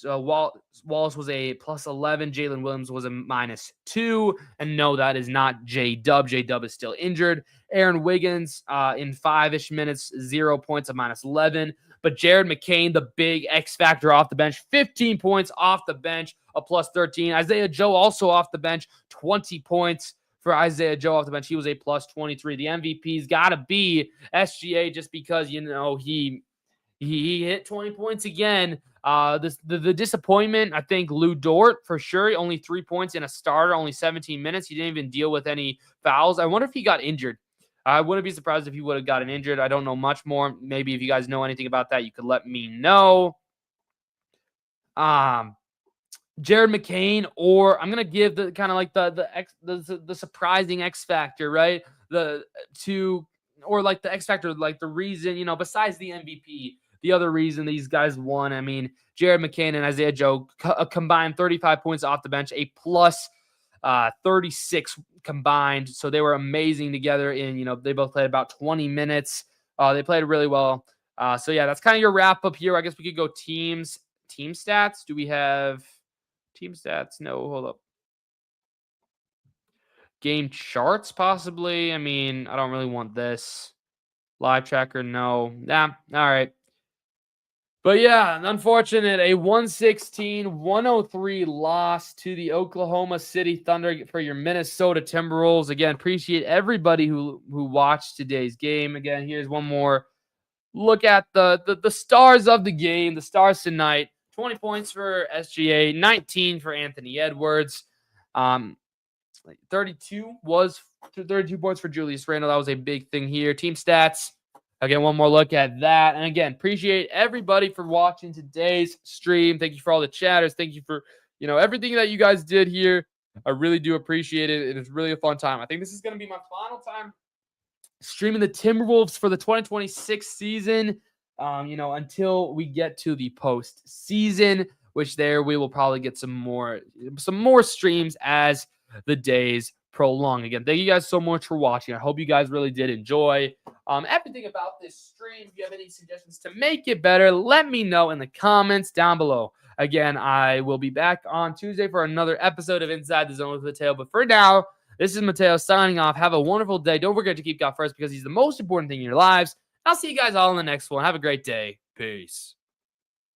Wallace was a plus 11. Jalen Williams was a minus 2. And no, that is not J-Dub. J-Dub is still injured. Aaron Wiggins in 5-ish minutes, 0 points, a minus 11. But Jared McCain, the big X factor off the bench, 15 points off the bench, a plus 13. Isaiah Joe also off the bench, 20 points for Isaiah Joe off the bench. He was a plus 23. The MVP's got to be SGA just because, he hit 20 points again. The disappointment, I think, Lou Dort for sure. Only 3 points in a starter, only 17 minutes. He didn't even deal with any fouls. I wonder if he got injured. I wouldn't be surprised if he would have gotten injured. I don't know much more. Maybe if you guys know anything about that, you could let me know. Jared McCain, or I'm gonna give the kind of like the surprising X factor, right? The X factor, like the reason, besides the MVP, the other reason these guys won. I mean, Jared McCain and Isaiah Joe combined 35 points off the bench, a plus 36 combined. So they were amazing together they both played about 20 minutes. They played really well. So yeah, that's kind of your wrap up here. I guess we could go team stats. Do we have team stats? No, hold up. Game charts, possibly. I mean, I don't really want this. Live tracker, no. Nah, all right. But yeah, unfortunate, a 116-103 loss to the Oklahoma City Thunder for your Minnesota Timberwolves. Again, appreciate everybody who watched today's game. Again, here's one more look at the stars of the game, the stars tonight. 20 points for SGA, 19 for Anthony Edwards. 32 points for Julius Randle. That was a big thing here. Team stats. Again, one more look at that. And again, appreciate everybody for watching today's stream. Thank you for all the chatters. Thank you for, everything that you guys did here. I really do appreciate it. It is really a fun time. I think this is going to be my final time streaming the Timberwolves for the 2026 season, until we get to the postseason, which there we will probably get some more streams as the days prolong. Again, thank you guys so much for watching. I hope you guys really did enjoy everything about this stream. If you have any suggestions to make it better, let me know in the comments down below. Again, I will be back on Tuesday for another episode of Inside the Zone with Mateo. But for now, this is Mateo signing off. Have a wonderful day. Don't forget to keep God first because he's the most important thing in your lives. I'll see you guys all in the next one. Have a great day. Peace.